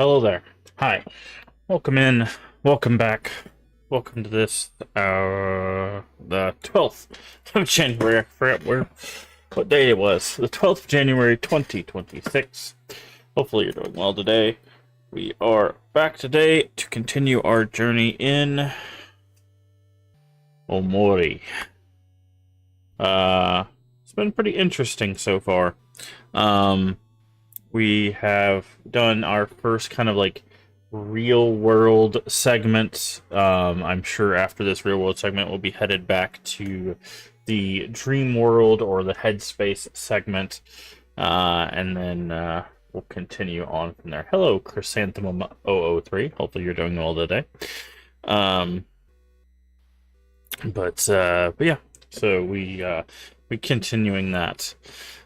Hello there. Hi. Welcome in. Welcome back. Welcome to this, the 12th of January. I forgot what day it was. The 12th of January, 2026. Hopefully you're doing well today. We are back today to continue our journey in Omori. It's been pretty interesting so far. We have done our first kind of like real world segment. I'm sure after this real world segment, we'll be headed back to the dream world or the headspace segment. And then we'll continue on from there. Hello, Chrysanthemum 003. Hopefully you're doing well today. But yeah, so we continuing that.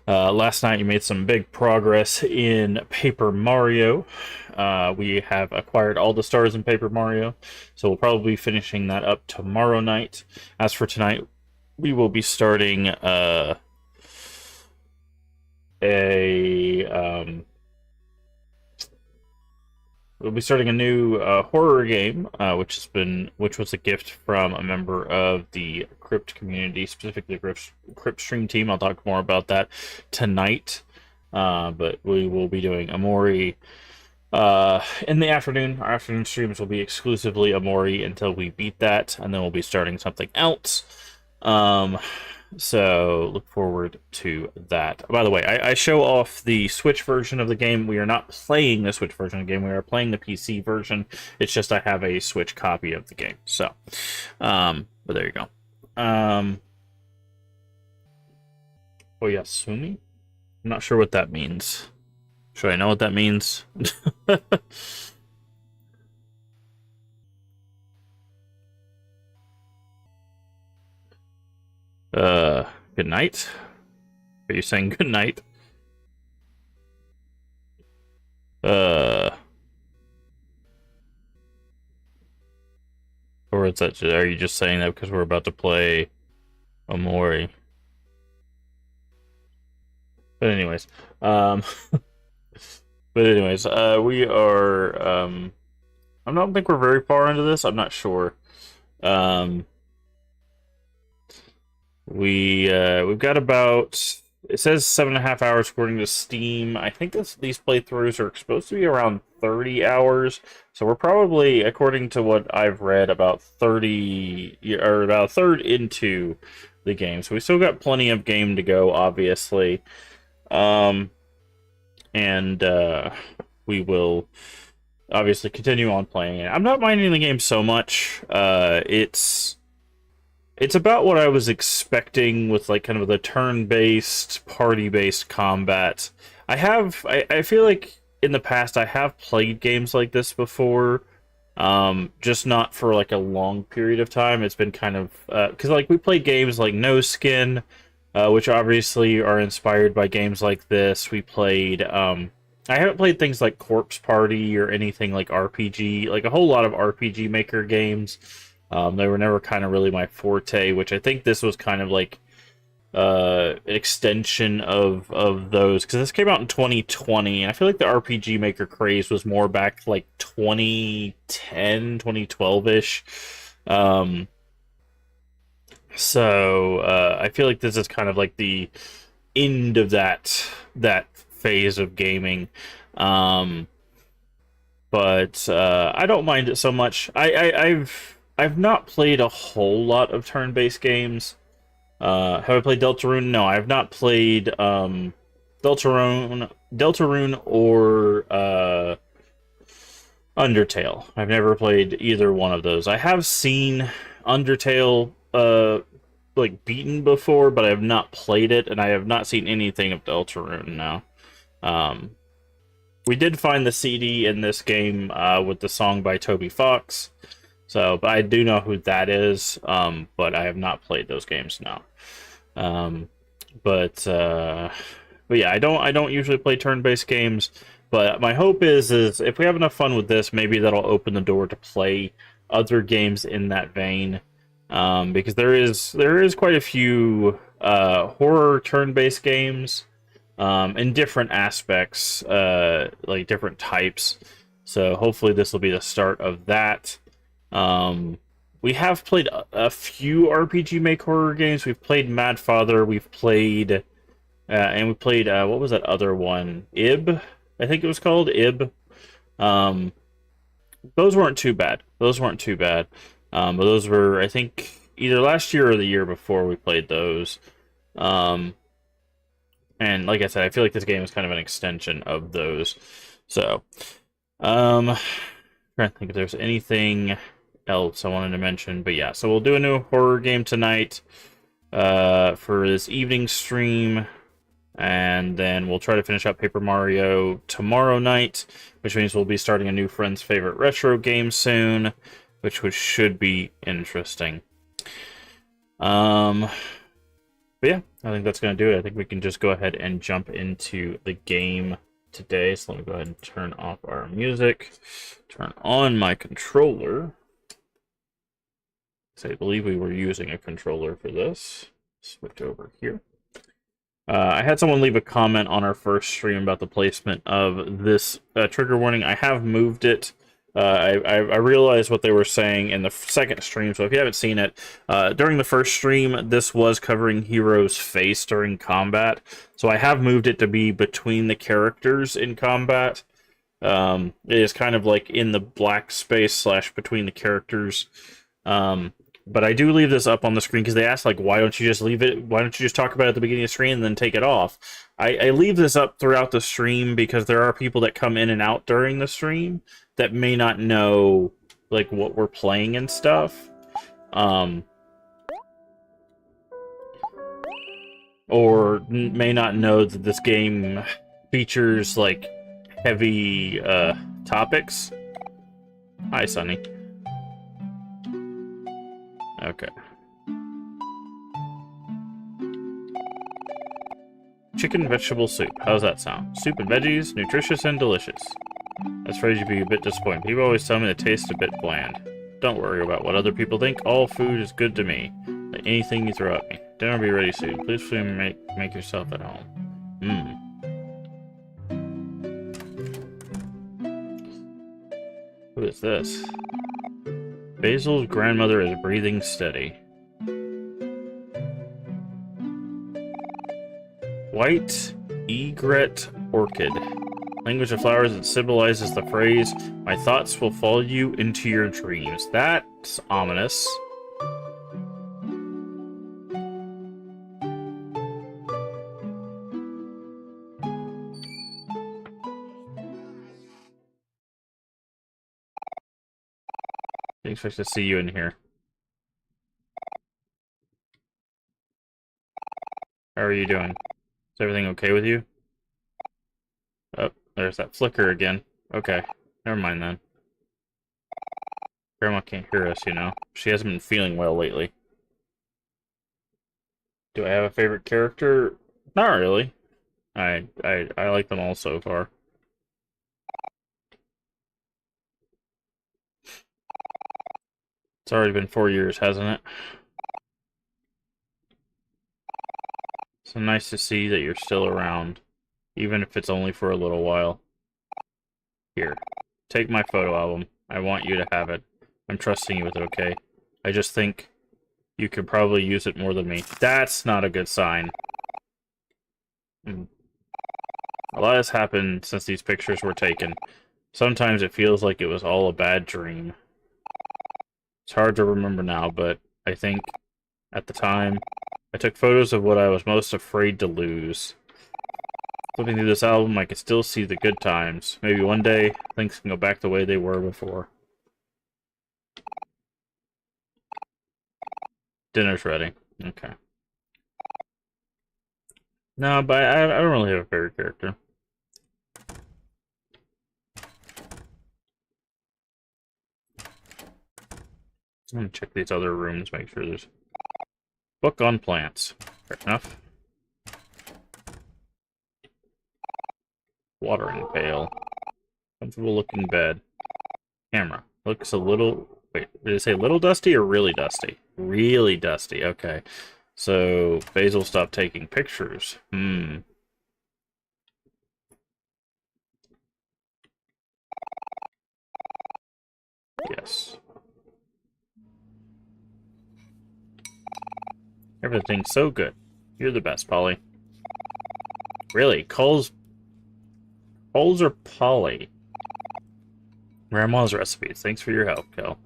Last night you made some big progress in Paper Mario. We have acquired all the stars in Paper Mario, so we'll probably be finishing that up tomorrow night. As for tonight, we will be starting we'll be starting a new horror game, which was a gift from a member of the Crypt community, specifically the Crypt stream team. I'll talk more about that tonight. But we will be doing Omori in the afternoon. Our afternoon streams will be exclusively Omori until we beat that, and then we'll be starting something else. So look forward to that. By the way, I show off the Switch version of the game. We are not playing the Switch version of the game. We are playing the PC version. It's just I have a Switch copy of the game. So, but there you go. Oyasumi? I'm not sure what that means. Should I know what that means? Good night? Are you saying good night? Or is that are you just saying that because we're about to play Omori? But anyways, we are, I don't think we're very far into this. I'm not sure. We've got about, it says 7.5 hours according to Steam. I think these playthroughs are supposed to be around 30 hours. So we're probably, according to what I've read, about 30 or about a third into the game. So we still got plenty of game to go, obviously. We will obviously continue on playing it. I'm not minding the game so much. It's about what I was expecting with like kind of the turn-based, party-based combat. I feel like in the past I have played games like this before, just not for like a long period of time. It's been kind of because like we played games like No Skin, which obviously are inspired by games like this. We played I haven't played things like Corpse Party or anything like RPG, like a whole lot of RPG Maker games. They were never kind of really my forte, which I think this was kind of like an extension of those, because this came out in 2020, and I feel like the RPG Maker craze was more back like 2010, 2012-ish. So I feel like this is kind of like the end of that phase of gaming. But I don't mind it so much. I've not played a whole lot of turn-based games. Have I played Deltarune? No, I have not played Deltarune or Undertale. I've never played either one of those. I have seen Undertale like beaten before, but I have not played it, and I have not seen anything of Deltarune now. We did find the CD in this game with the song by Toby Fox. So, but I do know who that is, but I have not played those games now. But yeah, I don't usually play turn-based games. But my hope is if we have enough fun with this, maybe that'll open the door to play other games in that vein. Because there is quite a few horror turn-based games in different aspects, like different types. So hopefully this will be the start of that. Um, we have played a few RPG Make horror games. We've played Mad Father. We've played, and we played what was that other one? Ib, I think it was called Ib. Um, those weren't too bad. Those weren't too bad. But those were, I think, either last year or the year before we played those. Um, and like I said, I feel like this game is kind of an extension of those. So, trying to think if there's anything else I wanted to mention. But yeah, so we'll do a new horror game tonight for this evening stream. And then we'll try to finish up Paper Mario tomorrow night, which means we'll be starting a new friend's favorite retro game soon, which should be interesting. But yeah, I think that's going to do it. I think we can just go ahead and jump into the game today. So let me go ahead and turn off our music, turn on my controller. So I believe we were using a controller for this. Switch over here. I had someone leave a comment on our first stream about the placement of this trigger warning. I have moved it. I realized what they were saying in the second stream, so if you haven't seen it, during the first stream, this was covering Hero's face during combat. So I have moved it to be between the characters in combat. It is kind of like in the black space / between the characters. But I do leave this up on the screen because they asked, like, why don't you just leave it? Why don't you just talk about it at the beginning of the stream and then take it off? I leave this up throughout the stream because there are people that come in and out during the stream that may not know, like, what we're playing and stuff. Or may not know that this game features, like, heavy topics. Hi, Sunny. Okay. Chicken vegetable soup. How's that sound? Soup and veggies, nutritious and delicious. I was afraid you'd be a bit disappointed. People always tell me it tastes a bit bland. Don't worry about what other people think. All food is good to me. Like anything you throw at me. Dinner will be ready soon. Please make yourself at home. Who is this? Basil's grandmother is breathing steady. White egret orchid. Language of flowers that symbolizes the phrase, "My thoughts will follow you into your dreams." That's ominous. I expect to see you in here. How are you doing? Is everything okay with you? Oh, there's that flicker again. Okay, never mind then. Grandma can't hear us, you know. She hasn't been feeling well lately. Do I have a favorite character? Not really. I like them all so far. It's already been 4 years, hasn't it? So nice to see that you're still around, even if it's only for a little while. Here, take my photo album. I want you to have it. I'm trusting you with it, okay? I just think you could probably use it more than me. That's not a good sign. A lot has happened since these pictures were taken. Sometimes it feels like it was all a bad dream. It's hard to remember now, but I think at the time, I took photos of what I was most afraid to lose. Flipping through this album, I could still see the good times. Maybe one day, things can go back the way they were before. Dinner's ready. Okay. No, but I don't really have a favorite character. I'm gonna check these other rooms, make sure there's... Book on plants. Fair enough. Watering pail. Comfortable looking bed. Camera. Looks a little... Wait, did it say little dusty or really dusty? Really dusty, okay. So, Basil stopped taking pictures. Yes. Everything's so good. You're the best, Polly. Really? Coles or Polly? Grandma's recipes. Thanks for your help, Kel.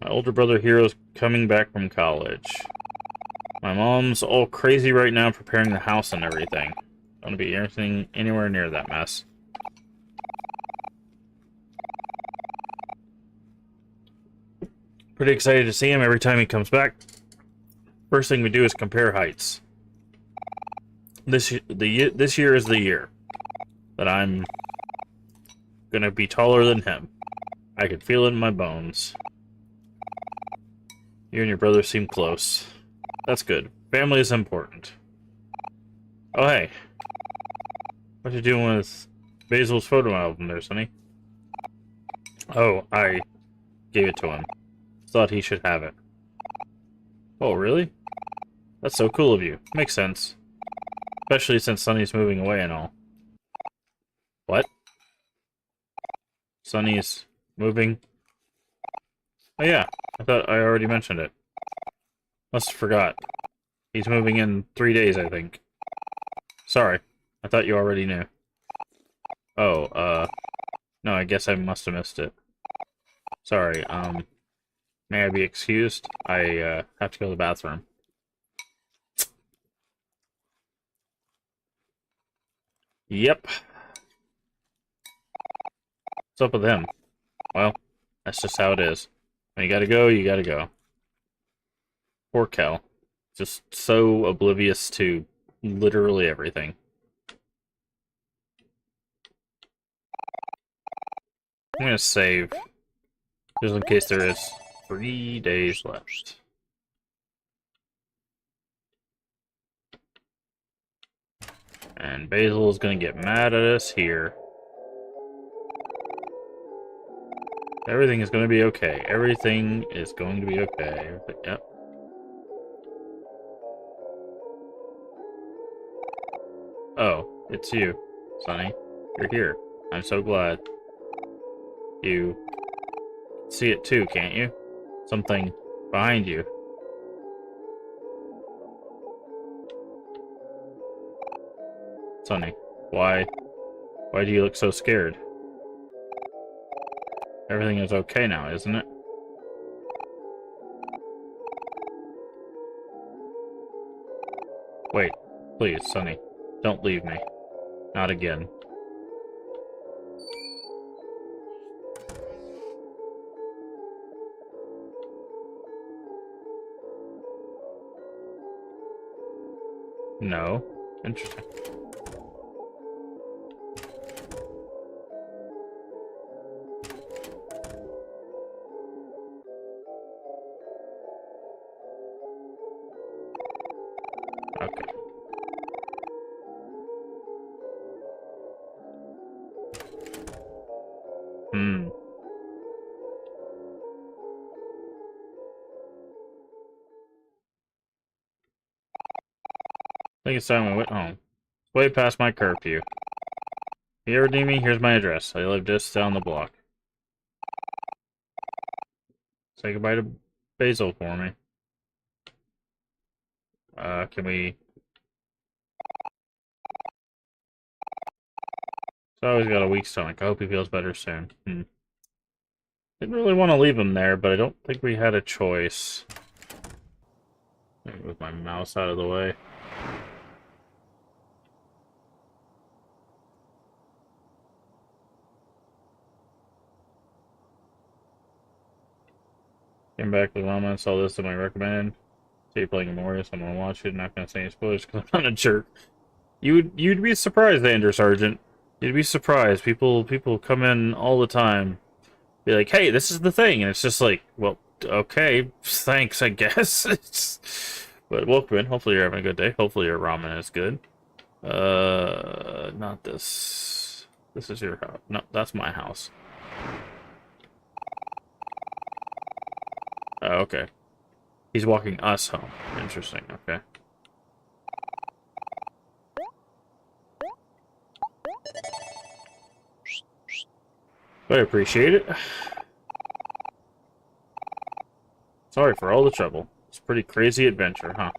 My older brother Hero's coming back from college. My mom's all crazy right now preparing the house and everything. Don't be anything anywhere near that mess. Pretty excited to see him every time he comes back. First thing we do is compare heights. This year is the year that I'm gonna be taller than him. I can feel it in my bones. You and your brother seem close. That's good. Family is important. Oh, hey. What you doing with Basil's photo album there, Sonny? Oh, I gave it to him. Thought he should have it. Oh, really? That's so cool of you. Makes sense. Especially since Sonny's moving away and all. What? Sonny's moving? Oh yeah, I thought I already mentioned it. Must have forgot. He's moving in 3 days, I think. Sorry, I thought you already knew. Oh, no, I guess I must have missed it. Sorry, may I be excused? I, have to go to the bathroom. Yep. What's up with him? Well, that's just how it is. When you gotta go, you gotta go. Poor Kel. Just so oblivious to literally everything. I'm gonna save, just in case there is 3 days left. And Basil is gonna get mad at us here. Everything is gonna be okay. Everything is going to be okay. Yep. Oh, it's you, Sonny. You're here. I'm so glad. You see it too, can't you? Something behind you. Sonny, why do you look so scared? Everything is okay now, isn't it? Wait, please, Sonny, don't leave me. Not again. No. Interesting. Okay. I think it's time we went home. It's way past my curfew. If you ever need me, here's my address. I live just down the block. Say goodbye to Basil for me. Can we... He's always got a weak stomach. I hope he feels better soon. Didn't really want to leave him there, but I don't think we had a choice. Let me move my mouse out of the way. Came back with Mama and saw this and I recommend. See you playing Omori, so I'm gonna watch it. I'm not gonna say any spoilers because I'm not a jerk. You'd be surprised, Andrew Sargent. You'd be surprised. People come in all the time, be like, "Hey, this is the thing," and it's just like, "Well, okay, thanks, I guess." But welcome in. Hopefully you're having a good day. Hopefully your ramen is good. Not this. This is your house. No, that's my house. Oh, okay. He's walking us home. Interesting, okay. I appreciate it. Sorry for all the trouble. It's a pretty crazy adventure, huh?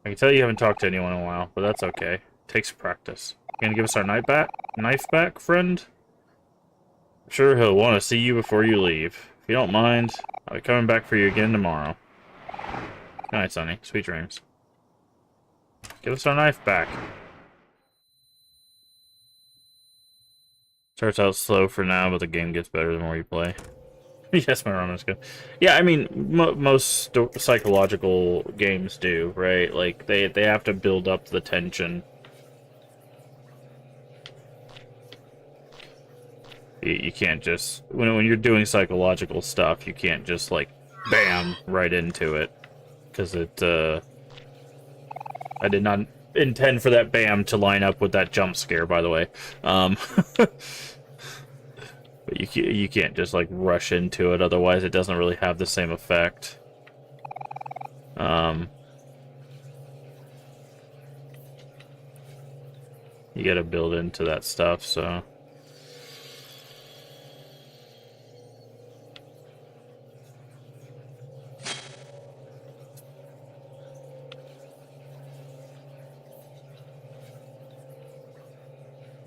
I can tell you haven't talked to anyone in a while, but that's okay. Takes practice. You gonna give us our knife back, friend? I'm sure he'll want to see you before you leave. If you don't mind, I'll be coming back for you again tomorrow. Good night, Sonny. Sweet dreams. Give us our knife back. Starts out slow for now, but the game gets better the more you play. Yes, my ramen is good. Yeah, I mean, most psychological games do, right? Like, they have to build up the tension. You can't just... When you're doing psychological stuff, you can't just, like, bam, right into it. Because it, I did not intend for that bam to line up with that jump scare, by the way. But you can't just, like, rush into it, otherwise it doesn't really have the same effect. You gotta build into that stuff, so...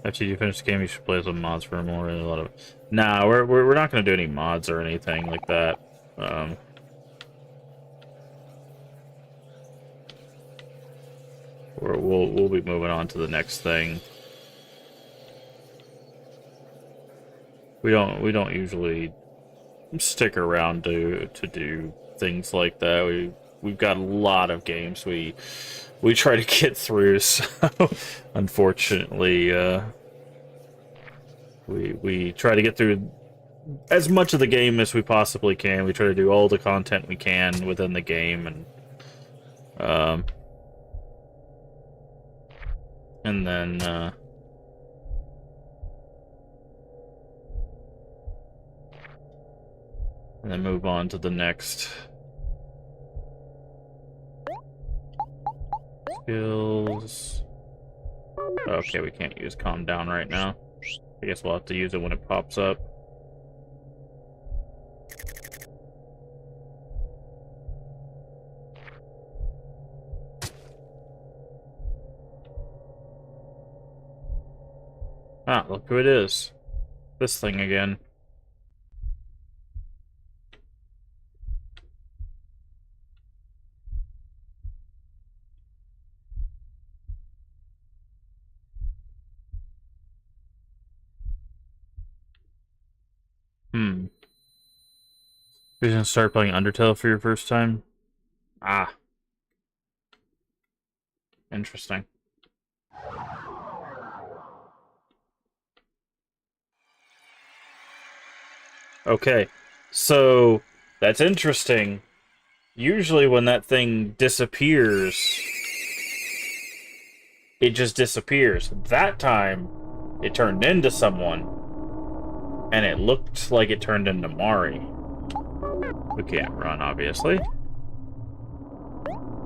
After you finish the game, you should play some mods for more. A lot of... Nah, we're not gonna do any mods or anything like that. We'll be moving on to the next thing. We don't usually stick around to do things like that. We've got a lot of games we try to get through, so unfortunately, we try to get through as much of the game as we possibly can. We try to do all the content we can within the game, and then move on to the next skills. Okay, we can't use calm down right now. I guess we'll have to use it when it pops up. Ah, look who it is. This thing again. You're gonna start playing Undertale for your first time? Ah. Interesting. Okay, so that's interesting. Usually when that thing disappears, it just disappears. That time, it turned into someone, and it looked like it turned into Omori. We can't run, obviously.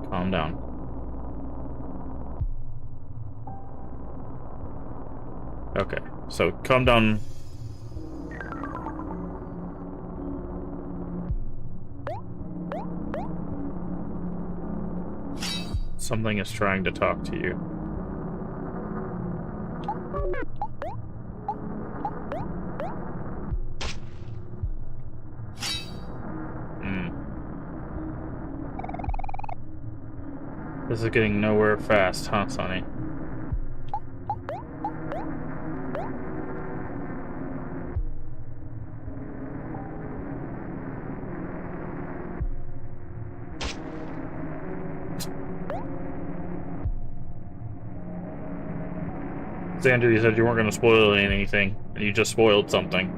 Calm down. Okay, so calm down. Something is trying to talk to you. This is getting nowhere fast, huh, Sonny? Xander, you said you weren't going to spoil anything, and you just spoiled something.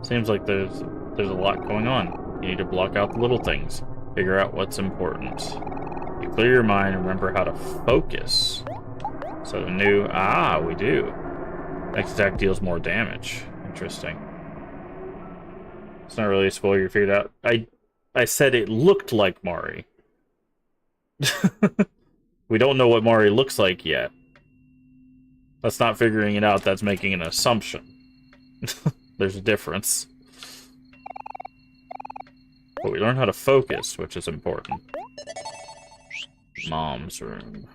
Seems like there's a lot going on. You need to block out the little things. Figure out what's important. You clear your mind and remember how to focus. So we do. Next attack deals more damage. Interesting. It's not really a spoiler you figured out. I said it looked like Mari. We don't know what Mari looks like yet. That's not figuring it out, that's making an assumption. There's a difference. But we learn how to focus, which is important. Mom's room.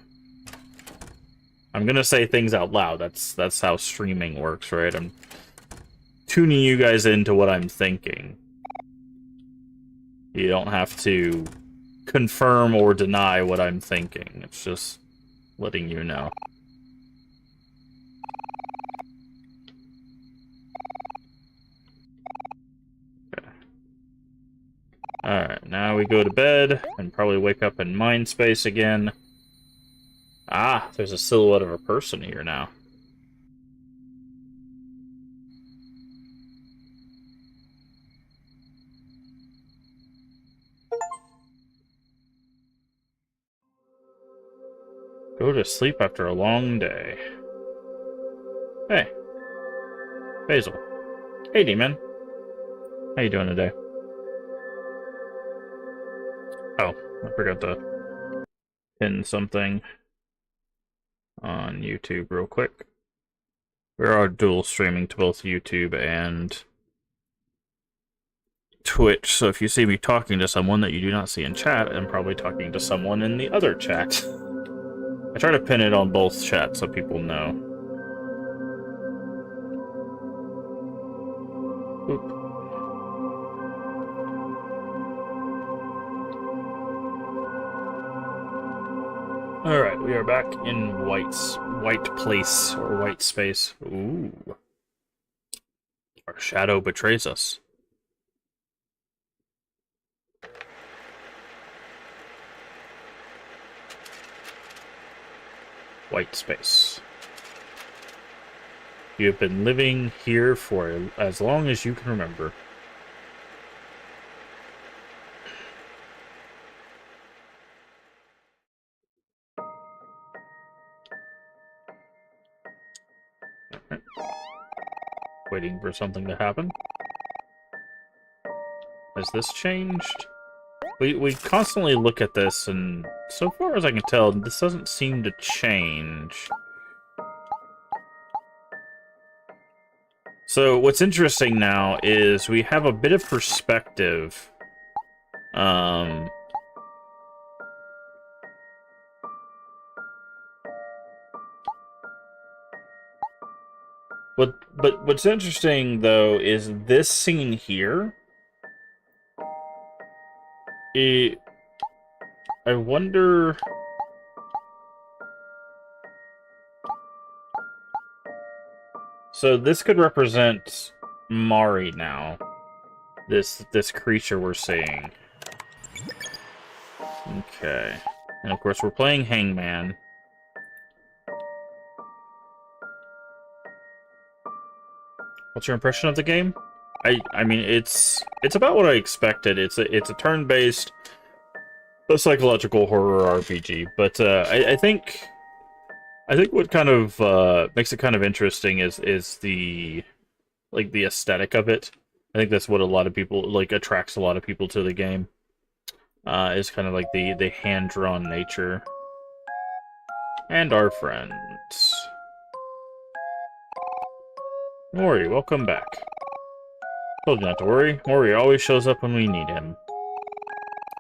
I'm gonna say things out loud. That's how streaming works, right? I'm tuning you guys into what I'm thinking. You don't have to confirm or deny what I'm thinking. It's just letting you know. Okay. Alright, now we go to bed and probably wake up in mind space again. Ah, there's a silhouette of a person here now. Go to sleep after a long day. Hey. Basil. Hey, Demon. How you doing today? Oh, I forgot to pin something on YouTube real quick. We are dual streaming to both YouTube and Twitch, so if you see me talking to someone that you do not see in chat, I'm probably talking to someone in the other chat. I try to pin it on both chats so people know. Oop. Alright, we are back in white place, or white space. Ooh. Our shadow betrays us. White space. You have been living here for as long as you can remember. Waiting for something to happen. Has this changed? We constantly look at this, and so far as I can tell, this doesn't seem to change. So what's interesting now is we have a bit of perspective. But what's interesting though is this scene here. I wonder. So this could represent Mari now. This creature we're seeing. Okay. And of course we're playing Hangman. What's your impression of the game? I mean it's about what I expected. It's a turn-based psychological horror RPG, but I think what kind of makes it kind of interesting is the aesthetic of it. I think that's what a lot of people attracts a lot of people to the game. Is kind of like the hand-drawn nature. And our friends. Omori, welcome back. Told you not to worry. Omori always shows up when we need him.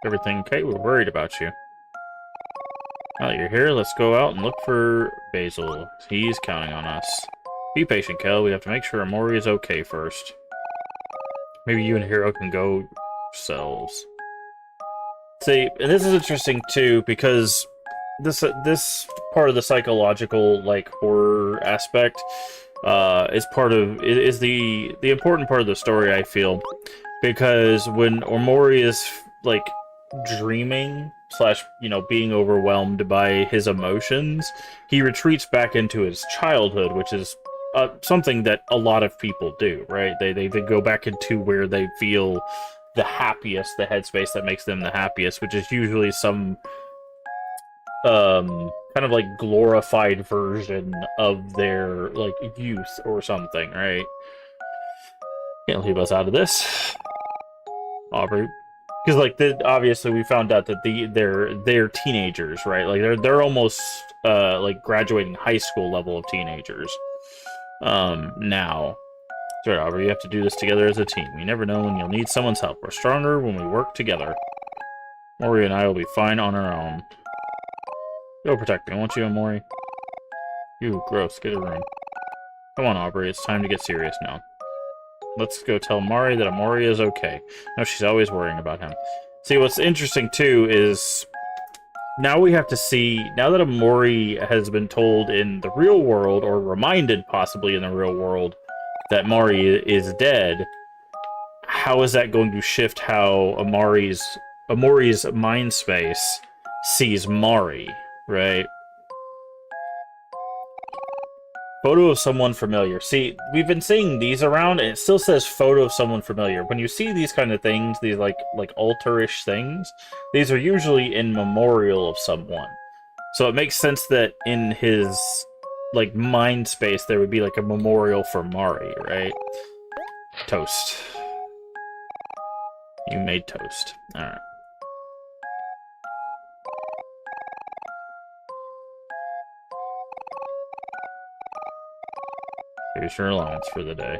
Everything okay? We're worried about you. Now that you're here, let's go out and look for Basil. He's counting on us. Be patient, Kel. We have to make sure Omori is okay first. Maybe you and Hiro can go yourselves. See, and this is interesting too, because this part of the psychological horror aspect is the important part of the story, I feel, because when Omori is dreaming / being overwhelmed by his emotions, he retreats back into his childhood, which is something that a lot of people do, right? They go back into where they feel the happiest, the headspace that makes them the happiest, which is usually some kind kind of like glorified version of their like youth or something, right? Can't leave us out of this, Aubrey, because like obviously we found out that they're teenagers, right? Like they're almost like graduating high school level of teenagers now. Sorry, Aubrey, you have to do this together as a team. You never know when you'll need someone's help. We're stronger when we work together. Omori and I will be fine on our own. Go protect me, won't you, Omori? You, gross, get a room. Come on, Aubrey, it's time to get serious now. Let's go tell Mari that Omori is okay. No, she's always worrying about him. See, what's interesting, too, is... Now we have to see... Now that Omori has been told in the real world, or reminded, possibly, in the real world, that Mari is dead, how is that going to shift how Omori's mind space sees Mari, right? Photo of someone familiar. See, we've been seeing these around, and it still says photo of someone familiar. When you see these kind of things, these like altar-ish things, these are usually in memorial of someone. So it makes sense that in his like mind space there would be like a memorial for Mari, right? Toast. You made toast. Alright. Here's your allowance for the day.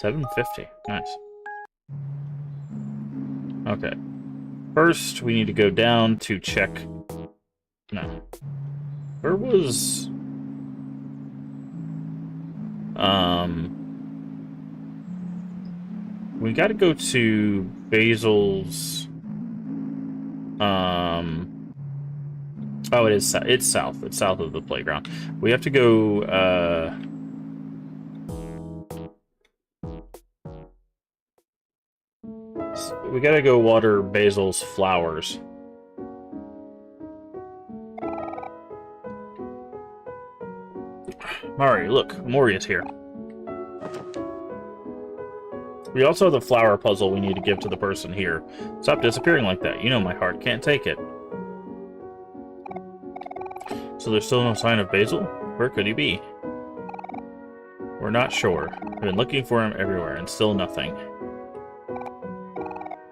$7.50. Nice. Okay. First, we need to go down to check... No. Where was... We gotta go to Basil's... Oh, it's south. It's south of the playground. We have to go, we gotta go water Basil's flowers. Mari, look, Omori is here. We also have the flower puzzle we need to give to the person here. Stop disappearing like that. You know my heart can't take it. So there's still no sign of Basil? Where could he be? We're not sure. We've been looking for him everywhere, and still nothing.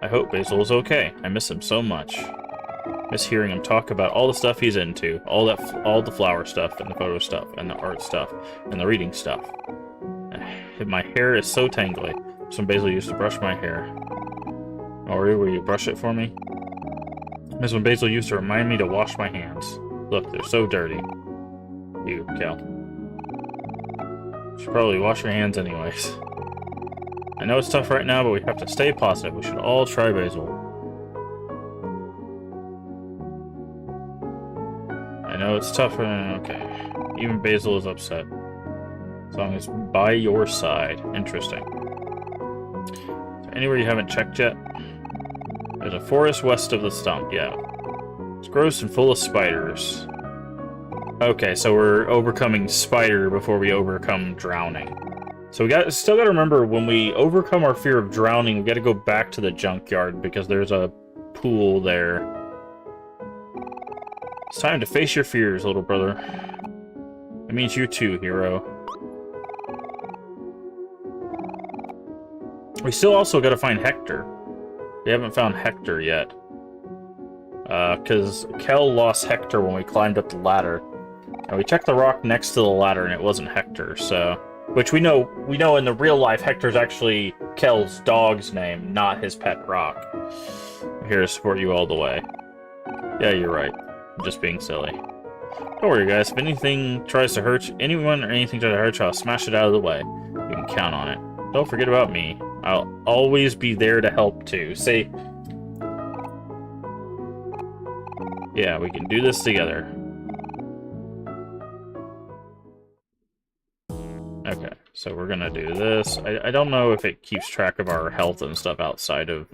I hope Basil is okay. I miss him so much. Miss hearing him talk about all the stuff he's into. All the flower stuff, and the photo stuff, and the art stuff, and the reading stuff. My hair is so tangly. Some Basil used to brush my hair. Omori, will you brush it for me? Miss when Basil used to remind me to wash my hands. Look, they're so dirty. You, Cal. Should probably wash your hands anyways. I know it's tough right now, but we have to stay positive. We should all try Basil. I know it's tough. Okay. Even Basil is upset. As long as by your side. Interesting. Anywhere you haven't checked yet? There's a forest west of the stump, yeah. It's gross and full of spiders. Okay, so we're overcoming spider before we overcome drowning. So we still gotta remember, when we overcome our fear of drowning, we gotta go back to the junkyard because there's a pool there. It's time to face your fears, little brother. It means you too, hero. We still also gotta find Hector. We haven't found Hector yet. Because Kel lost Hector when we climbed up the ladder. And we checked the rock next to the ladder and it wasn't Hector, so... Which we know in the real life Hector's actually Kel's dog's name, not his pet rock. I'm here to support you all the way. Yeah, you're right. I'm just being silly. Don't worry, guys. If anything tries to hurt anyone or anything tries to hurt you, I'll smash it out of the way. You can count on it. Don't forget about me. I'll always be there to help, too. Say... Yeah, we can do this together. Okay, so we're gonna do this. I don't know if it keeps track of our health and stuff outside of,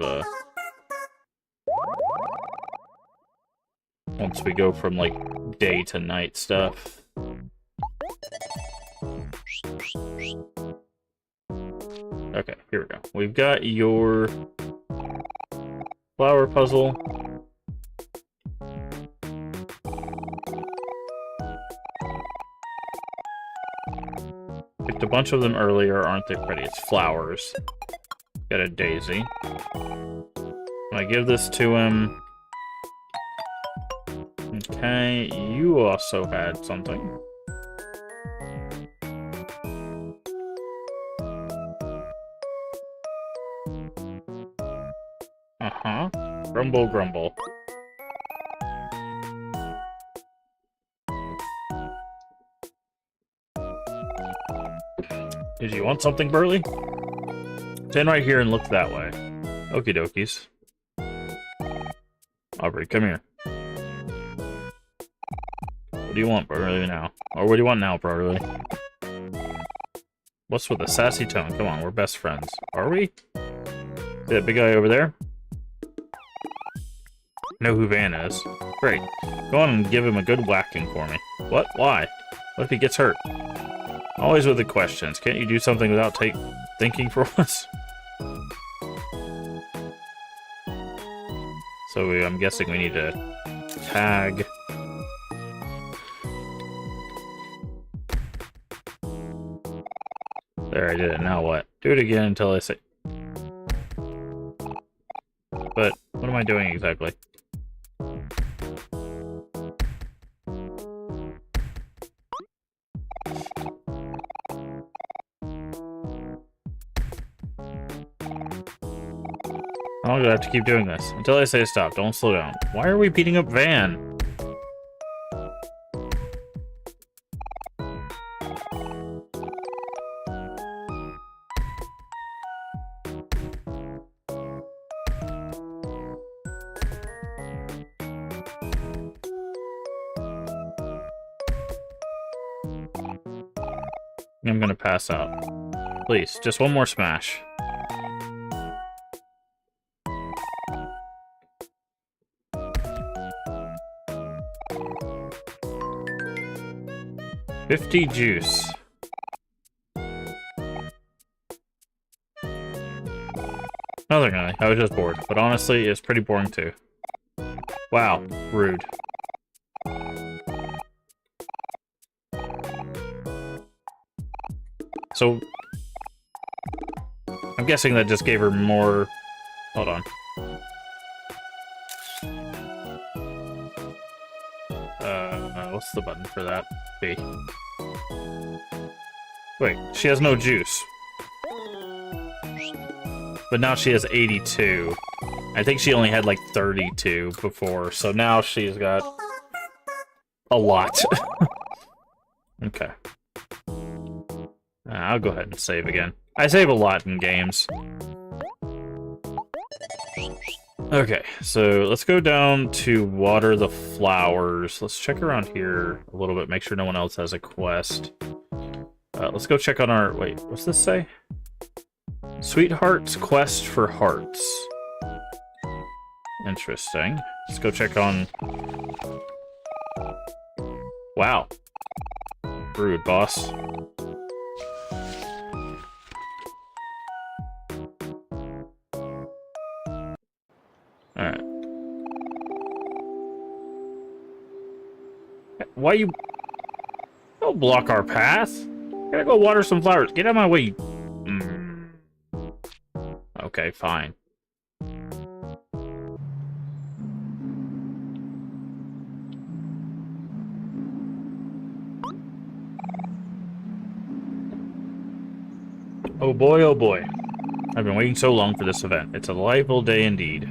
once we go from, like, day to night stuff. Okay, here we go. We've got your flower puzzle. Picked a bunch of them earlier. Aren't they pretty? It's flowers. Got a daisy. When I give this to him... Okay, you also had something. Uh-huh. Grumble, grumble. Did you want something, Burley? Stand right here and look that way. Okie dokies. Aubrey, come here. What do you want, Burley, now? Or what do you want now, Burley? What's with the sassy tone? Come on, we're best friends. Are we? See that big guy over there? Know who Van is. Great. Go on and give him a good whacking for me. What? Why? What if he gets hurt? Always with the questions. Can't you do something without thinking for once? So I'm guessing we need to tag. There, I did it. Now what? Do it again until I say... But, what am I doing exactly? I'm gonna have to keep doing this until I say stop. Don't slow down. Why are we beating up Van? I'm gonna pass out. Please, just one more smash. $50 juice. Nothing really. I was just bored. But honestly, it's pretty boring too. Wow. Rude. So... I'm guessing that just gave her more... Hold on. What's the button for that? B. Wait, she has no juice. But now she has 82. I think she only had like 32 before, so now she's got a lot. Okay. I'll go ahead and save again. I save a lot in games. Okay, so let's go down to water the flowers. Let's check around here a little bit, make sure no one else has a quest. Let's go check on our... Wait, what's this say? Sweetheart's Quest for Hearts. Interesting. Let's go check on... Wow. Rude, boss. Alright. Why you... Don't block our path. Gotta go water some flowers. Get out of my way. Okay, fine. Oh boy, oh boy. I've been waiting so long for this event. It's a delightful day indeed.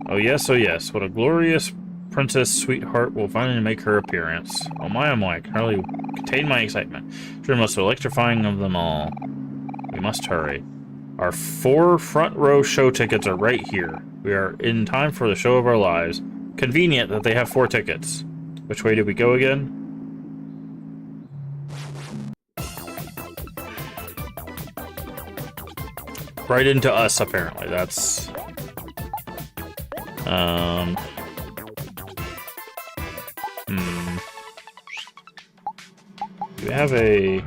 Oh yes, what a glorious Princess Sweetheart will finally make her appearance. Oh my, I can hardly contain my excitement. It's the most electrifying of them all. We must hurry. Our 4 front row show tickets are right here. We are in time for the show of our lives. Convenient that they have 4 tickets. Which way did we go again? Right into us, apparently. That's... Do we have a...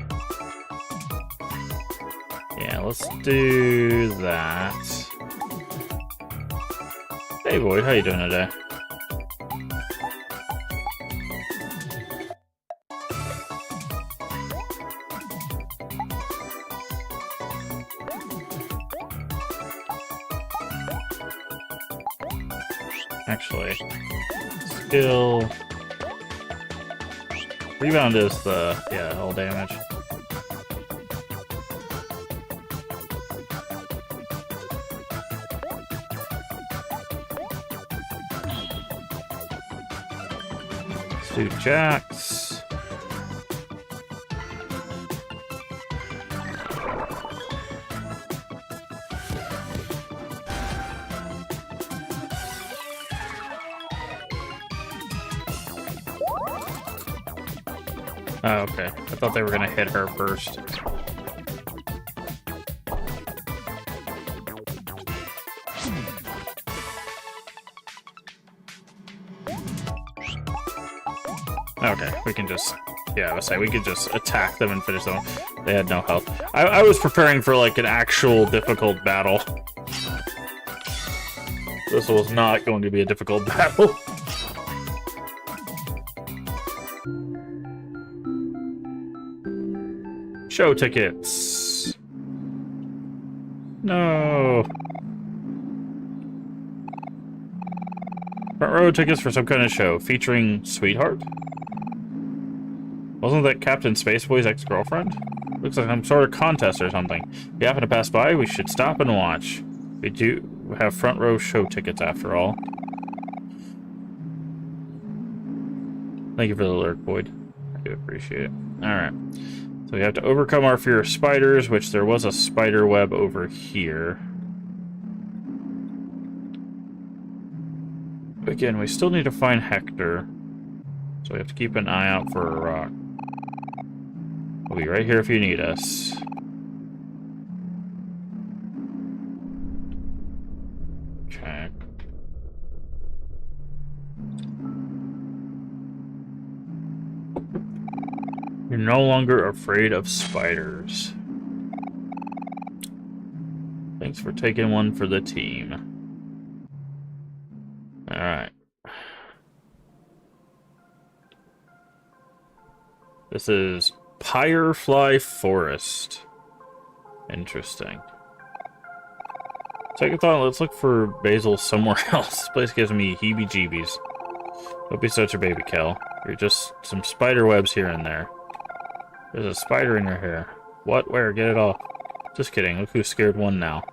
Yeah, let's do that. Hey, Void, how you doing today? Actually, skill... Rebound is the, yeah, all damage. Let's do jacks. Oh, okay. I thought they were gonna hit her first. Okay, we can just... Yeah, I was saying, we could just attack them and finish them. They had no health. I was preparing for, like, an actual difficult battle. This was not going to be a difficult battle. Show tickets. No. Front row tickets for some kind of show featuring Sweetheart. Wasn't that Captain Spaceboy's ex-girlfriend? Looks like some sort of contest or something. If you happen to pass by, we should stop and watch. We do have front row show tickets after all. Thank you for the alert, Boyd. I do appreciate it. Alright. So we have to overcome our fear of spiders, which there was a spider web over here. Again, we still need to find Hector. So we have to keep an eye out for a rock. We'll be right here if you need us. Okay. You're no longer afraid of spiders. Thanks for taking one for the team. Alright. This is Firefly Forest. Interesting. Take a thought, let's look for Basil somewhere else. This place gives me heebie-jeebies. Don't be such a baby, Kel. You're just some spider webs here and there. There's a spider in your hair. What? Where? Get it off. Just kidding. Look who's scared one now.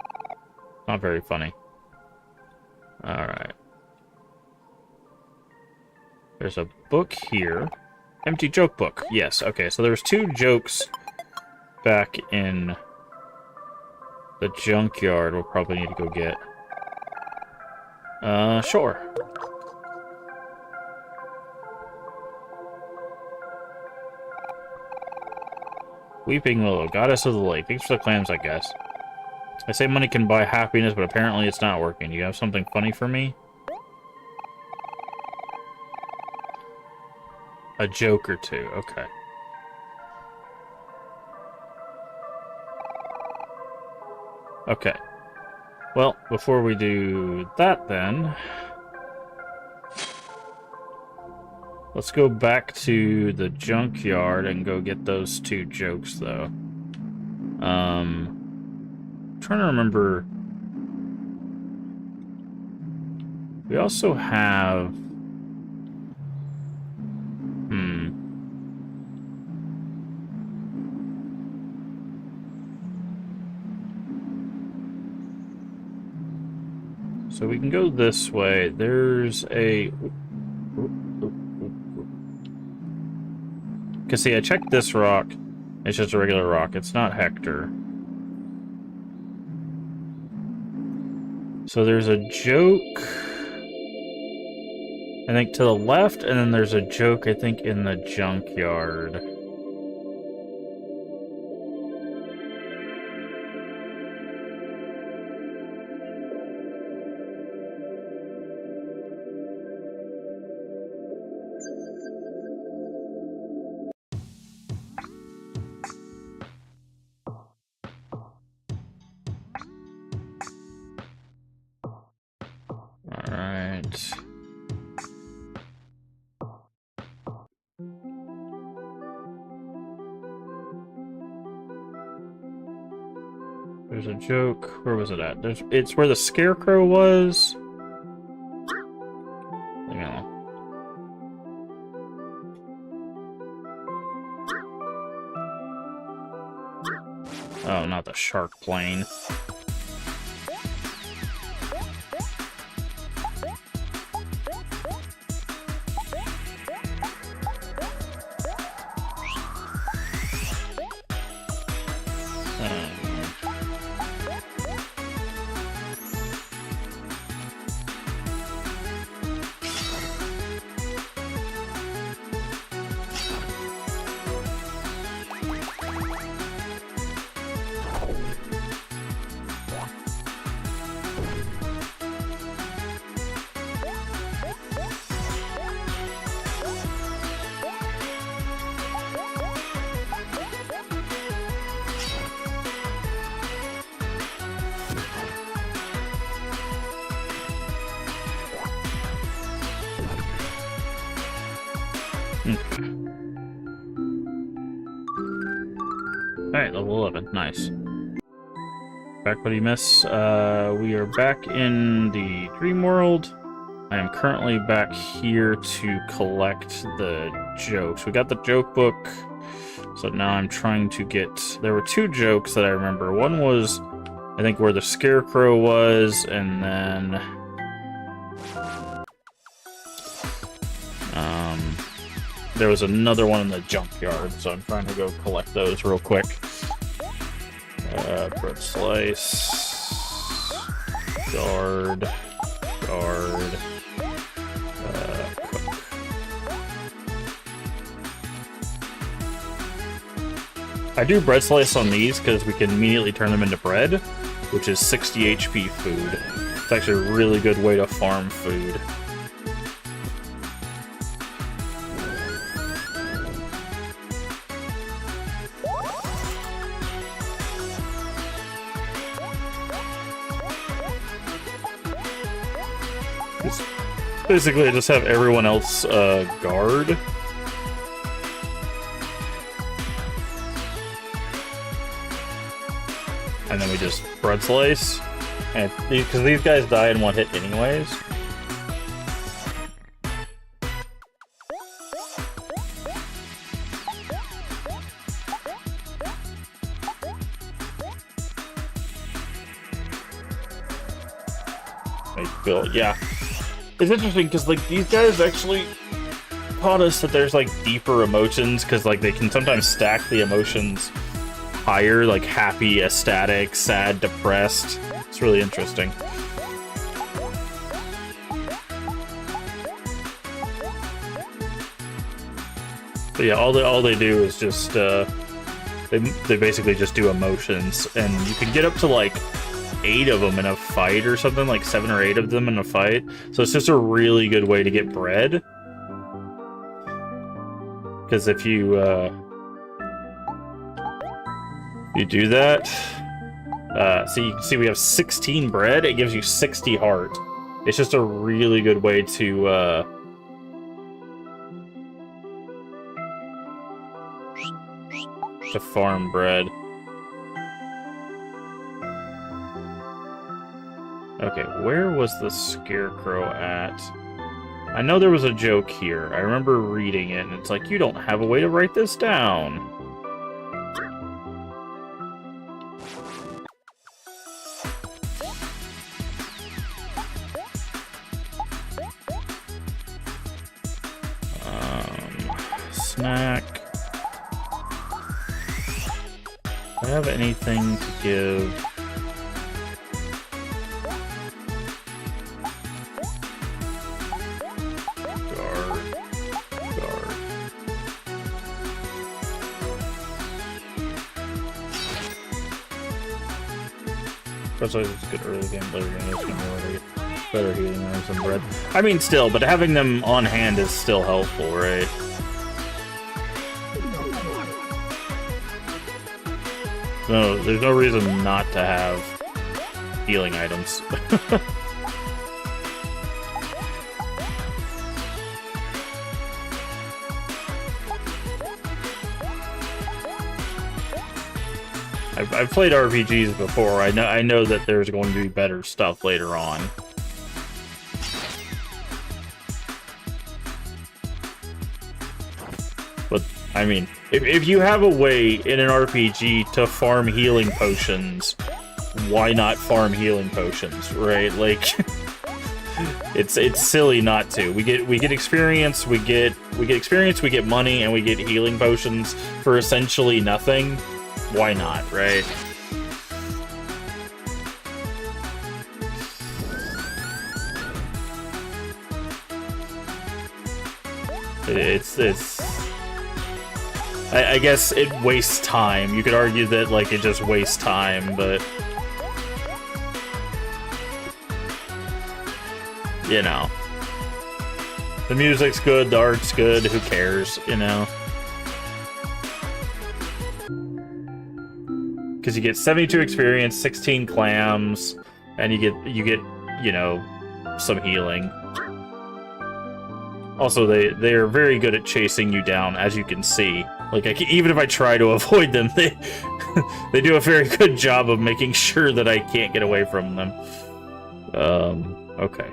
Not very funny. Alright. There's a book here. Empty joke book. Yes, okay. So there's 2 jokes back in the junkyard we'll probably need to go get. Sure. Weeping Willow, goddess of the lake. Thanks for the clams, I guess. I say money can buy happiness, but apparently it's not working. You have something funny for me? A joke or 2, okay. Okay. Well, before we do that then... Let's go back to the junkyard and go get those 2 jokes, though. I'm trying to remember... We also have... So we can go this way. There's a... Because, see, I checked this rock. It's just a regular rock. It's not Hector. So there's a joke, I think, to the left, and then there's a joke, I think, in the junkyard. Alright. There's a joke. Where was it at? It's where the scarecrow was. Oh, not the shark plane. Alright, level 11. Nice. Back, what do you miss? We are back in the dream world. I am currently back here to collect the jokes. We got the joke book, so now I'm trying to get... There were 2 jokes that I remember. One was, I think, where the scarecrow was, and then... there was another one in the junkyard, so I'm trying to go collect those real quick. Bread slice, guard, cook. I do bread slice on these because we can immediately turn them into bread, which is 60 HP food. It's actually a really good way to farm food. Basically, I just have everyone else guard. And then we just bread slice. And because these guys die in 1 hit anyways. I feel, yeah. It's interesting because, like, these guys actually taught us that there's, like, deeper emotions, because, like, they can sometimes stack the emotions higher, like happy, ecstatic, sad, depressed. It's really interesting. But yeah, all they do is just, they basically just do emotions, and you can get up to, like, 8 of them in a fight or something, like 7 or 8 of them in a fight. So it's just a really good way to get bread. Because if you do that, so you can see we have 16 bread. It gives you 60 heart. It's just a really good way to farm bread. Okay, where was the scarecrow at? I know there was a joke here. I remember reading it, and it's like, you don't have a way to write this down. Snack. Do I have anything to give? That's always a good early game, later game. It's gonna be better healing than some bread. I mean, still, but having them on hand is still helpful, right? No, there's no reason not to have healing items. I've played RPGs before. I know that there's going to be better stuff later on. But, I mean, if you have a way in an RPG to farm healing potions, why not farm healing potions, right? Like, it's silly not to. We get experience, we get experience, we get money, and we get healing potions for essentially nothing. Why not, right? I guess it wastes time. You could argue that, like, it just wastes time, but... You know. The music's good, the art's good, who cares, you know? Because you get 72 experience, 16 clams, and you get, you know, some healing. Also, they are very good at chasing you down, as you can see. Like, even if I try to avoid them, they they do a very good job of making sure that I can't get away from them. Okay.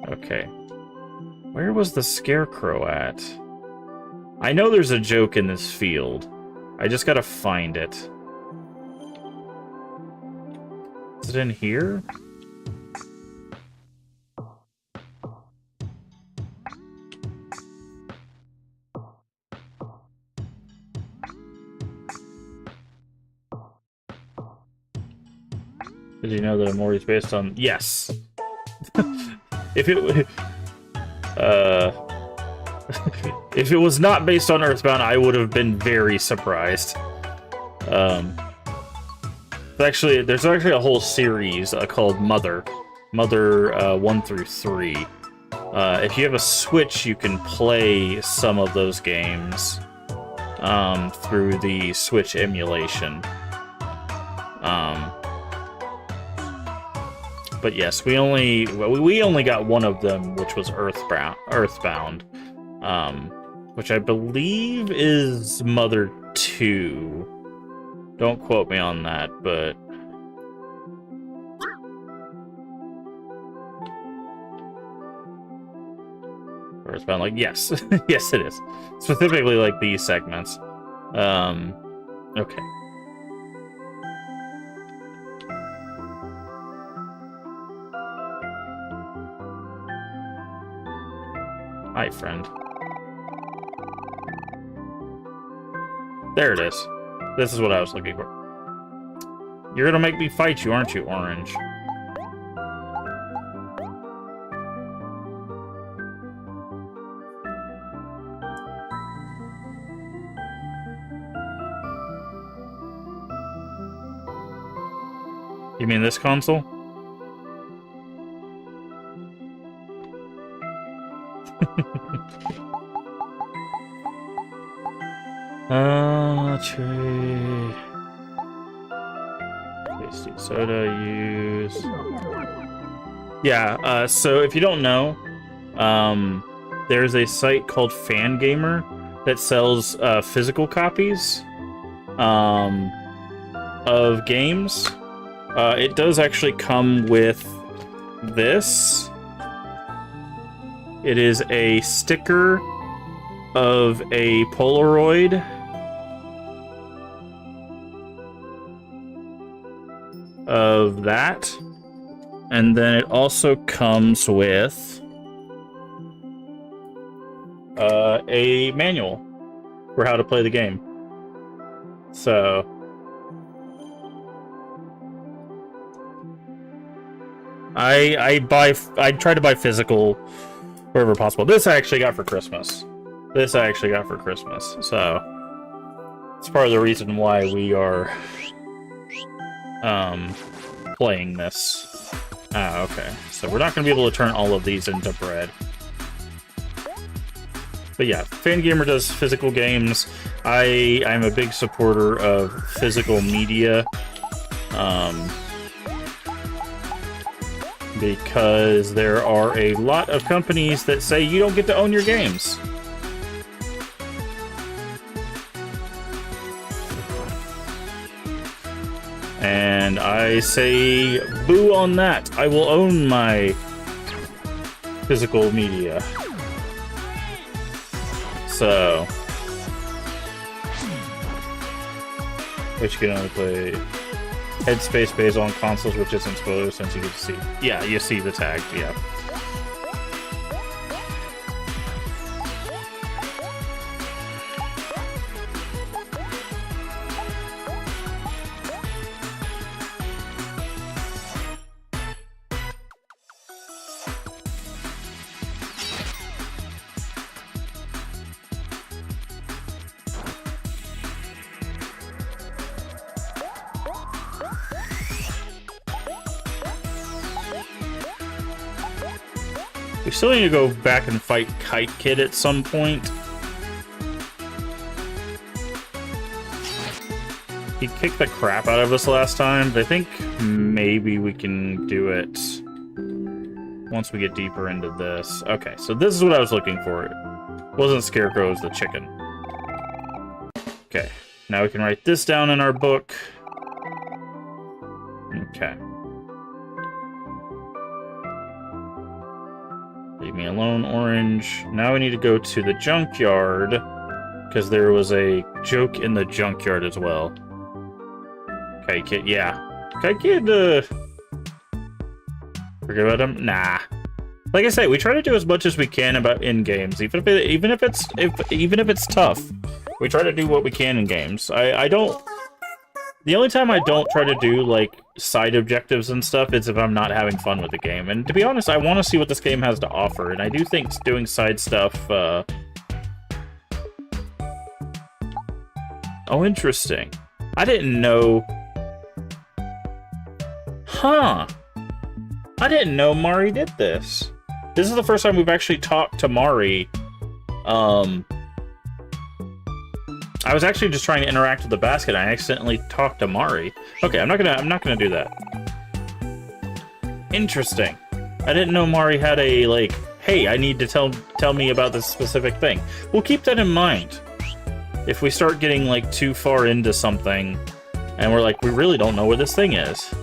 Okay. Where was the scarecrow at? I know there's a joke in this field. I just gotta find it. Is it in here? Did you know that Omori is based on... Yes! If it... if it was not based on Earthbound, I would have been very surprised. Actually, there's actually a whole series called Mother 1 through 3. If you have a Switch, you can play some of those games through the Switch emulation. But yes, we only got one of them, which was Earthbound, which I believe is Mother 2. Don't quote me on that, but... Earthbound, like, yes. Yes, it is. Specifically, like, these segments. Okay. Hi, friend. There it is. This is what I was looking for. You're gonna make me fight you, aren't you, Orange? You mean this console? Tree. Tasty soda use. Yeah, so if you don't know, there's a site called Fangamer that sells physical copies of games. It does actually come with this. It is a sticker of a Polaroid of that, and then it also comes with a manual for how to play the game. So I try to buy physical wherever possible. This I actually got for Christmas. So it's part of the reason why we are playing this. Ah, okay. So we're not going to be able to turn all of these into bread. But yeah, Fangamer does physical games. I'm a big supporter of physical media. Because there are a lot of companies that say you don't get to own your games. And I say, boo on that. I will own my physical media. So, which you can only play Headspace based on consoles, which isn't spoiler since you get to see. Yeah, you see the tag. Yeah. We still need to go back and fight Kite Kid at some point. He kicked the crap out of us last time, but I think maybe we can do it once we get deeper into this. Okay, so this is what I was looking for. It wasn't Scarecrow, it was the chicken. Okay, now we can write this down in our book. Okay. Leave me alone, Orange. Now we need to go to the junkyard, because there was a joke in the junkyard as well. Okay, Kid, yeah. Okay, Kid, forget about him? Nah. Like I say, we try to do as much as we can about in games, even if it's tough. We try to do what we can in games. I don't. The only time I don't try to do like side objectives and stuff is if I'm not having fun with the game. And to be honest, I want to see what this game has to offer, and I do think doing side stuff. Oh, interesting. I didn't know. Huh. I didn't know Mari did this. This is the first time we've actually talked to Mari. I was actually just trying to interact with the basket, and I accidentally talked to Mari. Okay, I'm not gonna do that. Interesting. I didn't know Mari had a, like, hey, I need to tell me about this specific thing. We'll keep that in mind. If we start getting, like, too far into something, and we're like, we really don't know where this thing is.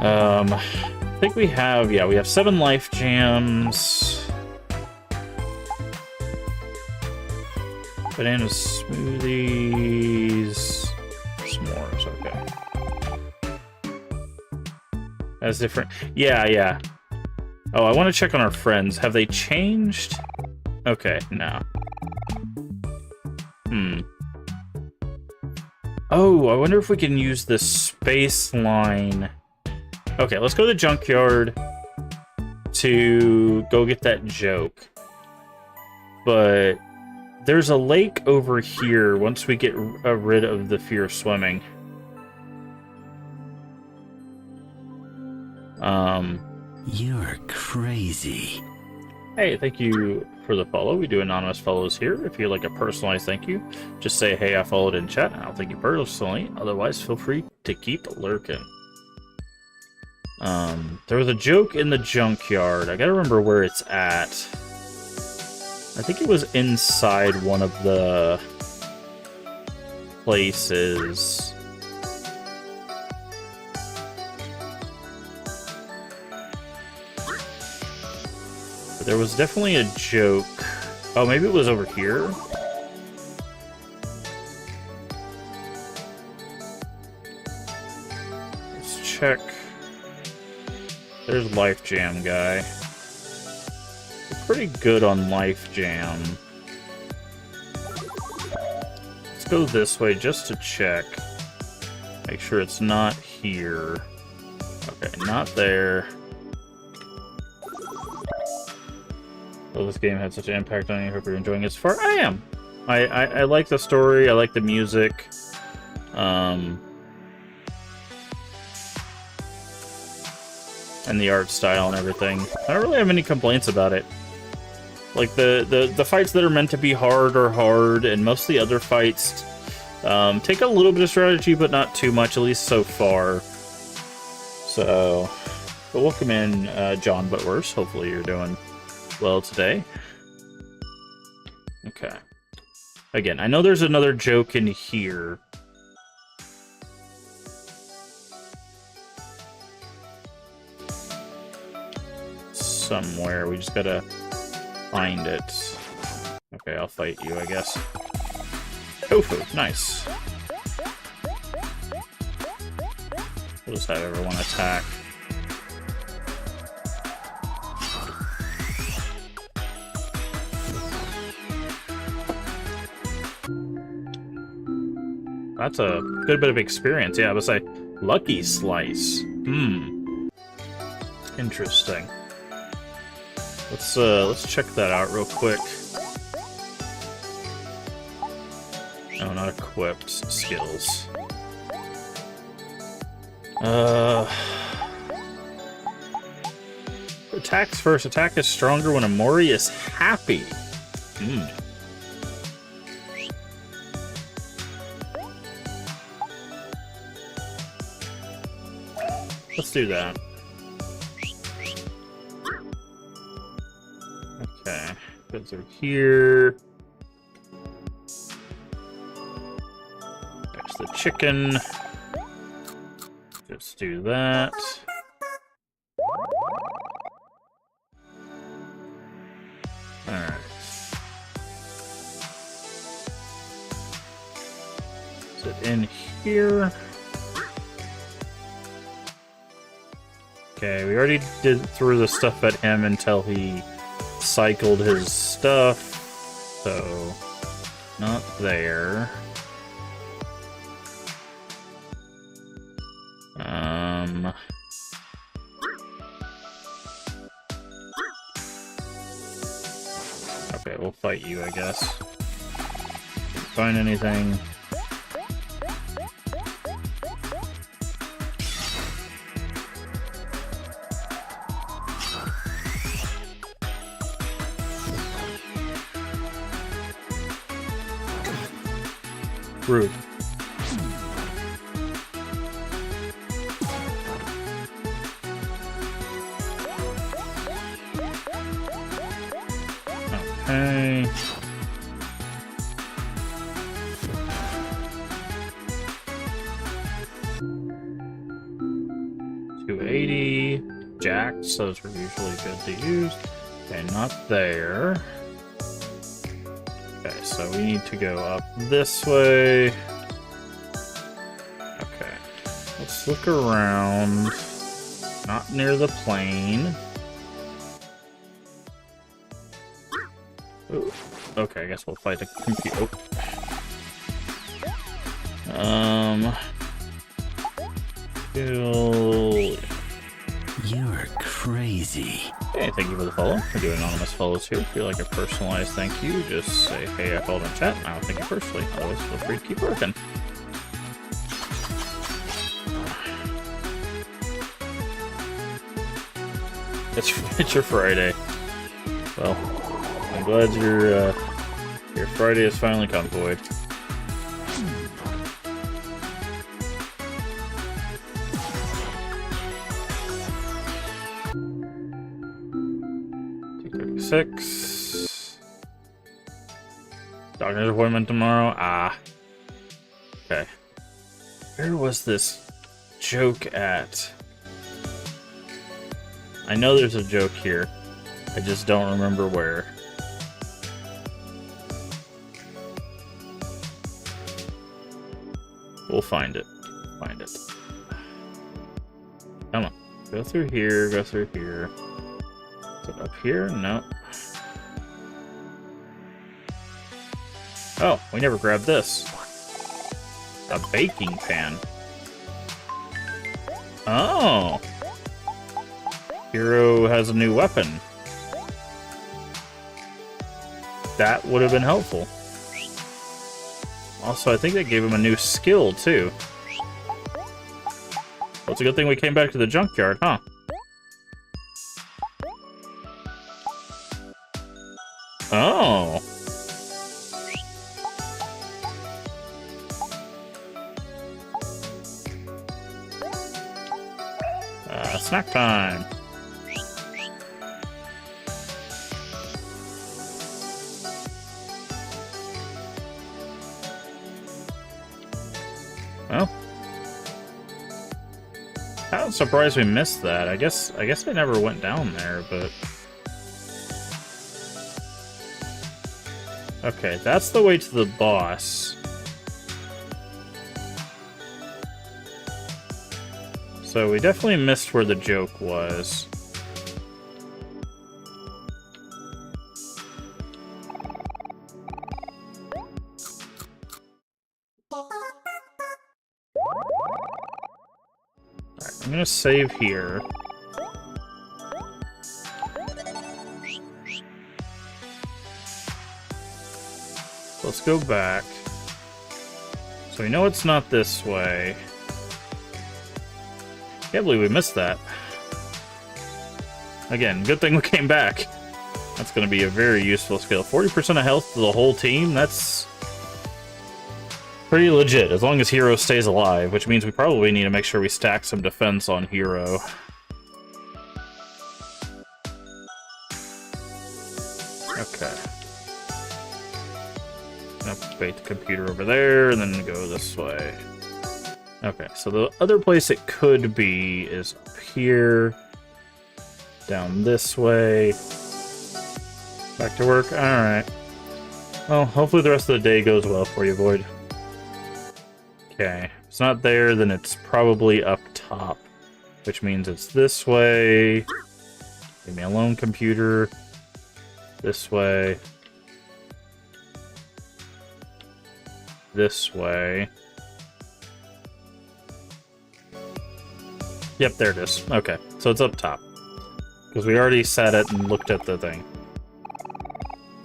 I think we have 7 life gems. Banana smoothies. S'mores, okay. That's different. Yeah. Oh, I want to check on our friends. Have they changed? Okay, no. Oh, I wonder if we can use the space line. Okay, let's go to the junkyard to go get that joke. But there's a lake over here once we get rid of the fear of swimming. You're crazy. Hey, thank you for the follow. We do anonymous follows here. If you'd like a personalized thank you, just say, hey, I followed in chat, and I'll thank you personally. Otherwise, feel free to keep lurking. There was a joke in the junkyard. I gotta remember where it's at. I think it was inside one of the places. But there was definitely a joke. Oh, maybe it was over here? Let's check. There's Life Jam guy. We're pretty good on Life Jam. Let's go this way just to check. Make sure it's not here. Okay, not there. Well, this game had such an impact on you. I hope you're enjoying it so far. I am! I like the story, I like the music. And the art style and everything. I don't really have any complaints about it. Like, the fights that are meant to be hard are hard, and most of the other fights take a little bit of strategy, but not too much, at least so far. So, but welcome in, John Butworse. Hopefully you're doing well today. Okay. Again, I know there's another joke in here. somewhere. We just gotta find it. Okay, I'll fight you, I guess. Tofu, nice. We'll just have everyone attack. That's a good bit of experience. Yeah, I would say Lucky Slice. Interesting. Let's check that out real quick. No, not equipped. Skills. Attacks first. Attack is stronger when Omori is happy. Let's do that. Okay, go through here. There's the chicken. Just do that. Alright. Is it in here? Okay, we already threw the stuff at him until he cycled his stuff, so not there. Okay, we'll fight you, I guess. Find anything? Rude. Okay. $280. Jacks, those are usually good to use. Okay, not there. Okay, so we need to go up this way. Okay, let's look around. Not near the plane. Ooh. Okay, I guess we'll fight the computer. You're crazy. Hey, thank you for the follow. We do anonymous follows here. If you like a personalized thank you, just say, hey, I followed in chat, and I'll thank you personally. Otherwise, feel free to keep working. It's your Friday. Well, I'm glad your Friday has finally come, Boyd. $236. Doctor's appointment tomorrow. Ah. Okay. Where was this joke at? I know there's a joke here. I just don't remember where. We'll find it. Find it. Come on. Go through here, go through here. Is it up here? No. Oh, we never grabbed this. A baking pan. Oh. Hero has a new weapon. That would have been helpful. Also, I think they gave him a new skill, too. Well, it's a good thing we came back to the junkyard, huh? Oh. Snack time. Well, I'm surprised we missed that. I guess I never went down there, but Okay, that's the way to the boss. So we definitely missed where the joke was. Alright, I'm gonna save here. Let's go back. So we know it's not this way. Can't believe we missed that. Again, good thing we came back. That's going to be a very useful skill. 40% of health to the whole team? That's pretty legit, as long as Hero stays alive, which means we probably need to make sure we stack some defense on Hero. Okay. Activate the computer over there, and then go this way. Okay, so the other place it could be is up here. Down this way. Back to work? Alright. Well, hopefully the rest of the day goes well for you, Void. Okay. If it's not there, then it's probably up top. Which means it's this way. Leave me alone, computer. This way. This way. Yep, there it is. Okay, so it's up top. Because we already sat it and looked at the thing.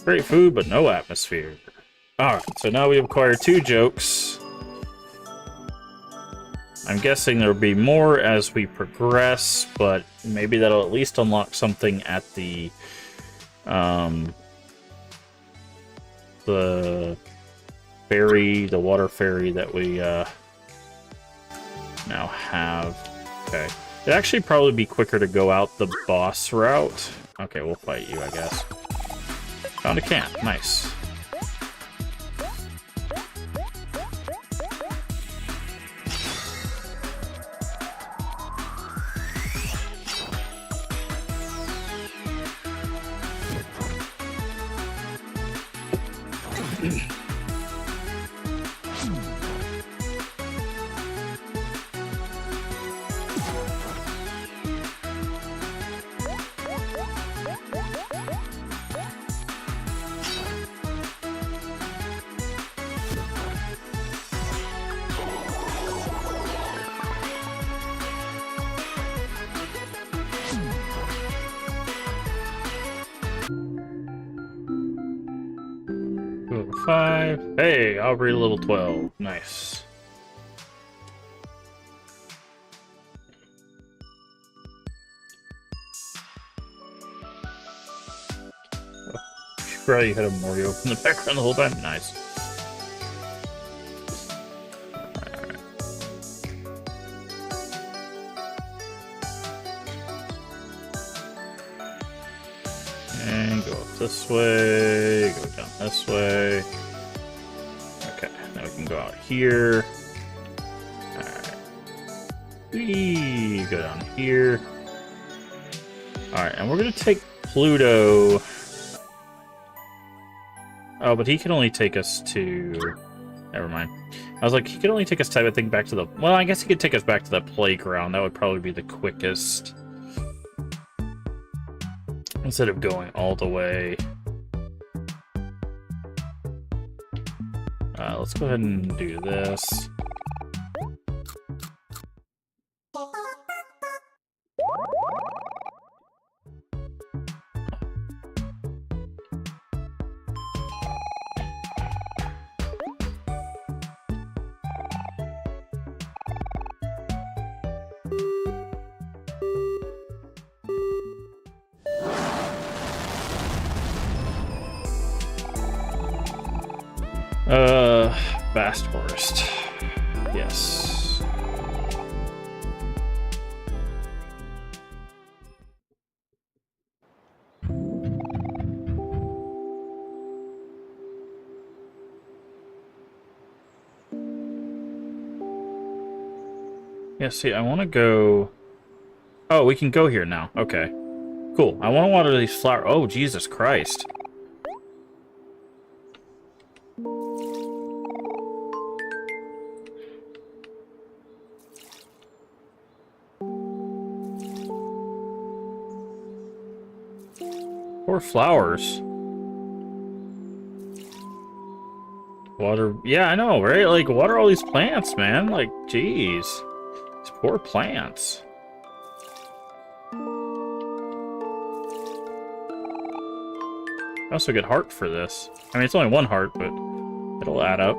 Great food, but no atmosphere. Alright, so now we acquire 2 jokes. I'm guessing there'll be more as we progress, but maybe that'll at least unlock something at the ferry, the water ferry that we now have. Okay. It'd actually probably be quicker to go out the boss route. Okay, we'll fight you, I guess. Found a camp. Nice. Level 5. Hey, Aubrey level 12. Nice. Probably had Omori open in the background the whole time. Nice. Alright. And go up this way, go down this way. Okay, now we can go out here. Alright. We go down here. Alright, and we're gonna take Pluto. Oh, but he can only take us to... Never mind. I was like, he can only take us type of thing back to the... Well, I guess he could take us back to the playground. That would probably be the quickest. Instead of going all the way. Let's go ahead and do this. Vast Forest. Yes. Yeah, see, I want to go... Oh, we can go here now. Okay. Cool. I want to water these flowers. Oh, Jesus Christ. Poor flowers. Water. Yeah, I know, right? Like, water all these plants, man. Like, jeez. These poor plants. I also get heart for this. I mean, it's only one heart, but it'll add up.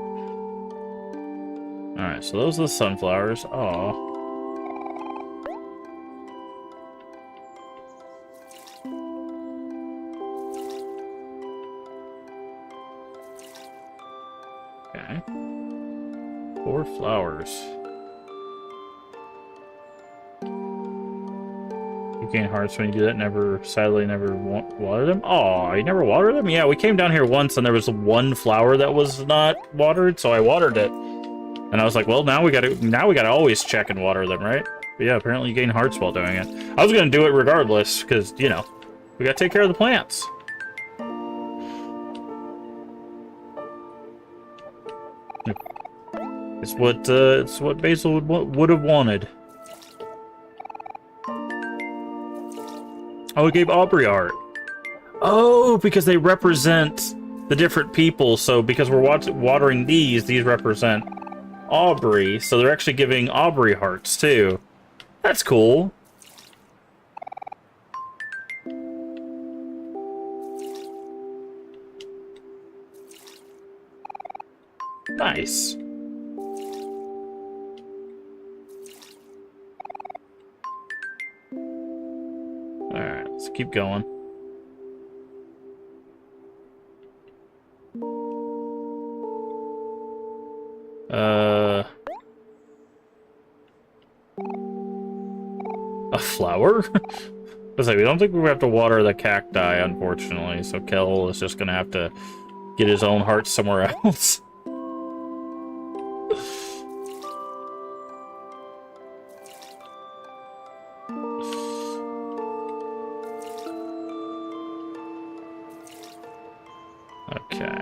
Alright, so those are the sunflowers. Aw. Okay. 4 flowers. You gain hearts when you do that. Sadly, never water them. Oh, you never water them? Yeah, we came down here once and there was one flower that was not watered, so I watered it. And I was like, well, now we gotta always check and water them, right? But yeah, apparently you gain hearts while doing it. I was gonna do it regardless, because, you know, we gotta take care of the plants. It's what Basil would have wanted. Oh, it gave Aubrey art. Oh, because they represent the different people. So because we're watering these represent Aubrey. So they're actually giving Aubrey hearts too. That's cool. Nice. Alright, let's keep going. A flower? I was like, we don't think we have to water the cacti, unfortunately, so Kel is just gonna have to get his own heart somewhere else. Okay.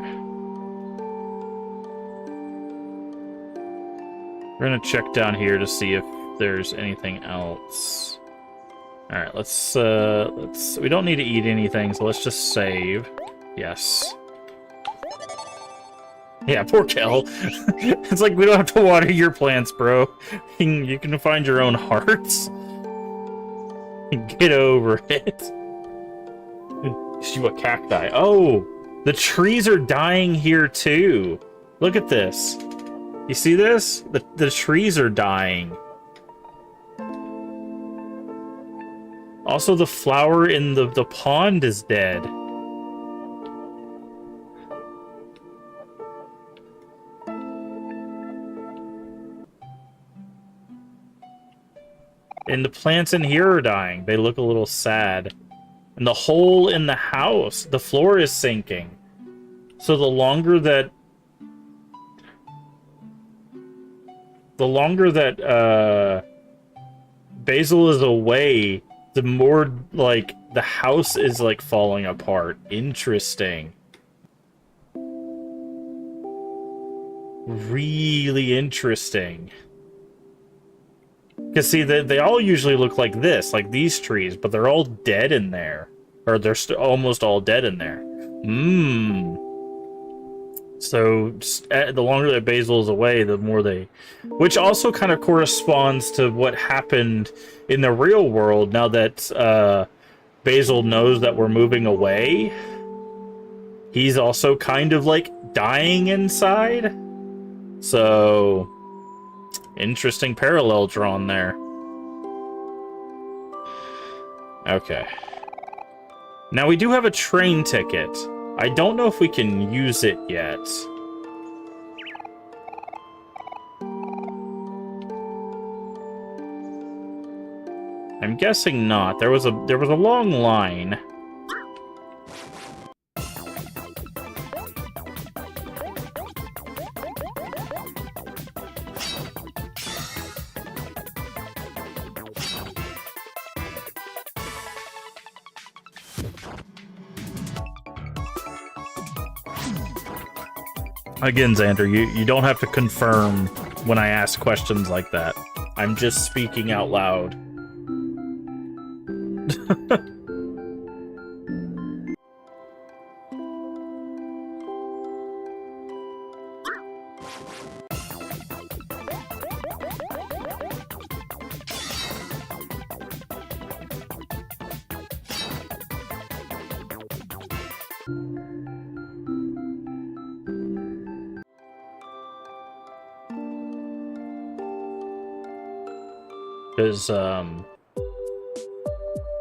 We're gonna check down here to see if there's anything else. Alright, let's we don't need to eat anything, so let's just save. Yes. Yeah, poor Kel. It's like we don't have to water your plants, bro. You can find your own hearts. Get over it. See what cacti. Oh! The trees are dying here too. Look at this. You see this? The trees are dying. Also, the flower in the pond is dead. And the plants in here are dying. They look a little sad. And the hole in the house, the floor is sinking. So the longer that Basil is away, the more, like, the house is, like, falling apart. Interesting. Really interesting. Because, see, they all usually look like this, like these trees, but they're all dead in there. Or they're almost all dead in there. So, the longer that Basil is away, the more they... Which also kind of corresponds to what happened in the real world, now that Basil knows that we're moving away. He's also kind of, like, dying inside. So... Interesting parallel drawn there. Okay. Now we do have a train ticket. I don't know if we can use it yet. I'm guessing not. There was a long line. Again, Xander, you don't have to confirm when I ask questions like that. I'm just speaking out loud. Because, oh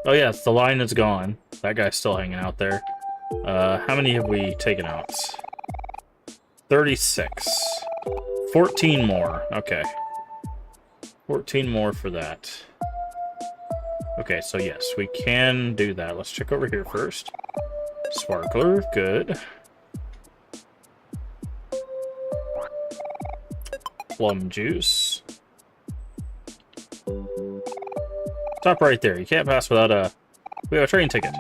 yes, the line is gone. That guy's still hanging out there. How many have we taken out? 36. 14 more. Okay. 14 more for that. Okay, so yes, we can do that. Let's check over here first. Sparkler, good. Plum juice. Stop right there. You can't pass without a... We have a train ticket.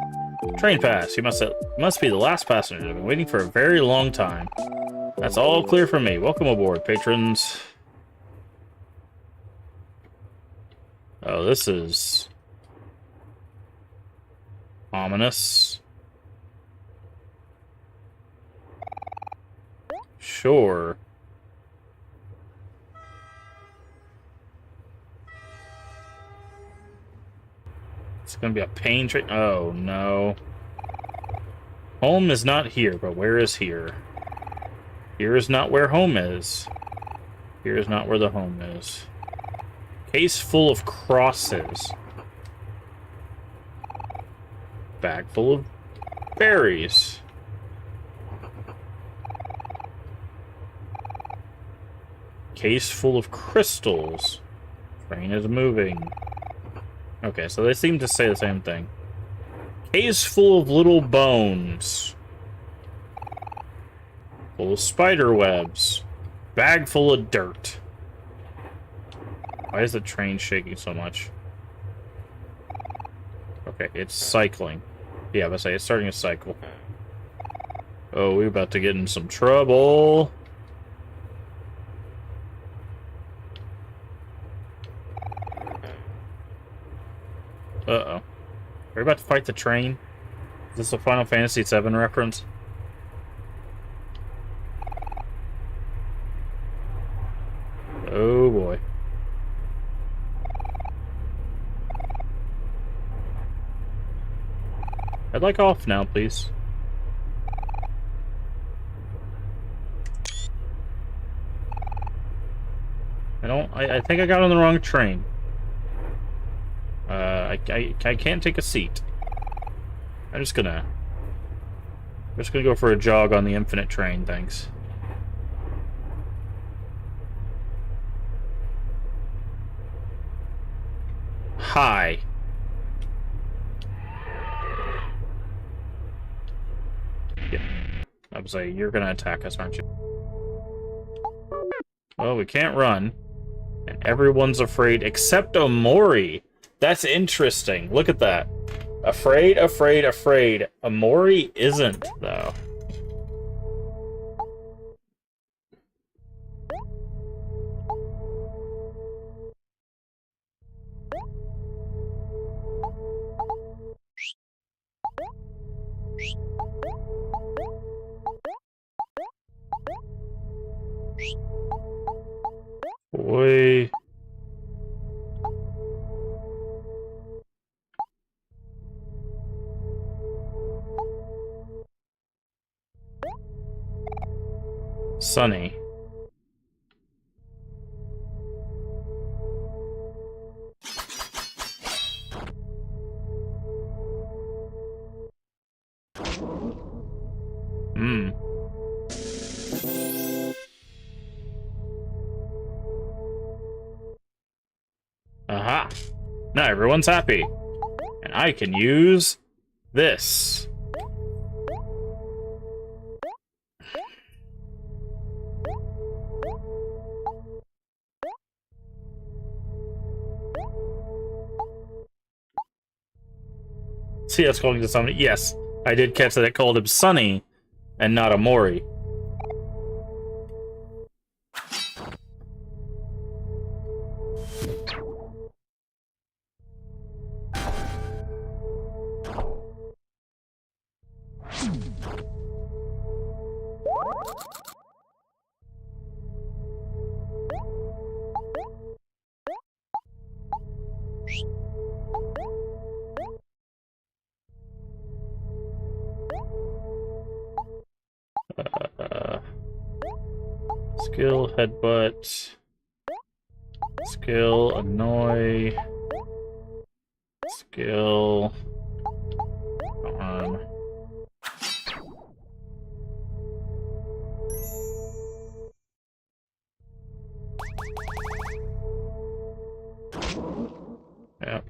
Train pass. You must be the last passenger. I've been waiting for a very long time. That's all clear for me. Welcome aboard, patrons. Oh, this is... ominous. Sure. It's gonna be a pain train. Oh, no. Home is not here, but where is here? Here is not where home is. Here is not where the home is. Case full of crosses. Bag full of berries. Case full of crystals. Train is moving. Okay, so they seem to say the same thing. Case full of little bones. Full of spider webs. Bag full of dirt. Why is the train shaking so much? Okay, it's cycling. Yeah, I say it's starting to cycle. Oh, we're about to get in some trouble. Uh-oh. Are we about to fight the train? Is this a Final Fantasy VII reference? Oh boy. I'd like off now, please. I think I got on the wrong train. I can't take a seat. I'm just gonna go for a jog on the infinite train, thanks. Hi. Yeah. I was like, you're gonna attack us, aren't you? Well, we can't run. And everyone's afraid except Omori. That's interesting. Look at that. Afraid, afraid, afraid. Omori isn't, though. Boy. Sunny. Hmm. Aha. Now everyone's happy. And I can use this. See, that's calling to somebody. Yes, I did catch that it called him Sunny and not Omori. Skill, headbutt. Skill, annoy. Skill, arm. Yep.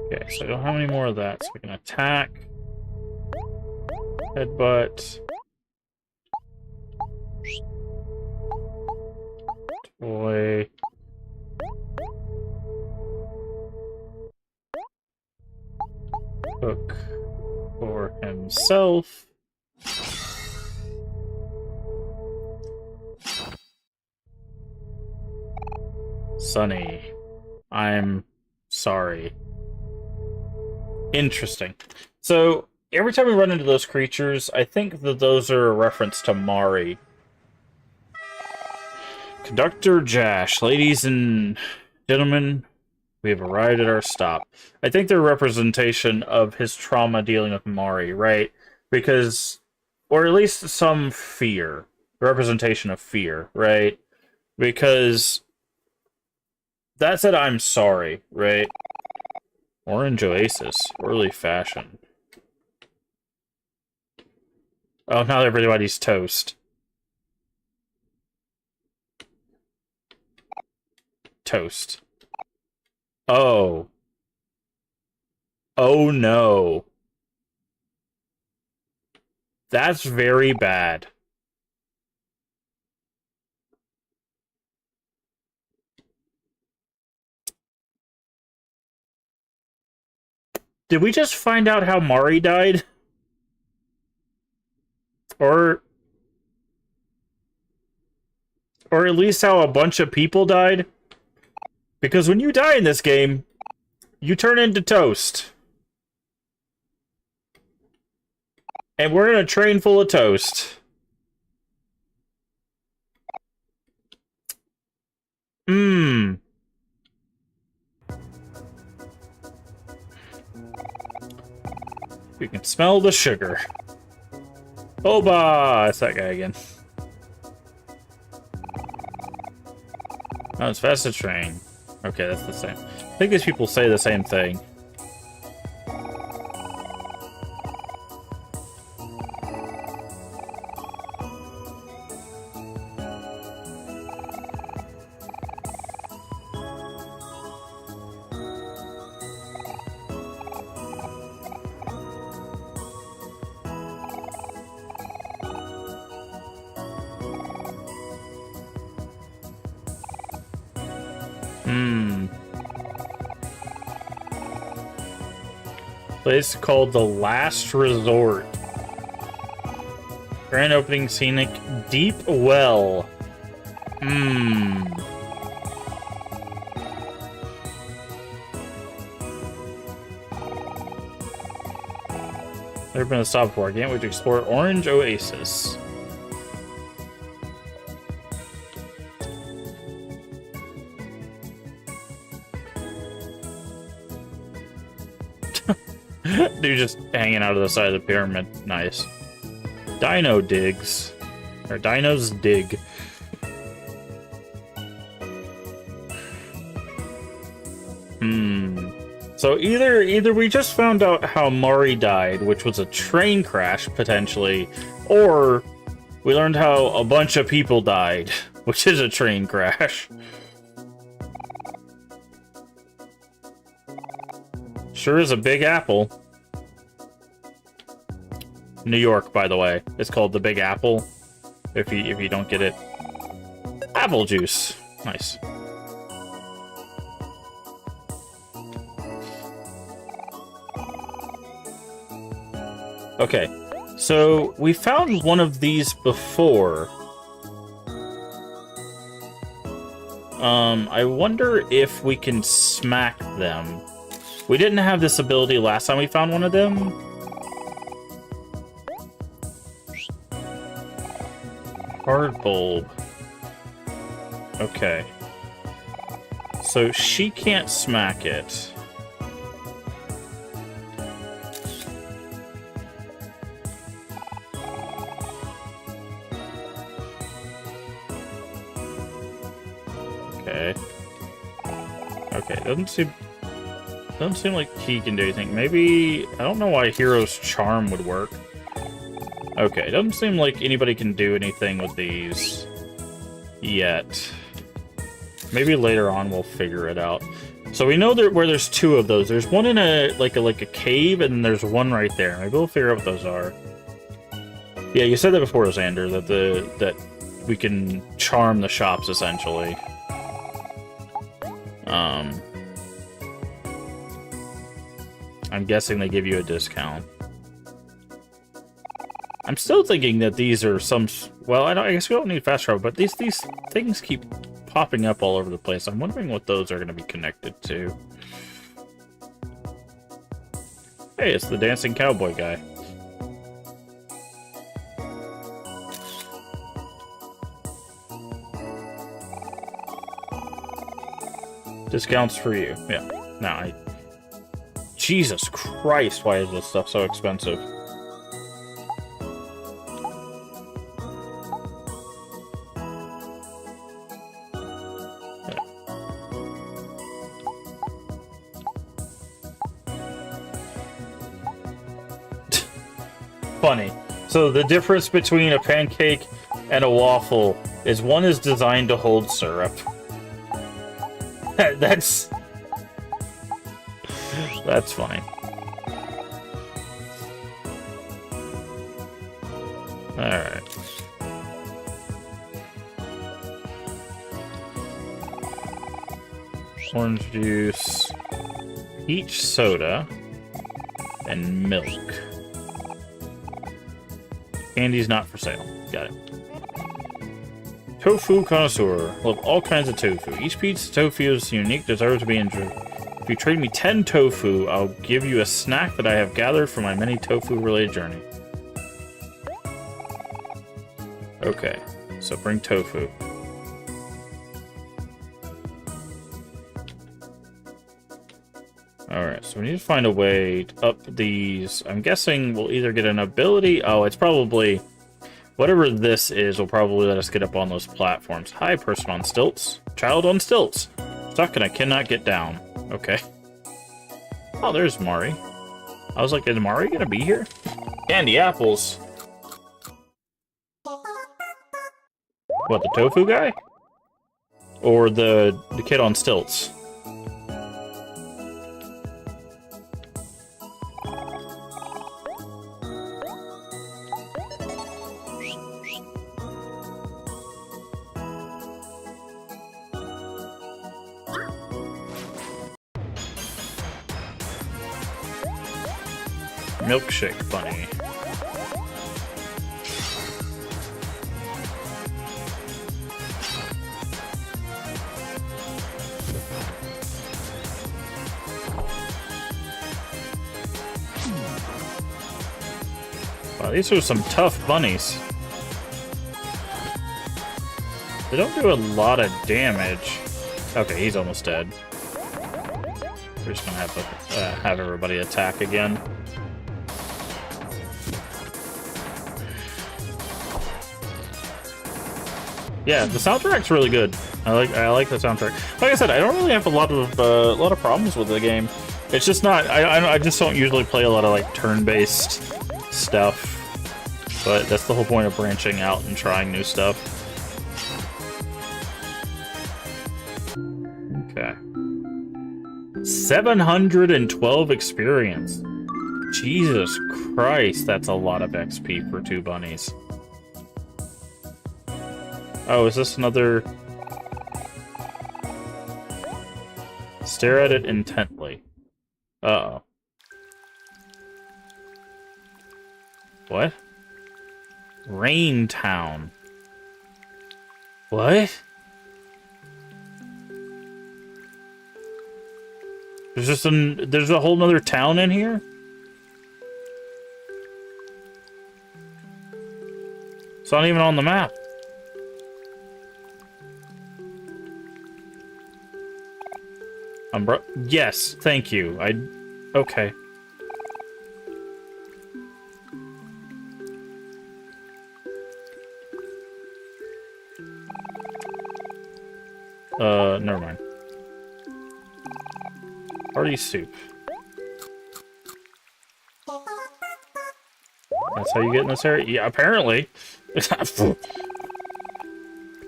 Okay, so I don't have any more of that, so we can attack. Headbutt. Toy. Cook for himself. Sunny. I'm sorry. Interesting. So, every time we run into those creatures, I think that those are a reference to Mari. Conductor Jash, ladies and gentlemen, we have arrived at our stop. I think they're a representation of his trauma dealing with Mari, right? Because, or at least some fear. Representation of fear, right? Because that said, I'm sorry, right? Orange Oasis, early fashion. Oh, now everybody's toast. Toast. Oh. Oh no. That's very bad. Did we just find out how Mari died? Or at least how a bunch of people died? Because when you die in this game, you turn into toast. And we're in a train full of toast. Mmm. You can smell the sugar. Oba! It's that guy again. Oh, it's fast as train. Okay, that's the same. I think these people say the same thing. Place called The Last Resort. Grand opening scenic Deep Well. Never been a stop before. I can't wait to explore Orange Oasis. Dude just hanging out of the side of the pyramid. Nice. Dino digs. Or dinos dig. So either we just found out how Mari died, which was a train crash, potentially, or we learned how a bunch of people died, which is a train crash. Sure is a big apple. New York, by the way. It's called the Big Apple. If you don't get it. Apple juice. Nice. Okay. So, we found one of these before. I wonder if we can smack them. We didn't have this ability last time we found one of them. Hard bulb. Okay. So she can't smack it. Okay, doesn't seem like he can do anything. Maybe I don't know why Hero's Charm would work. Okay, doesn't seem like anybody can do anything with these yet. Maybe later on we'll figure it out. So we know where there's two of those. There's one in a cave, and then there's one right there. Maybe we'll figure out what those are. Yeah, you said that before, Xander, that we can charm the shops essentially. I'm guessing they give you a discount. I'm still thinking that these are some... Well, I guess we don't need fast travel, but these things keep popping up all over the place. I'm wondering what those are going to be connected to. Hey, it's the dancing cowboy guy. Discounts for you. Yeah. No, Jesus Christ, why is this stuff so expensive? Funny. So the difference between a pancake and a waffle is one is designed to hold syrup. That's funny. Alright. Orange juice, peach soda, and milk. Candy's not for sale. Got it. Tofu connoisseur. Love all kinds of tofu. Each piece of tofu is unique, deserves to be enjoyed. If you trade me 10 tofu, I'll give you a snack that I have gathered from my many tofu-related journey. Okay, so bring tofu. Alright, so we need to find a way to up these. I'm guessing we'll either get an ability... Oh, it's probably... Whatever this is will probably let us get up on those platforms. Hi, person on stilts. Child on stilts. Stuck and I cannot get down. Okay. Oh, there's Mari. I was like, is Mari gonna be here? Candy apples. What, the tofu guy? Or the kid on stilts? Milkshake bunny. Wow, these are some tough bunnies. They don't do a lot of damage. Okay, he's almost dead. We're just gonna have everybody attack again. Yeah, the soundtrack's really good. I like the soundtrack. Like I said, I don't really have a lot of problems with the game. It's just not. I just don't usually play a lot of like turn-based stuff. But that's the whole point of branching out and trying new stuff. Okay. 712 experience. Jesus Christ, that's a lot of XP for 2 bunnies. Oh, is this another... Stare at it intently. Uh-oh. What? Rain Town. What? There's a whole nother town in here? It's not even on the map. Yes, thank you. Okay. Never mind. Party soup. That's how you get in this area? Yeah, apparently.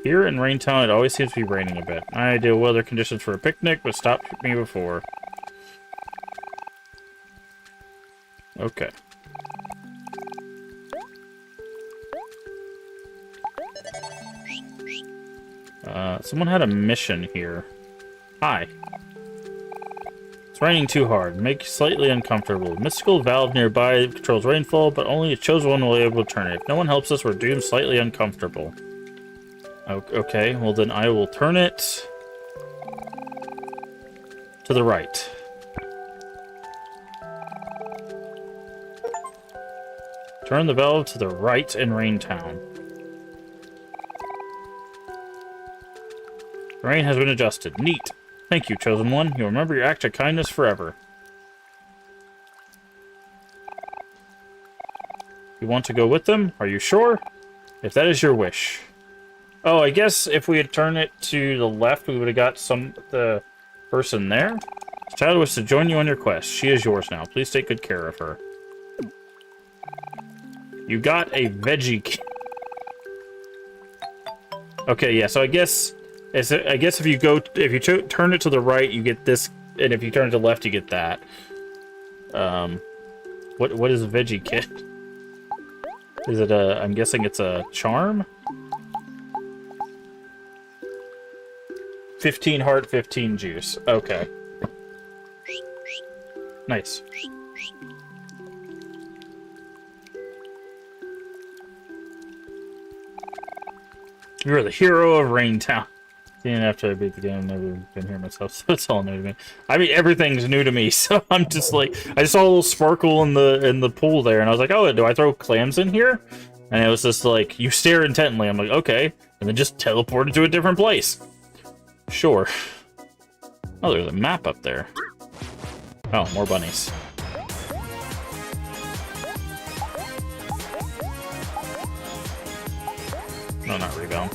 Here in Raintown, it always seems to be raining a bit. Ideal weather conditions for a picnic, but stopped me before. Okay. Someone had a mission here. Hi. It's raining too hard. Make slightly uncomfortable. Mystical valve nearby controls rainfall, but only a chosen one will be able to turn it. If no one helps us, we're doomed slightly uncomfortable. Okay, well then I will turn it to the right. Turn the valve to the right in Raintown. The rain has been adjusted. Neat. Thank you, Chosen One. You'll remember your act of kindness forever. You want to go with them? Are you sure? If that is your wish. Oh, I guess if we had turned it to the left, we would have got the person there. The child wishes to join you on your quest. She is yours now. Please take good care of her. You got a veggie key. Okay, yeah, so I guess if you turn it to the right, you get this, and if you turn it to the left, you get that. What is a veggie kit? Is it I'm guessing it's a charm? 15 heart, 15 juice. Okay. Nice. You're the hero of Raintown. Even after I beat the game, I've never been here myself, so it's all new to me. I mean, everything's new to me, so I'm just like, I saw a little sparkle in the pool there, and I was like, oh, do I throw clams in here? And it was just like, you stare intently. I'm like, okay, and then just teleported to a different place. Sure. Oh, there's a map up there. Oh, more bunnies. No, not rebound.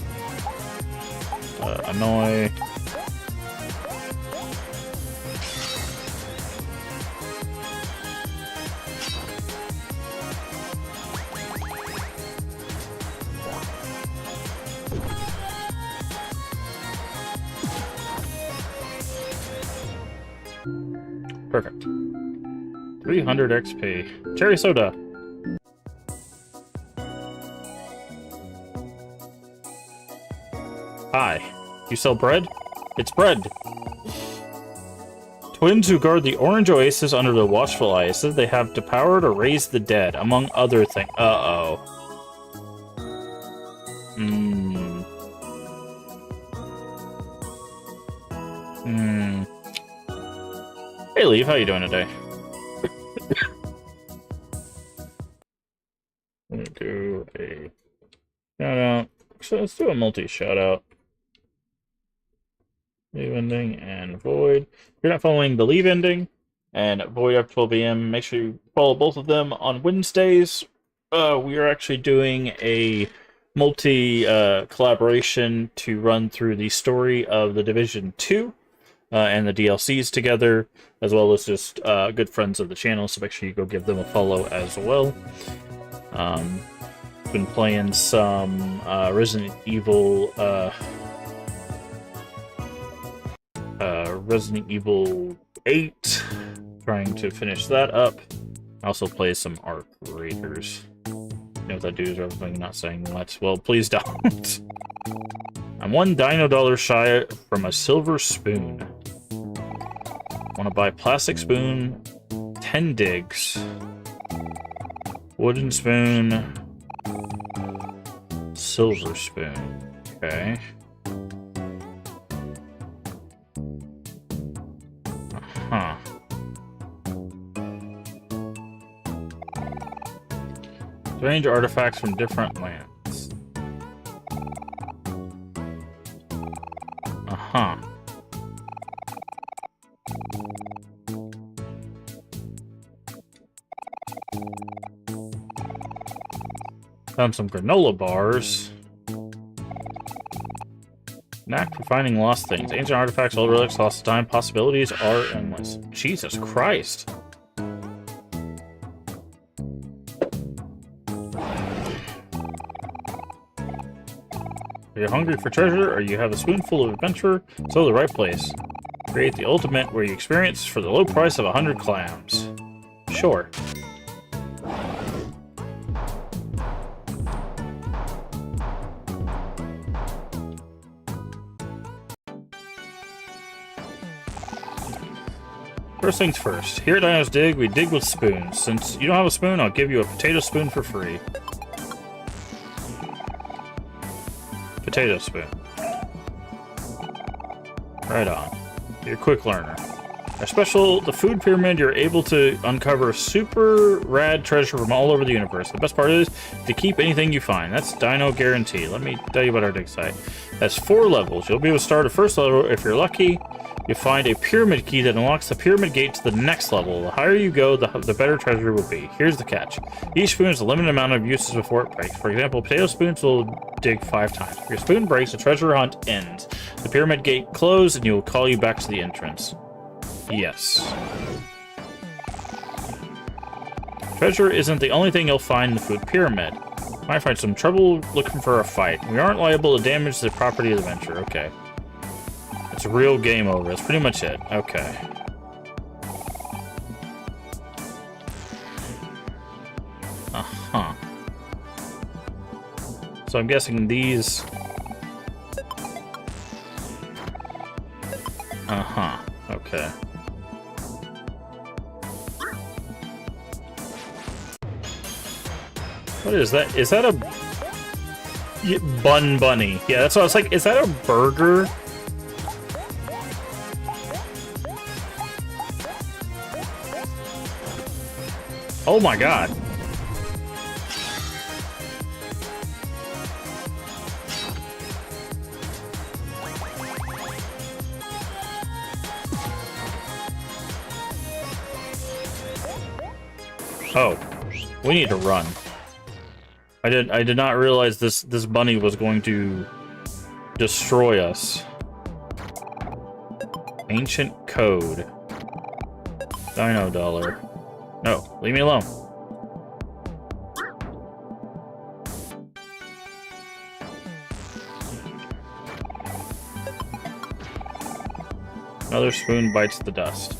Annoy. Perfect. 300 XP. Cherry soda. Hi. You sell bread? It's bread. Twins who guard the orange oasis under the watchful eye said they have the power to raise the dead, among other things. Uh-oh. Hey, Leaf, how you doing today? Let me do a shout-out. So let's do a multi-shout-out. Leave ending and Void. If you're not following the Leave ending and Void after 12 a.m., make sure you follow both of them on Wednesdays. We are actually doing a multi-collaboration to run through the story of The Division 2 and the DLCs together, as well as just good friends of the channel, so make sure you go give them a follow as well. Been playing some Resident Evil 8, trying to finish that up. I also play some Arc Raiders. You know what that dude is, I'm not saying much. Well, please don't. I'm $1 dino shy from a silver spoon. Want to buy plastic spoon, 10 digs, wooden spoon, silver spoon. Okay. Huh. Strange artifacts from different lands. Uh-huh. Found some granola bars. Knack for finding lost things. Ancient artifacts, old relics, lost time. Possibilities are endless. Jesus Christ. Are you hungry for treasure, or you have a spoonful of adventure? So the right place. Create the ultimate where you experience for the low price of 100 clams. Sure. First things first. Here at Dino's Dig, we dig with spoons. Since you don't have a spoon, I'll give you a potato spoon for free. Potato spoon. Right on. You're a quick learner. Our special, the food pyramid, you're able to uncover super rad treasure from all over the universe. The best part is to keep anything you find. That's Dino Guarantee. Let me tell you about our dig site. That's 4 levels. You'll be able to start at first level. If you're lucky, you find a pyramid key that unlocks the pyramid gate to the next level. The higher you go, the better treasure will be. Here's the catch. Each spoon has a limited amount of uses before it breaks. For example, potato spoons will dig 5 times. If your spoon breaks, the treasure hunt ends. The pyramid gate closes, and it will call you back to the entrance. Yes. Treasure isn't the only thing you'll find in the food pyramid. You might find some trouble looking for a fight. We aren't liable to damage the property of the venture. Okay. It's a real game over. That's pretty much it. Okay. Uh-huh. So I'm guessing these... Uh-huh. Okay. What is that? Is that a... Bun Bunny. Yeah, that's what I was like. Is that a burger? Oh my god. Oh, we need to run. I did not realize this bunny was going to destroy us. Ancient code. Dino dollar. No, leave me alone. Another spoon bites the dust.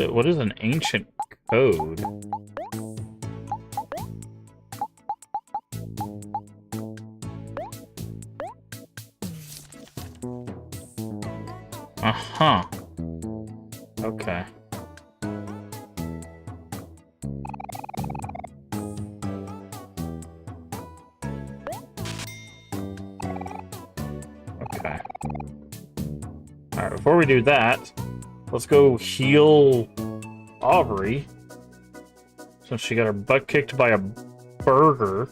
What is an ancient code? Uh-huh. Okay. Okay. Alright, before we do that, let's go heal Omori, since she got her butt kicked by a burger.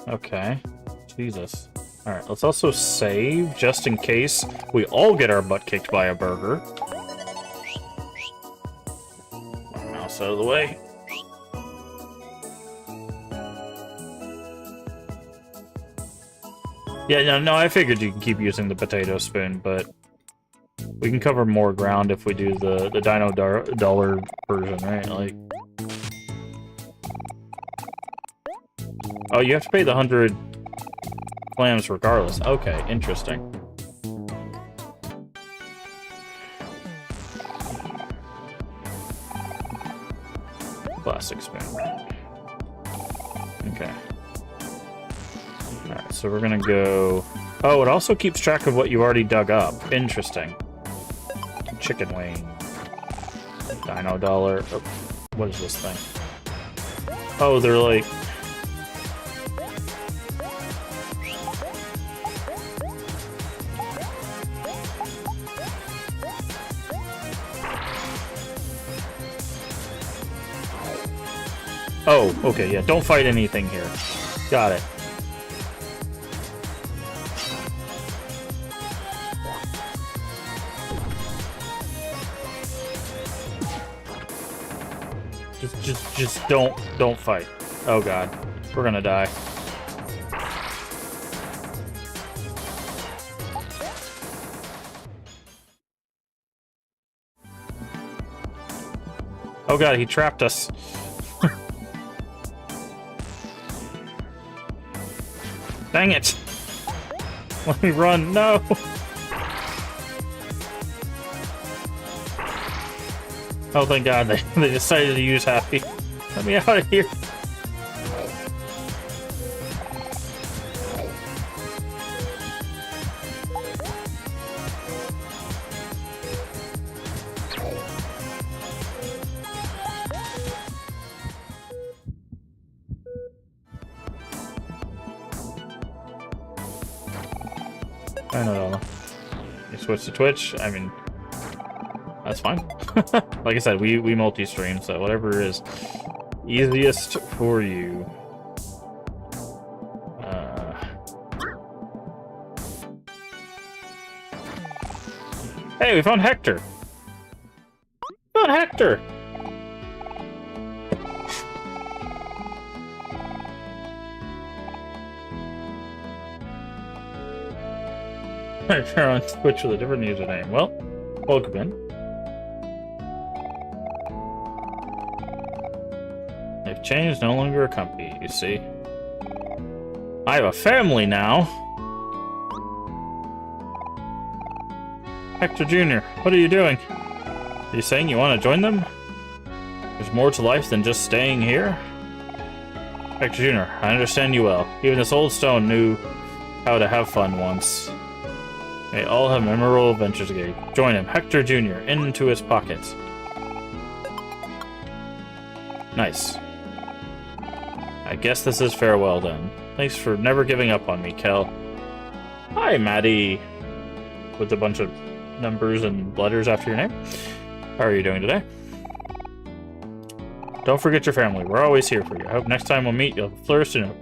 Okay. Jesus. Alright, let's also save, just in case we all get our butt kicked by a burger. Mouse out of the way. Yeah, no, I figured you can keep using the potato spoon, but we can cover more ground if we do the Dino Dollar version, right? Like, oh, you have to pay the 100 clams regardless. Okay, interesting. Plastic spoon. Okay. Alright, so we're gonna go... Oh, it also keeps track of what you already dug up. Interesting. Chicken wing. Dino dollar. Oh, what is this thing? Oh, they're like... Oh, okay, yeah, don't fight anything here. Got it. Just don't fight. Oh god, we're gonna die. Oh god, he trapped us. Dang it! Let me run, no! Oh, thank god, they decided to use Happy. Let me out of here. I know. You switch to Twitch, I mean, that's fine. Like I said, we multi-stream, so whatever is easiest for you. Hey, we found Hector! Found Hector! If you're on Twitch with a different username, well, welcome in. They've changed, no longer a company, you see. I have a family now. Hector Jr., what are you doing? Are you saying you want to join them? There's more to life than just staying here? Hector Jr., I understand you well. Even this old stone knew how to have fun once. May all have memorable adventures again. Join him, Hector Jr., into his pocket. Nice. I guess this is farewell then. Thanks for never giving up on me, Kel. Hi, Maddie. With a bunch of numbers and letters after your name. How are you doing today? Don't forget your family. We're always here for you. I hope next time we'll meet, you'll flourish in it.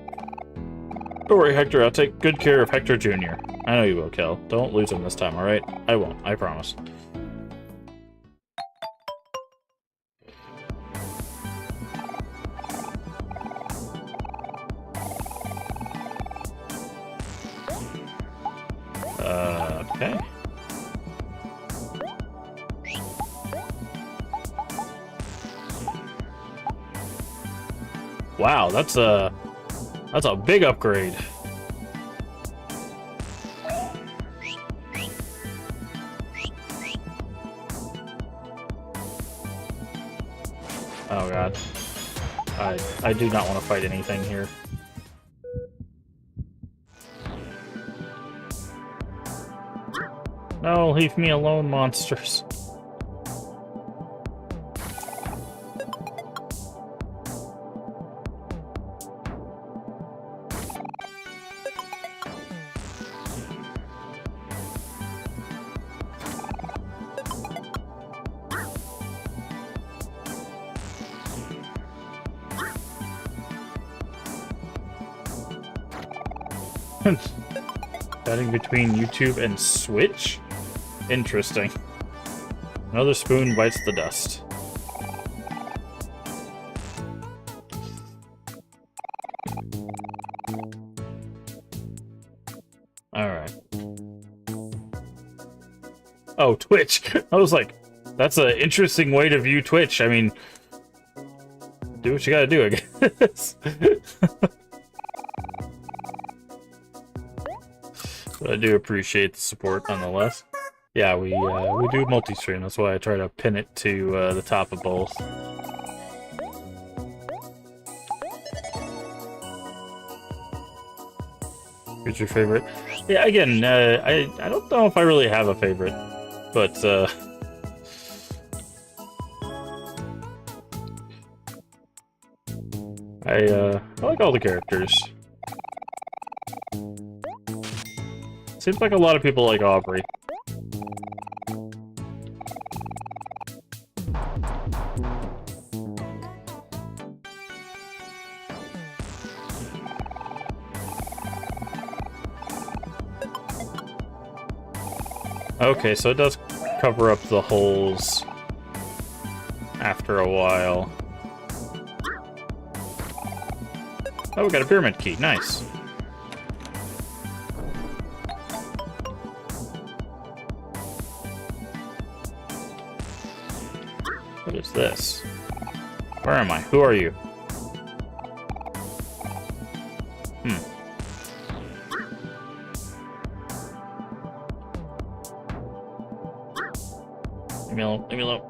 Don't worry, Hector. I'll take good care of Hector Jr. I know you will, Kel. Don't lose him this time, alright? I won't. I promise. Okay. Wow, that's a big upgrade. Oh god. I do not want to fight anything here. No, leave me alone, monsters. Chatting between YouTube and Switch? Interesting. Another spoon bites the dust. Alright. Oh, Twitch! I was like, that's an interesting way to view Twitch. I mean, do what you gotta do, I guess. But I do appreciate the support nonetheless. Yeah, we do multi-stream. That's why I try to pin it to the top of both. Who's your favorite? Yeah, again, I don't know if I really have a favorite, but I like all the characters. Seems like a lot of people like Omori. Okay, so it does cover up the holes after a while. Oh, we got a pyramid key. Nice. What is this? Where am I? Who are you? Leave me alone. Leave me alone.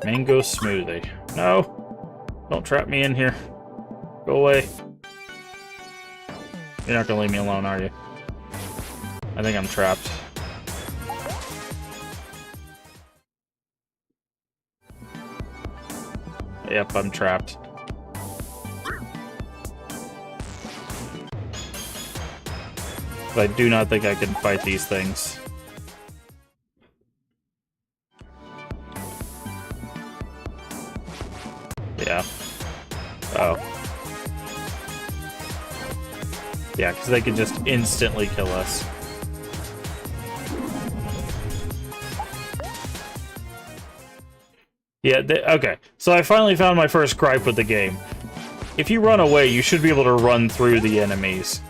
Mango smoothie. No! Don't trap me in here. Go away. You're not gonna leave me alone, are you? I think I'm trapped. Yep, I'm trapped. But I do not think I can fight these things. Yeah. Oh. Yeah, because they can just instantly kill us. Yeah, okay. So I finally found my first gripe with the game. If you run away, you should be able to run through the enemies.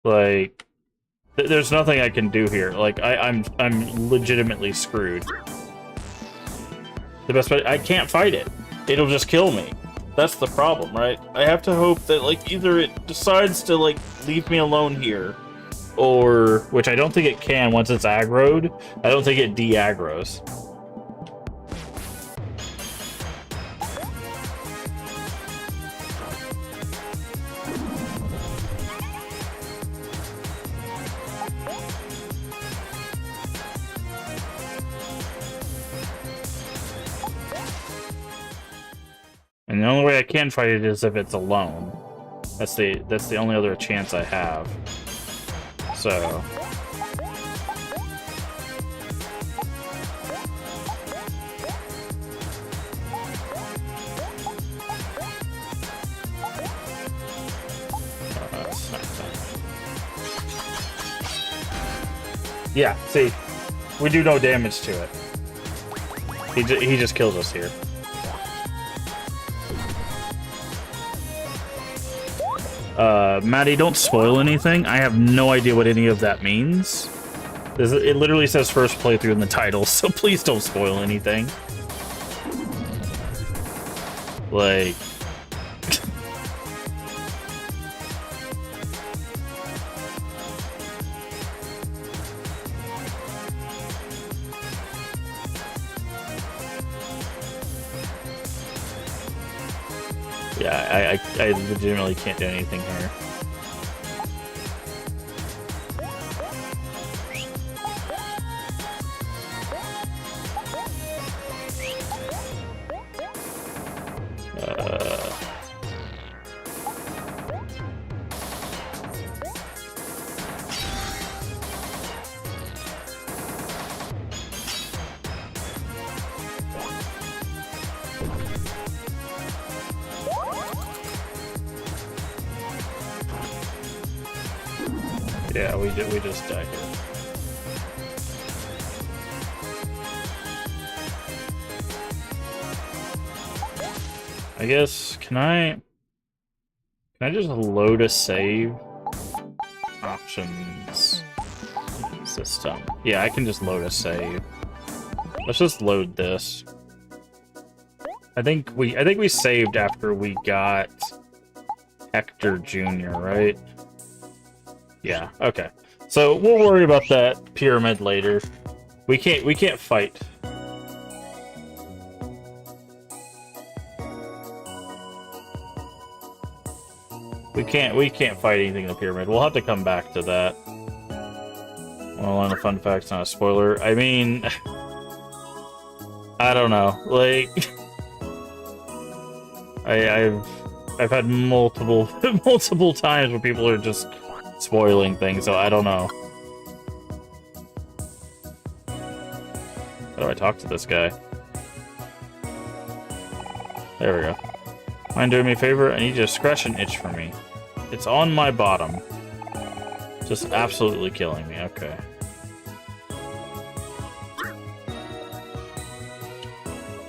Like, there's nothing I can do here. Like, I'm legitimately screwed. The best way, I can't fight it. It'll just kill me. That's the problem, right? I have to hope that, like, either it decides to, like, leave me alone here, or, which I don't think it can once it's aggroed. I don't think it de-aggroes. And the only way I can fight it is if it's alone. That's the only other chance I have. So yeah, see, we do no damage to it. He just kills us here. Maddie, don't spoil anything. I have no idea what any of that means. It literally says first playthrough in the title, so please don't spoil anything. Like... yeah, I legitimately can't do anything here. Yeah, we just die here. I guess, can I just load a save? Options. System. Yeah, I can just load a save. Let's just load this. I think we saved after we got Hector Jr., right? Yeah, okay. So we'll worry about that pyramid later. We can't fight. We can't fight anything in the pyramid. We'll have to come back to that. Well, on a fun fact, it's not a spoiler. I mean, I don't know. Like, I've had multiple times where people are just spoiling things, so I don't know. How do I talk to this guy? There we go. Mind doing me a favor? I need you to scratch an itch for me. It's on my bottom. Just absolutely killing me. Okay.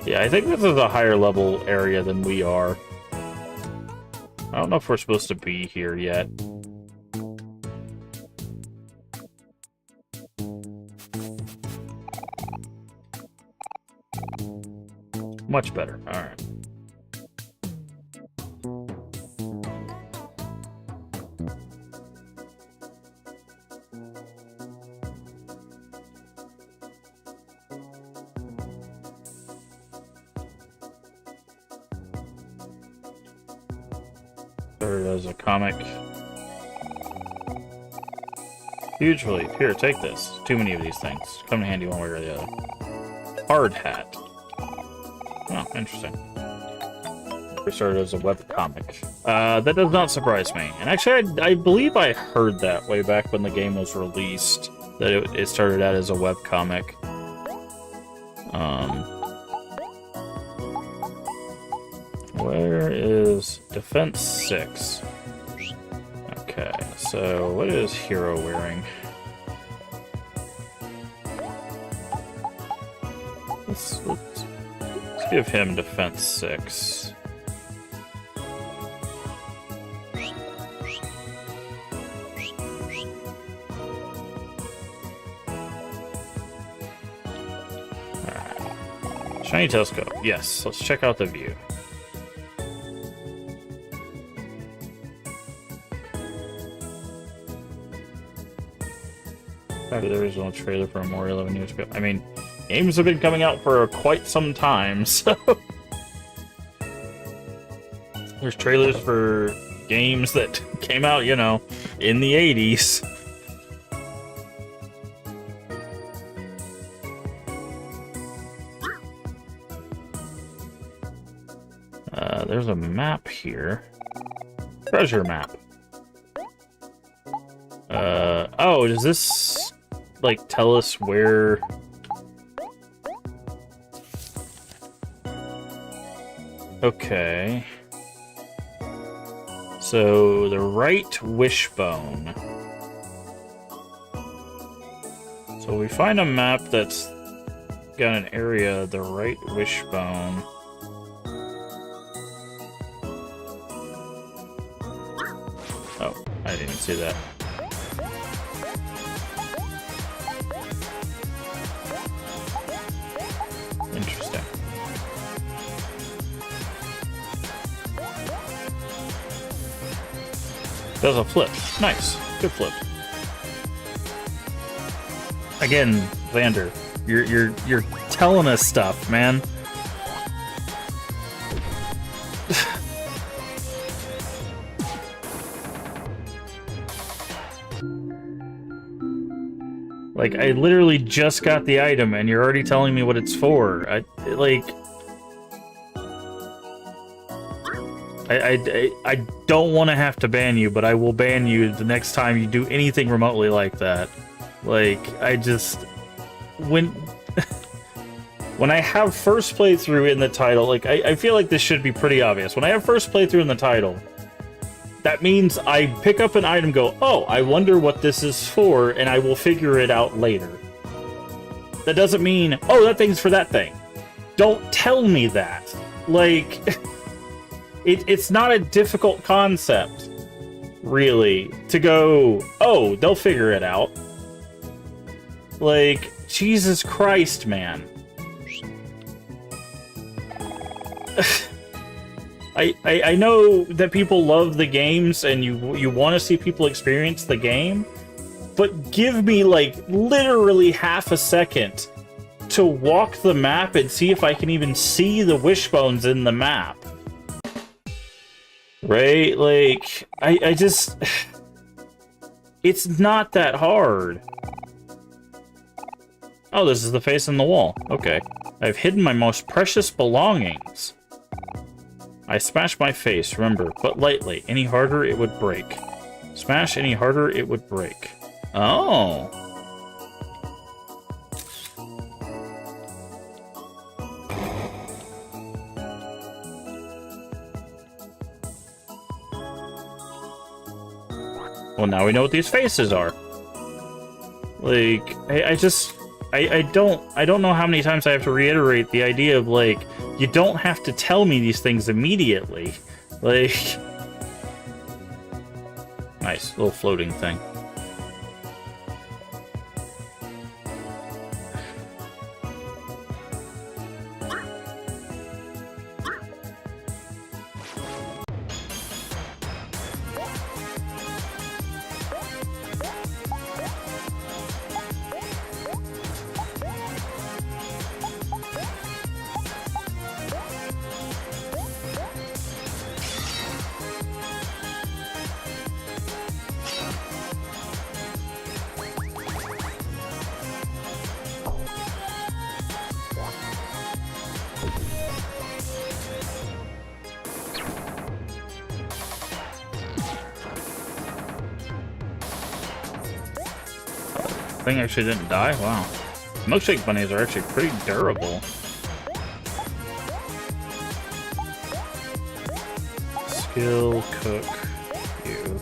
Yeah, I think this is a higher level area than we are. I don't know if we're supposed to be here yet. Much better. Alright. There's a comic. Huge relief. Here, take this. Too many of these things. Come in handy one way or the other. Hard hat. Oh, interesting. Started as a webcomic. That does not surprise me. And actually, I believe I heard that way back when the game was released, that it started out as a webcomic. Where is Defense 6? Okay, so what is Hero wearing? Let's give him Defense 6. Alright. Shiny telescope. Yes, let's check out the view. The original trailer for Omori 11 years ago. I mean, games have been coming out for quite some time, so... There's trailers for games that came out, you know, in the 80s. There's a map here. Treasure map. Oh, does this, like, tell us where... Okay. So, the right wishbone. So we find a map that's got an area, the right wishbone. Oh, I didn't see that. Interesting. Does a flip. Nice. Good flip. Again, Vander, you're telling us stuff, man. Like, I literally just got the item, and you're already telling me what it's for. I don't want to have to ban you, but I will ban you the next time you do anything remotely like that. Like, I just... When I have first playthrough in the title, like, I feel like this should be pretty obvious. When I have first playthrough in the title, that means I pick up an item, go, oh, I wonder what this is for, and I will figure it out later. That doesn't mean, oh, that thing's for that thing. Don't tell me that. Like, it's not a difficult concept, really, to go, oh, they'll figure it out. Like, Jesus Christ, man. I know that people love the games and you want to see people experience the game, but give me, like, literally half a second to walk the map and see if I can even see the wishbones in the map. Right? Like, I just... It's not that hard. Oh, this is the face on the wall. Okay. I've hidden my most precious belongings. I smashed my face, remember, but lightly. Any harder, it would break. Smash any harder, it would break. Oh. Well, now we know what these faces are. Like, I don't know how many times I have to reiterate the idea of, like, you don't have to tell me these things immediately. Like... Nice, little floating thing. Thing actually didn't die? Wow. Milkshake bunnies are actually pretty durable. Skill, cook, you.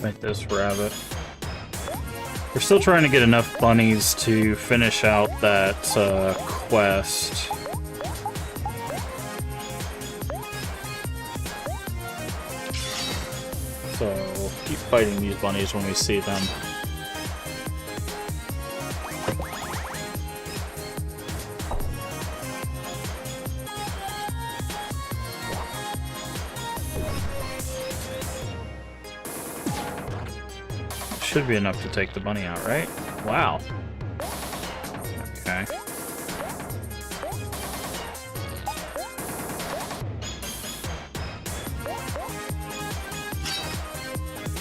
Make this rabbit. We're still trying to get enough bunnies to finish out that quest. So we'll keep fighting these bunnies when we see them. Should be enough to take the bunny out, right? Wow. Okay.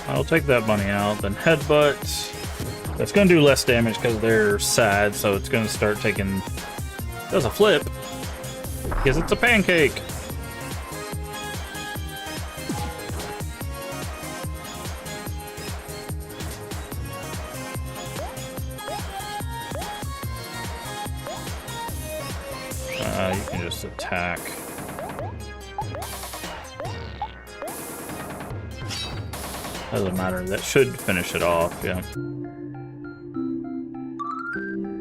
I'll take that bunny out, then headbutt. That's gonna do less damage because they're sad, so it's gonna start taking... Does a flip. Because it's a pancake! You can just attack. Doesn't matter, that should finish it off, yeah.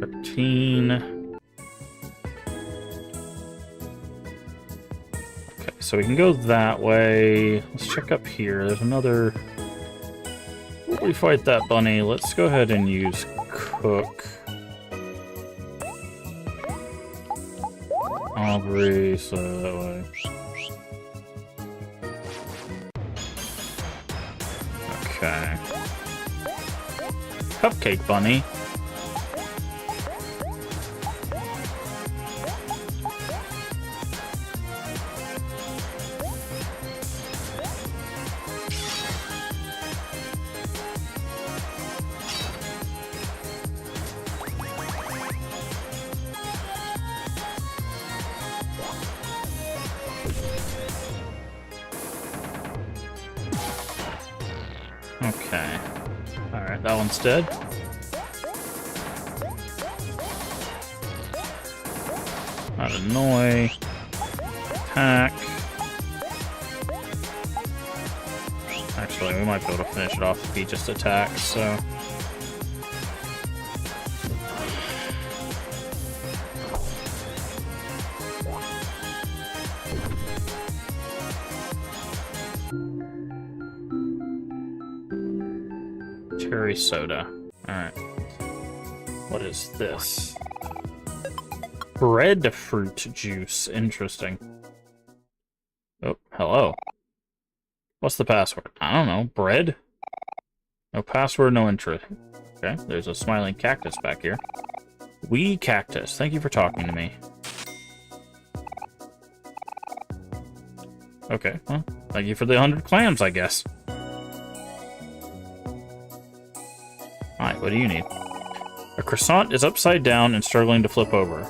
13. Okay, so we can go that way. Let's check up here. There's another... Before we fight that bunny, let's go ahead and use Cook. Omori, so that way. Okay. Cupcake bunny. Okay. Alright, that one's dead. Not annoy. Attack. Actually, we might be able to finish it off if he just attacks, so... Cherry soda. Alright. What is this? Breadfruit juice. Interesting. Oh, hello. What's the password? I don't know. Bread? No password, no entry. Okay, there's a smiling cactus back here. Wee cactus, thank you for talking to me. Okay, well, thank you for the 100 clams, I guess. Alright, what do you need? A croissant is upside down and struggling to flip over.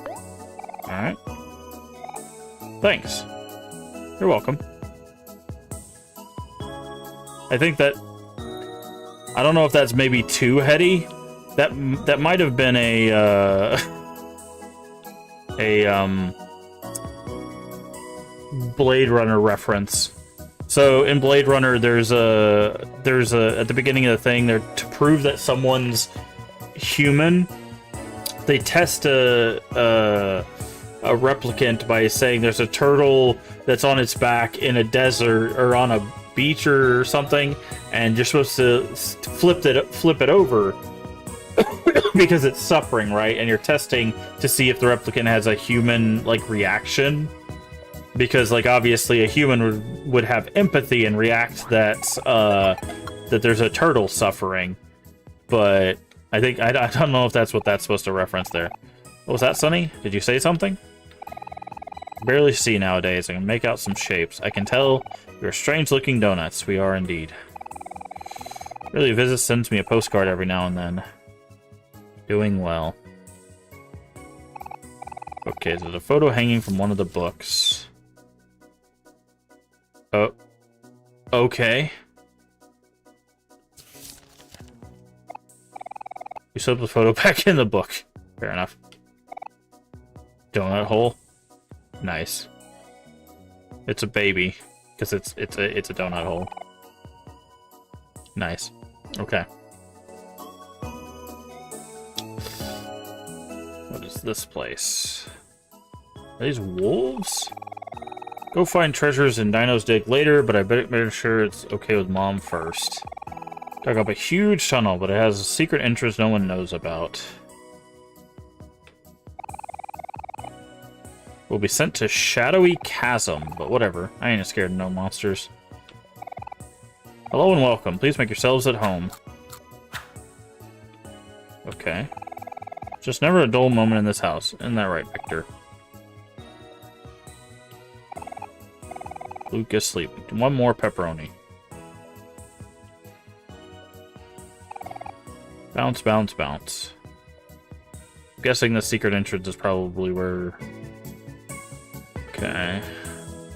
Alright. Thanks. You're welcome. I think that... I don't know if that's maybe too heady. That might have been a Blade Runner reference. So in Blade Runner, there's a at the beginning of the thing there to prove that someone's human. They test a replicant by saying there's a turtle that's on its back in a desert or on a beach or something, and you're supposed to flip it over because it's suffering, right? And you're testing to see if the replicant has a human like reaction, because like obviously a human would have empathy and react that that there's a turtle suffering. But I think I don't know if that's what that's supposed to reference there. What was that, Sonny? Did you say something? Barely see nowadays. I can make out some shapes. I can tell you're strange-looking donuts. We are indeed. Really, a visit sends me a postcard every now and then. Doing well. Okay, there's a photo hanging from one of the books. Oh. Okay. You slipped the photo back in the book. Fair enough. Donut hole. Nice. It's a baby, because it's a donut hole. Nice. Okay. What is this place? Are these wolves? Go find treasures in Dino's Dig later, but I better sure it's okay with Mom first. Dug up a huge tunnel, but it has a secret entrance no one knows about. We'll be sent to Shadowy Chasm, but whatever. I ain't scared of no monsters. Hello and welcome. Please make yourselves at home. Okay. Just never a dull moment in this house. Isn't that right, Victor? Luke is sleeping. One more pepperoni. Bounce, bounce, bounce. I'm guessing the secret entrance is probably where... Okay.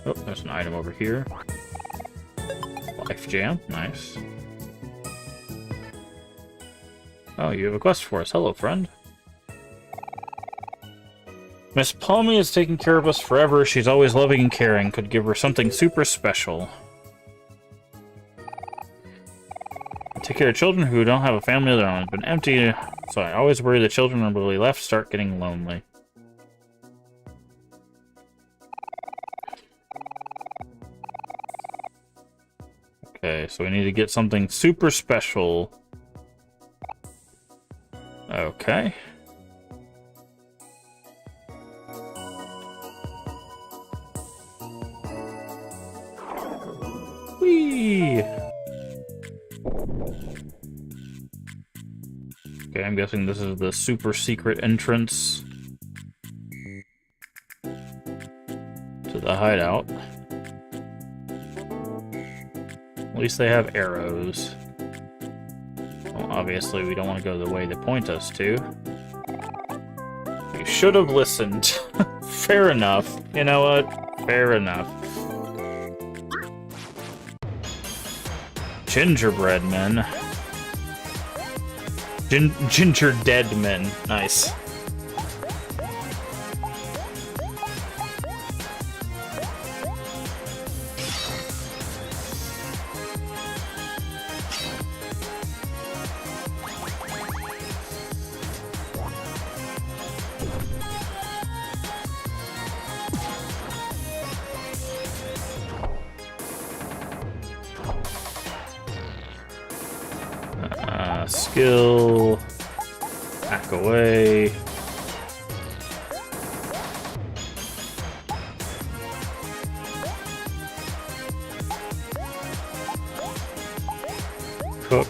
Oh, there's an item over here. Life Jam. Nice. Oh, you have a quest for us. Hello, friend. Miss Palmy has taken care of us forever. She's always loving and caring. Could give her something super special. Take care of children who don't have a family of their own. It's been empty, so I always worry the children are really left start getting lonely. Okay, so we need to get something super special. Okay. Whee! Okay, I'm guessing this is the super secret entrance to the hideout. At least they have arrows. Well, obviously we don't want to go the way they point us to. You should have listened. Fair enough. You know what? Fair enough. Gingerbread men. Ginger dead men. Nice. Skill, Acco away. Cook.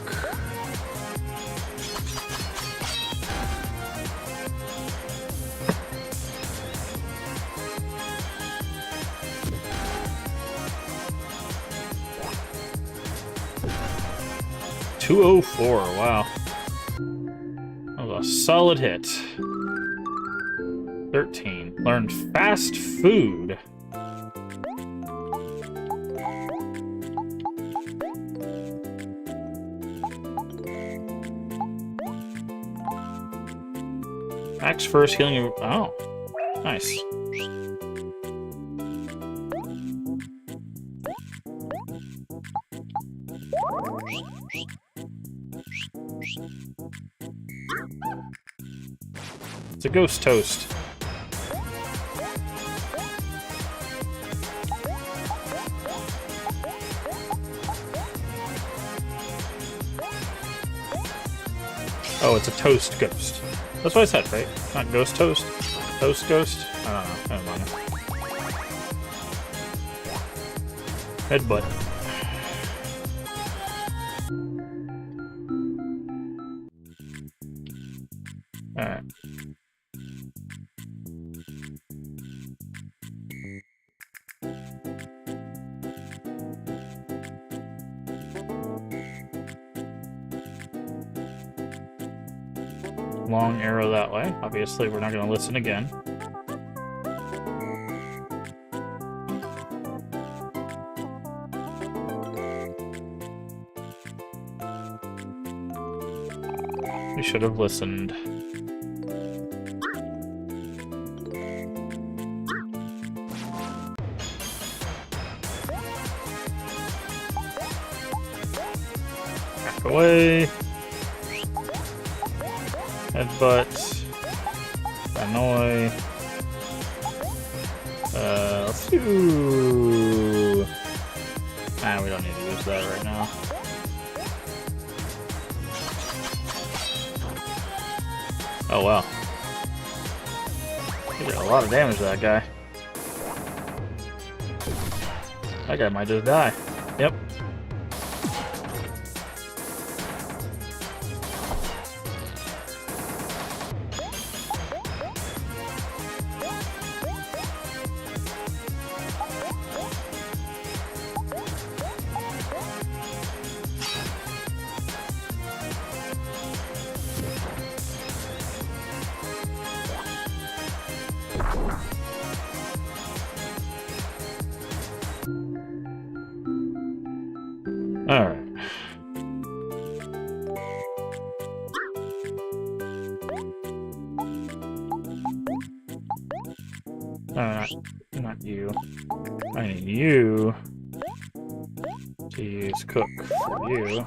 $204, wow. That was a solid hit. 13. Learned fast food. Max first healing. Oh, nice. It's a ghost toast. Oh, it's a toast ghost. That's what I said, right? Not ghost toast? Toast ghost? I don't know. Never mind. Headbutt. Alright. Long arrow that way. Obviously, we're not going to listen again. We should have listened. Back away. Headbutt. Annoy. Let's do... Nah, we don't need to use that right now. Oh, wow. We did a lot of damage to that guy. That guy might just die. Yep. Alright. Not you. I need you to use cook for you.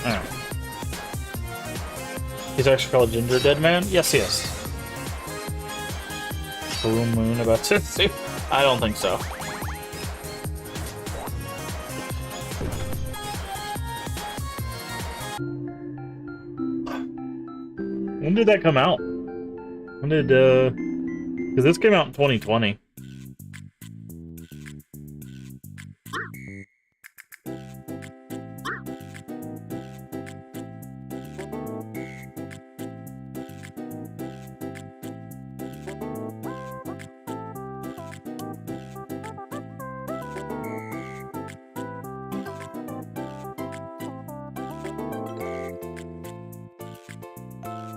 Alright. He's actually called Ginger Dead Man? Yes, he is. Full moon about to see? I don't think so. When did that come out? When did, because this came out in 2020.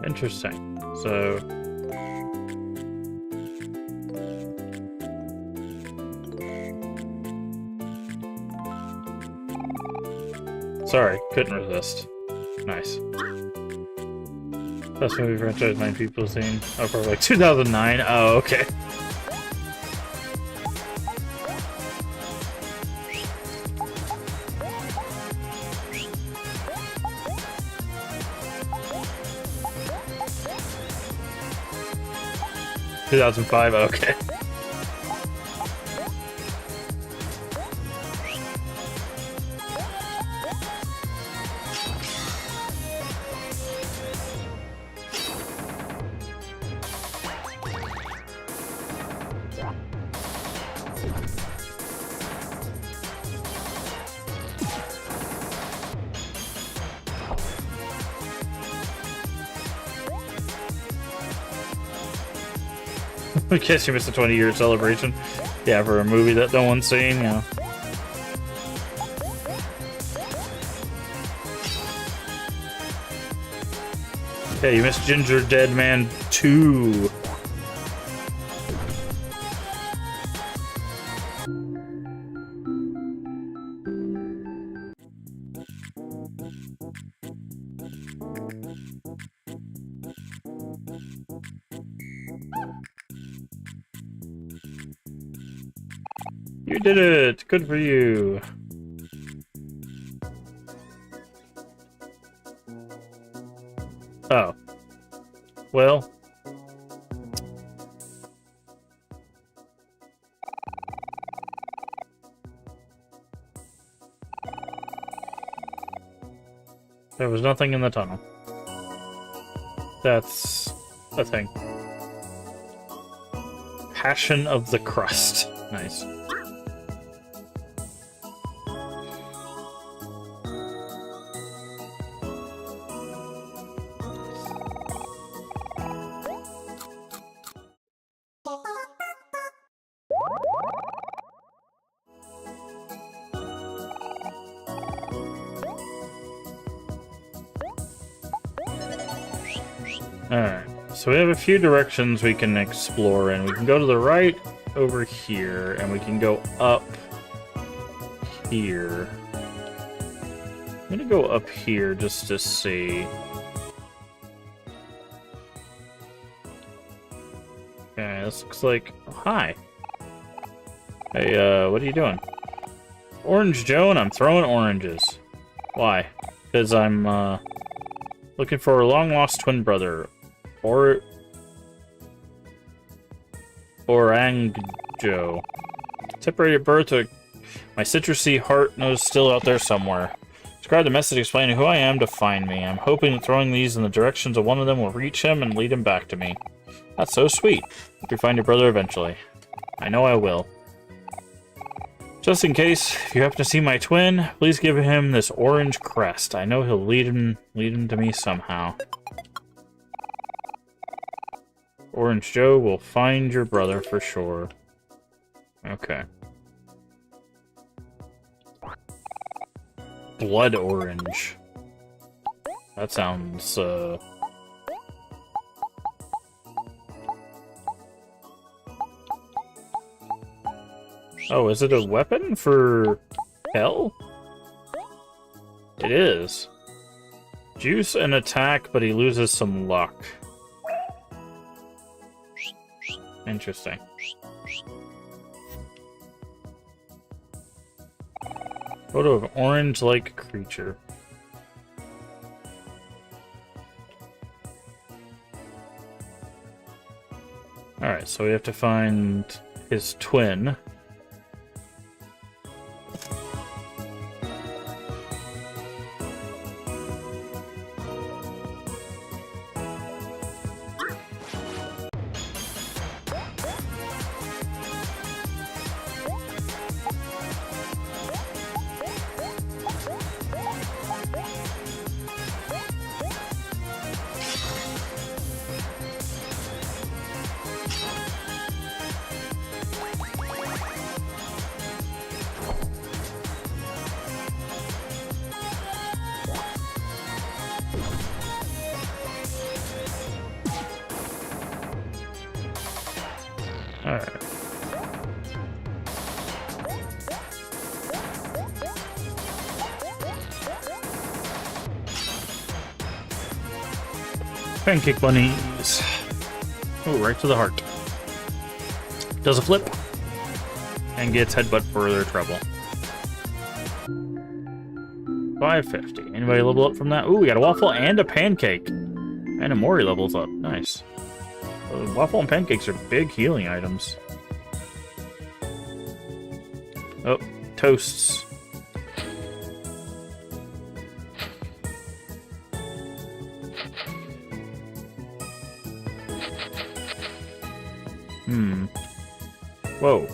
Interesting. So... Sorry, couldn't resist. Nice. Best movie franchise 9 people have seen. Oh, probably like 2009. Oh, okay. 2005. Okay. I guess you missed a 20-year celebration. Yeah, for a movie that no one's seen, yeah. Yeah, you missed Ginger Dead Man 2. You did it! Good for you. Oh. Well. There was nothing in the tunnel. That's a thing. Passion of the Crust. Nice. Alright, so we have a few directions we can explore, and we can go to the right over here, and we can go up here. I'm gonna go up here just to see. Okay, this looks like... Oh, hi! Hey, what are you doing? Orange Joe, and I'm throwing oranges. Why? Because I'm, looking for a long-lost twin brother. Orangjo. Separated birth, my citrusy heart nose still out there somewhere. Describe the message explaining who I am to find me. I'm hoping that throwing these in the directions of one of them will reach him and lead him back to me. That's so sweet. Hope you find your brother eventually. I know I will. Just in case, if you happen to see my twin, please give him this orange crest. I know he'll lead him to me somehow. Orange Joe will find your brother for sure. Okay. Blood orange. That sounds, Oh, is it a weapon for hell? It is. Juice and attack, but he loses some luck. Interesting. Photo of orange-like creature. Alright, so we have to find his twin. Alright. Pancake bunnies. Oh, right to the heart. Does a flip. And gets headbutt for their trouble. 550. Anybody level up from that? Ooh, we got a waffle and a pancake. And Omori levels up. Nice. Waffle and pancakes are big healing items. Oh, toasts. Whoa.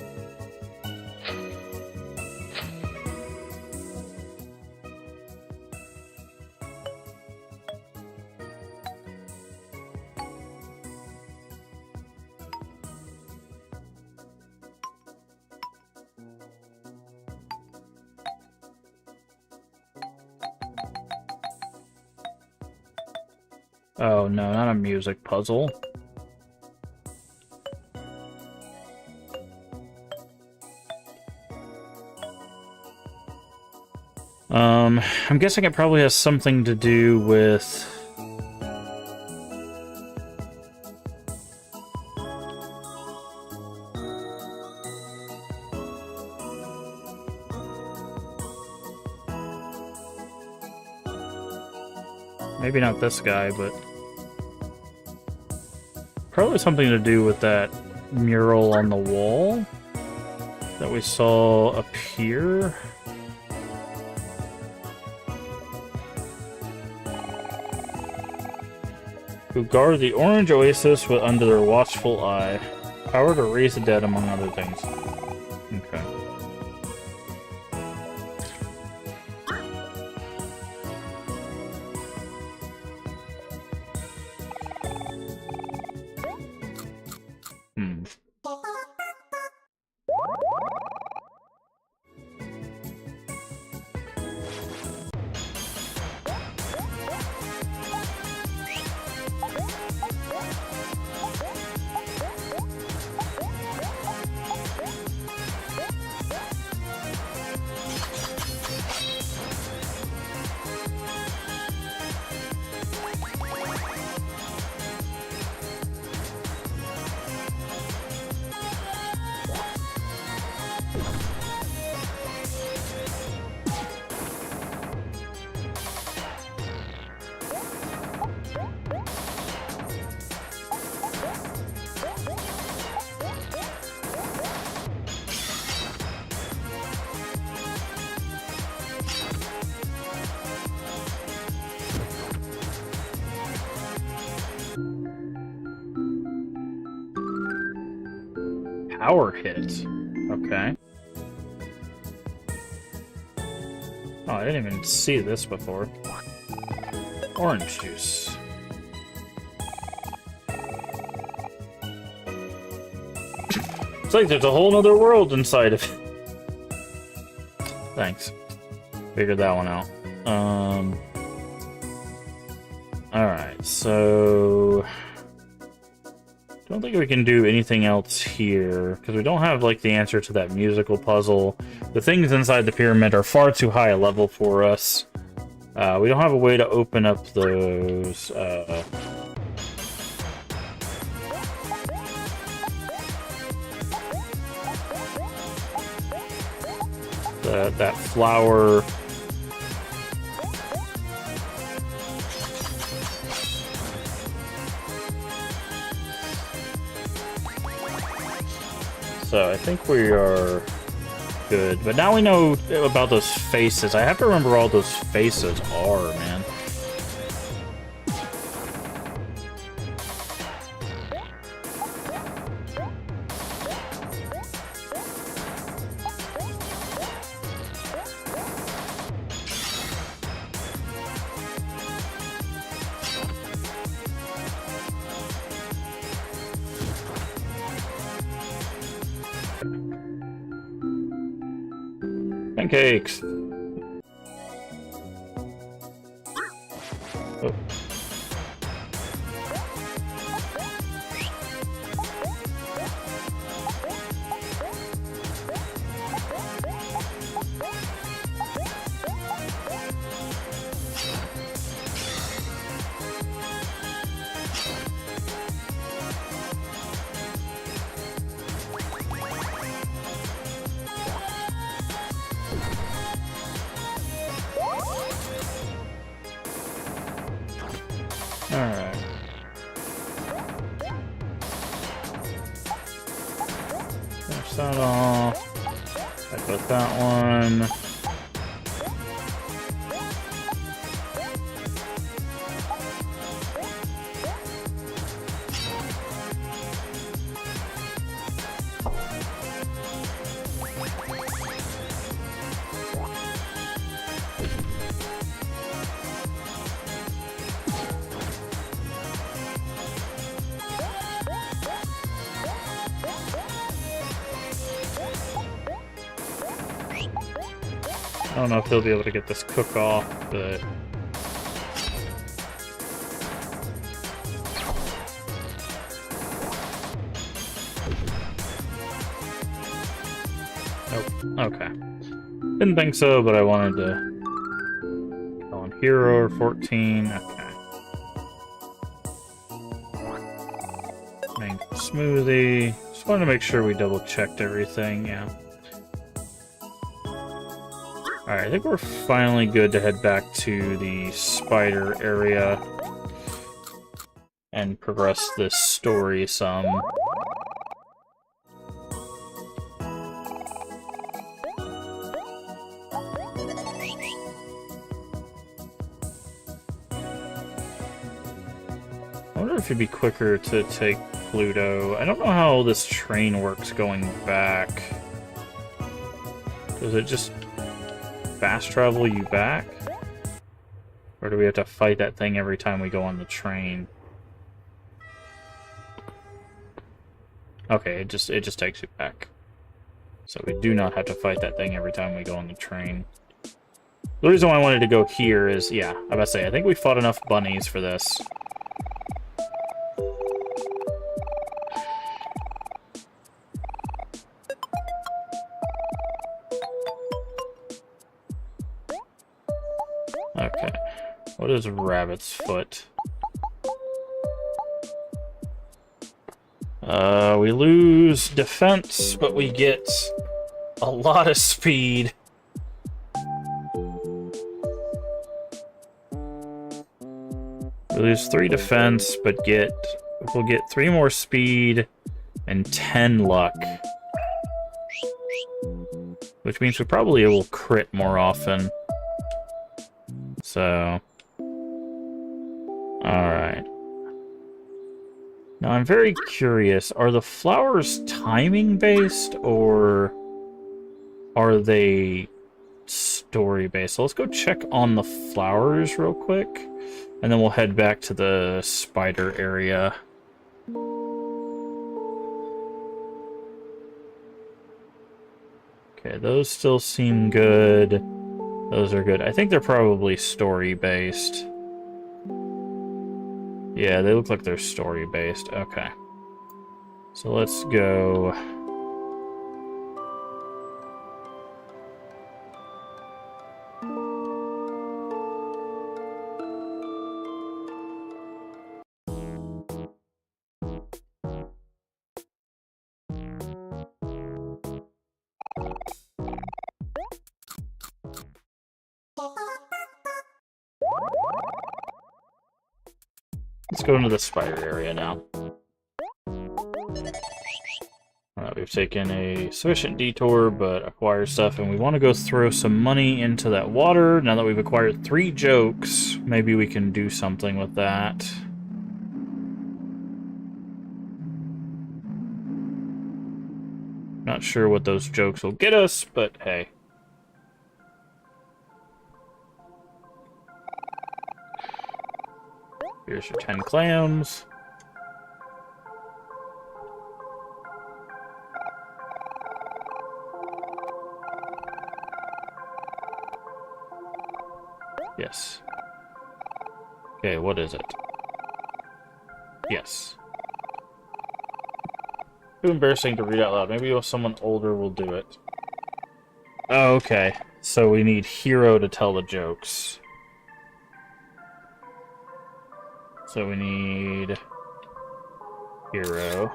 Oh no, not a music puzzle. I'm guessing it probably has something to do with... Maybe not this guy, but... Probably something to do with that mural on the wall that we saw appear. Who guard the orange oasis with under their watchful eye. Power to raise the dead, among other things. Okay. Power hit. Okay. Oh, I didn't even see this before. Orange juice. It's like there's a whole nother world inside of it. Thanks. Figured that one out. Alright, so... Don't think we can do anything else here, because we don't have, like, the answer to that musical puzzle. The things inside the pyramid are far too high a level for us. We don't have a way to open up those, that flower... So I think we are good. But now we know about those faces. I have to remember all those faces are, man. Pancakes! Oh. Finish that off. I put that one. I don't know if they'll be able to get this cook off, but... Nope. Okay. Didn't think so, but I wanted to go on Hero or 14. Okay. Mango smoothie. Just wanted to make sure we double checked everything, yeah. Alright, I think we're finally good to head back to the spider area and progress this story some. I wonder if it'd be quicker to take Pluto. I don't know how this train works going back. Does it just fast travel you back? Or do we have to fight that thing every time we go on the train? Okay, it just takes you back. So we do not have to fight that thing every time we go on the train. The reason why I wanted to go here is, yeah, I was about to say, I think we fought enough bunnies for this. Okay. What is rabbit's foot? We lose defense, but we get a lot of speed. We lose 3 defense, but we'll get 3 more speed and 10 luck. Which means we probably will crit more often. So... Alright. Now I'm very curious, are the flowers timing based, or are they story based? So let's go check on the flowers real quick, and then we'll head back to the spider area. Okay, those still seem good. Those are good. I think they're probably story-based. Yeah, they look like they're story-based. Okay. So let's go... Let's go into the spider area now. We've taken a sufficient detour, but acquired stuff, and we want to go throw some money into that water. Now that we've acquired 3 jokes, maybe we can do something with that. Not sure what those jokes will get us, but hey. Here's your 10 clams. Yes. Okay, what is it? Yes. Too embarrassing to read out loud. Maybe someone older will do it. Oh, okay. So we need Hero to tell the jokes. So we need Hero.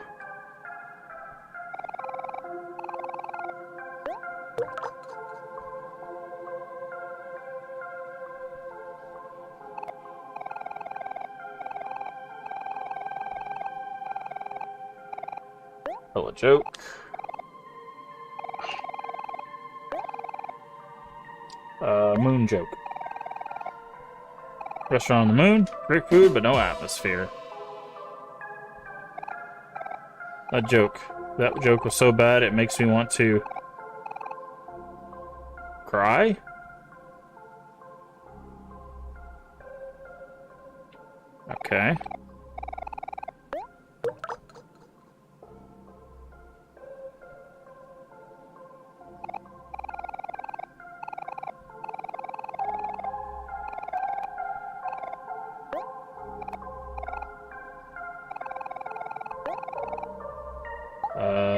Tell a joke. Moon joke. Restaurant on the moon. Great food, but no atmosphere. A joke. That joke was so bad it makes me want to cry? Okay.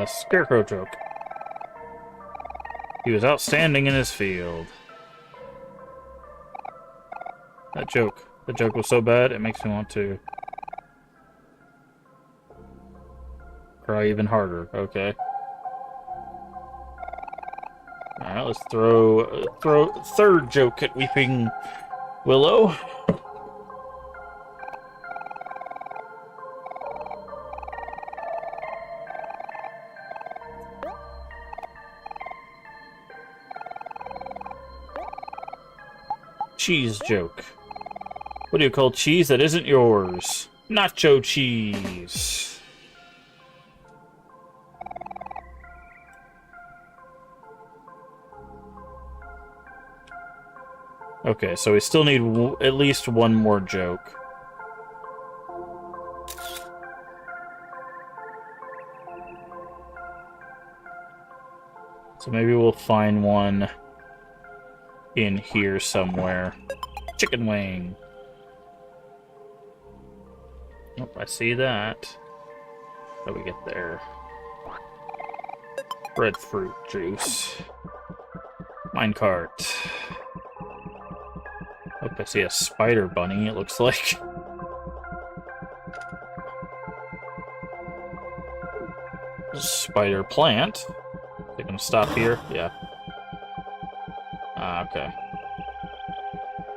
Scarecrow joke. He was outstanding in his field. That joke. The joke was so bad, it makes me want to cry even harder. Okay. Alright, let's throw third joke at Weeping Willow. Cheese joke. What do you call cheese that isn't yours? Nacho cheese. Okay, so we still need at least one more joke. So maybe we'll find one in here somewhere. Chicken wing. Oh, I see that. How do we get there? Breadfruit juice. Minecart. Oh, I see a spider bunny, it looks like. Spider plant. They're gonna stop here? Yeah. Ah, okay.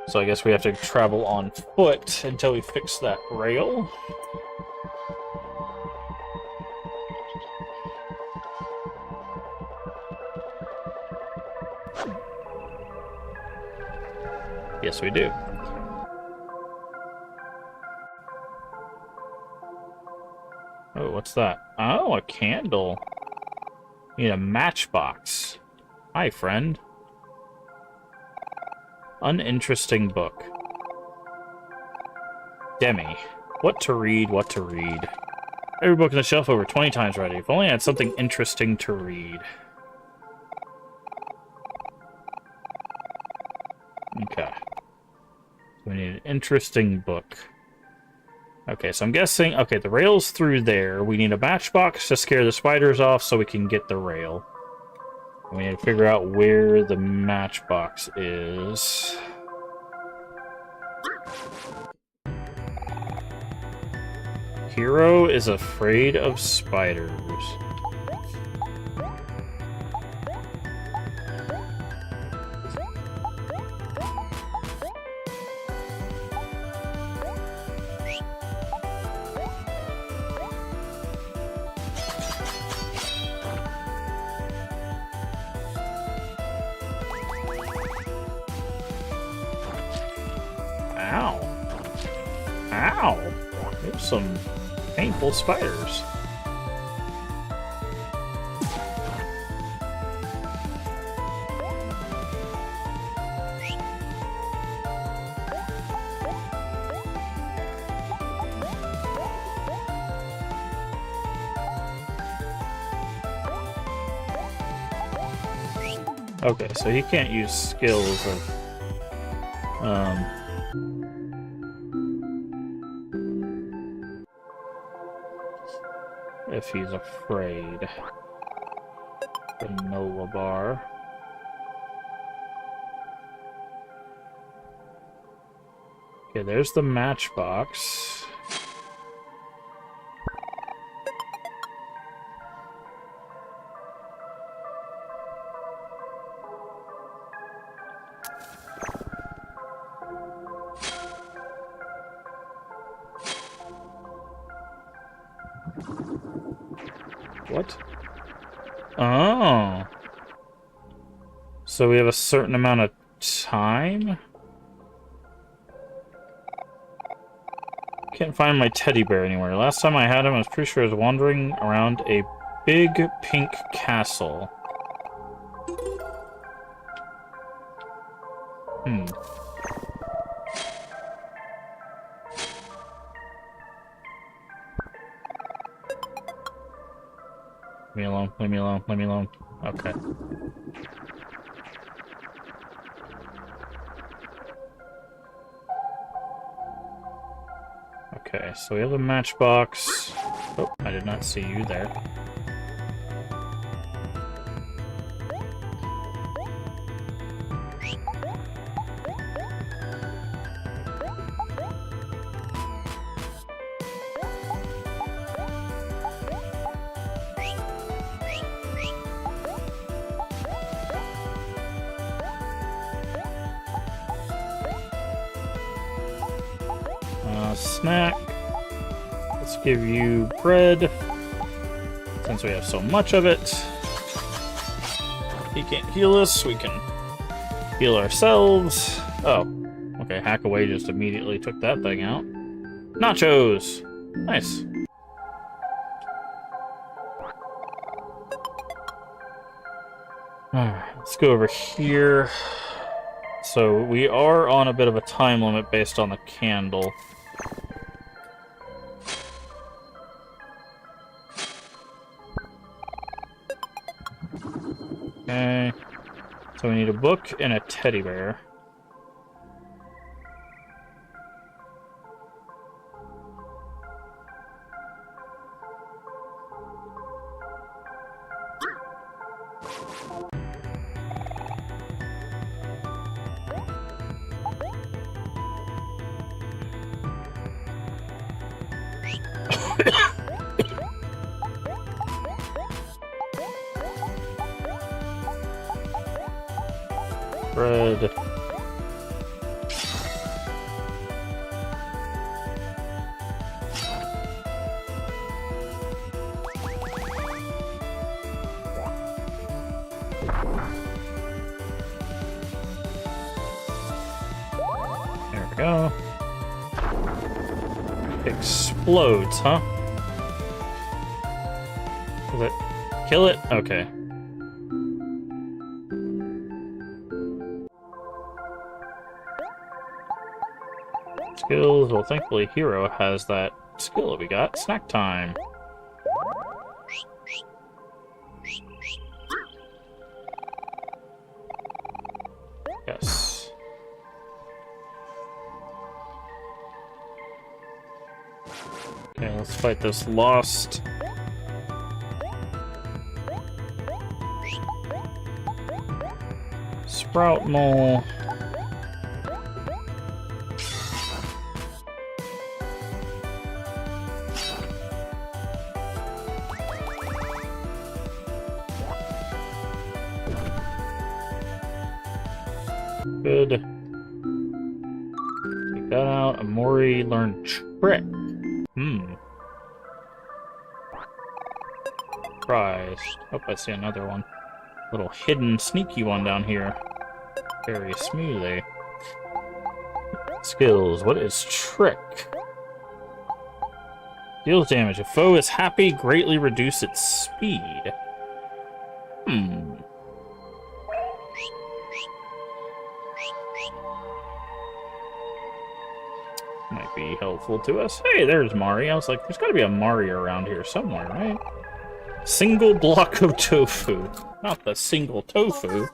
So I guess we have to travel on foot until we fix that rail. Yes, we do. Oh, what's that? Oh, a candle. Need a matchbox. Hi, friend. Uninteresting book. Demi. What to read, what to read. Every book on the shelf over 20 times already. If only I had something interesting to read. Okay. We need an interesting book. Okay, so I'm guessing... Okay, the rail's through there. We need a matchbox to scare the spiders off so we can get the rail. We need to figure out where the matchbox is. Hero is afraid of spiders. Ow. Ow. There's some painful spiders. Okay, so he can't use skills of if he's afraid. Granola bar. Okay, there's the matchbox. What? Oh. So we have a certain amount of time. Can't find my teddy bear anywhere. Last time I had him, I was pretty sure I was wandering around a big pink castle. Hmm. Leave me alone, leave me alone, leave me alone. Okay. Okay, so we have a matchbox. Oh, I did not see you there. Snack. Let's give you bread. Since we have so much of it. He can't heal us, we can heal ourselves. Oh, okay, Hackaway just immediately took that thing out. Nachos! Nice. Alright, let's go over here. So we are on a bit of a time limit based on the candle. Okay. So we need a book and a teddy bear. Bread. There we go. Explodes, huh? Does it kill it? Okay. Skills. Well, thankfully, Hero has that skill that we got. Snack time. Yes. Okay, let's fight this lost. Sprout mole. Good. Take that out. Omori learned trick. Surprised. Oh, I see another one. Little hidden, sneaky one down here. Very smoothly. Skills. What is trick? Deals damage. If foe is happy, greatly reduce its speed. Might be helpful to us. Hey, there's Mari. I was like, there's got to be a Mari around here somewhere, right? Single block of tofu. Not the single tofu.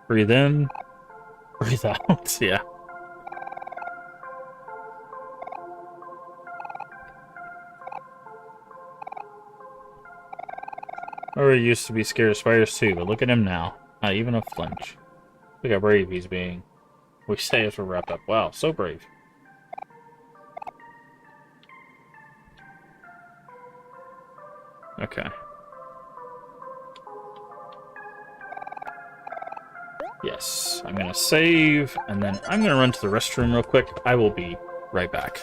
Breathe in. Breathe out. Yeah. Omori used to be scared of spiders too, but look at him now. Not even a flinch. Look how brave he's being. We say as we're wrapped up. Wow, so brave. Okay. Yes, I'm gonna save, and then I'm gonna run to the restroom real quick. I will be right back.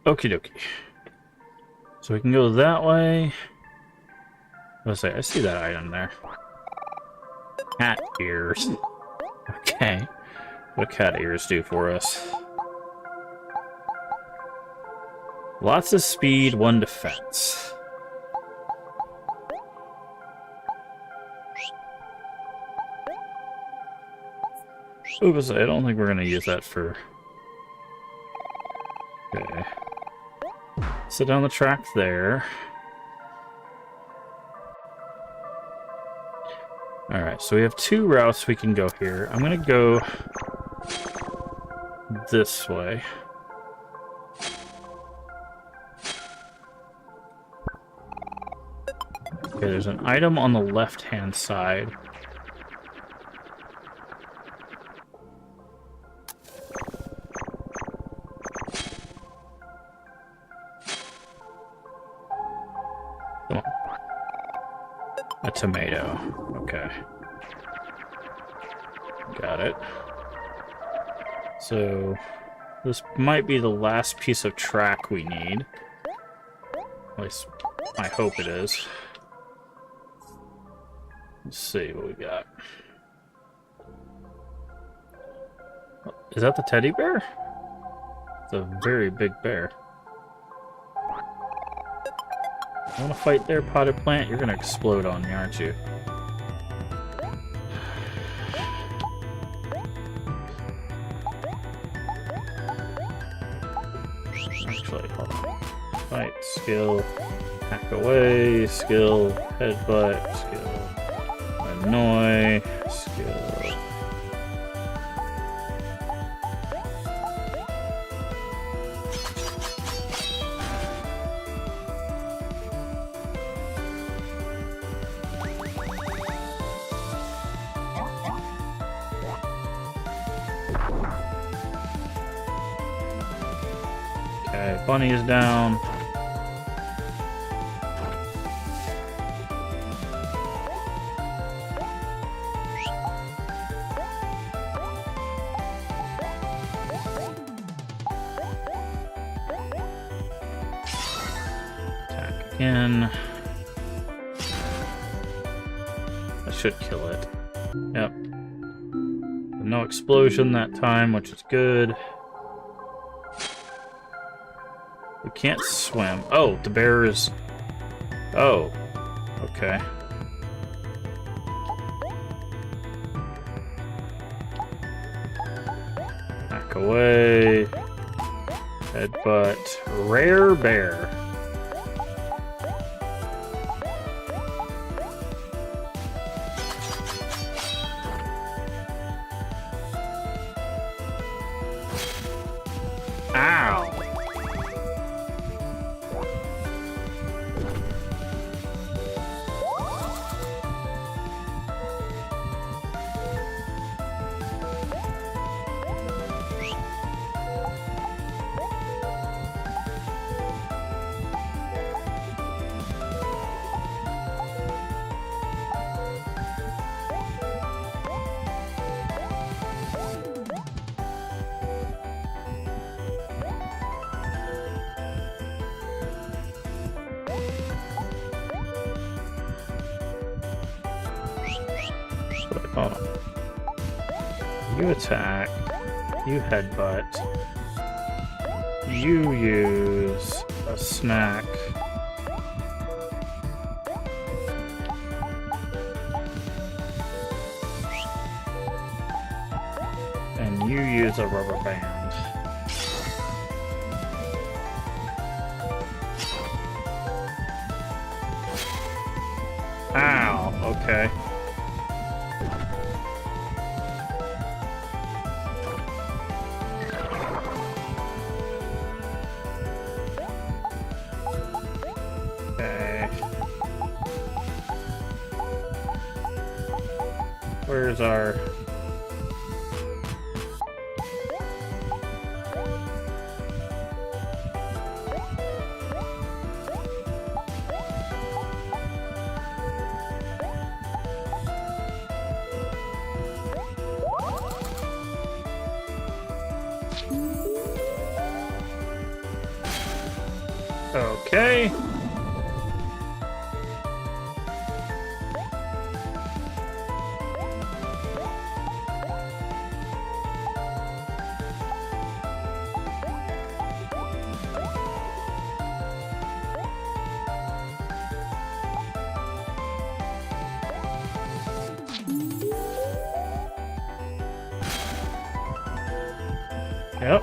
Okie dokie. So we can go that way. Let's say I see that item there. Cat ears. Okay. What do cat ears do for us? Lots of speed, 1 defense. Oops, I don't think we're gonna use that for... Okay. Sit down the track there. Alright, so we have 2 routes we can go here. I'm gonna go this way. Okay, there's an item on the left-hand side. Come on. A tomato. Okay. Got it. So, this might be the last piece of track we need. At least, I hope it is. Let's see what we got. Is that the teddy bear? It's a very big bear. Want to fight there, potted plant? You're gonna explode on me, aren't you? Actually, hold on. Fight, skill, hack away, skill, headbutt, skill, annoy, skill. Okay, bunny is down. Attack again. That should kill it. Yep. No explosion that time, which is good. We can't swim. Oh, the bear is... Oh. Okay. Back away. Headbutt. Rare bear. Ow! Hold on. You attack. You headbutt. You use a snack. And you use a rubber band. Ow, okay. Where's our... Okay. Yep.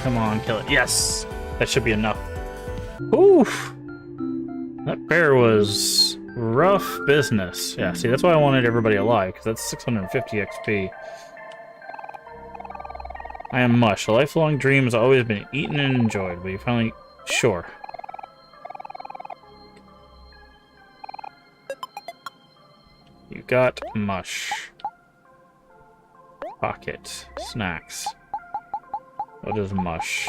Come on, kill it. Yes! That should be enough. Oof! That bear was rough business. Yeah, see, that's why I wanted everybody alive, because that's 650 XP. I am Mush. A lifelong dream has always been eaten and enjoyed, but you finally... Sure. You got mush. Pocket. Snacks. What is mush?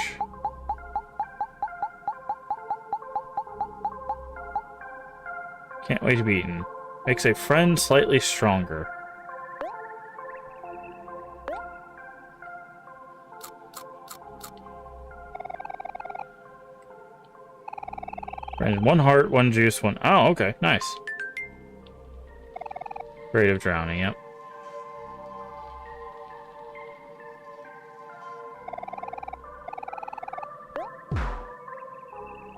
Can't wait to be eaten. Makes a friend slightly stronger. Granted, 1 heart, 1 juice, 1... Oh, okay. Nice. Rate of drowning, yep.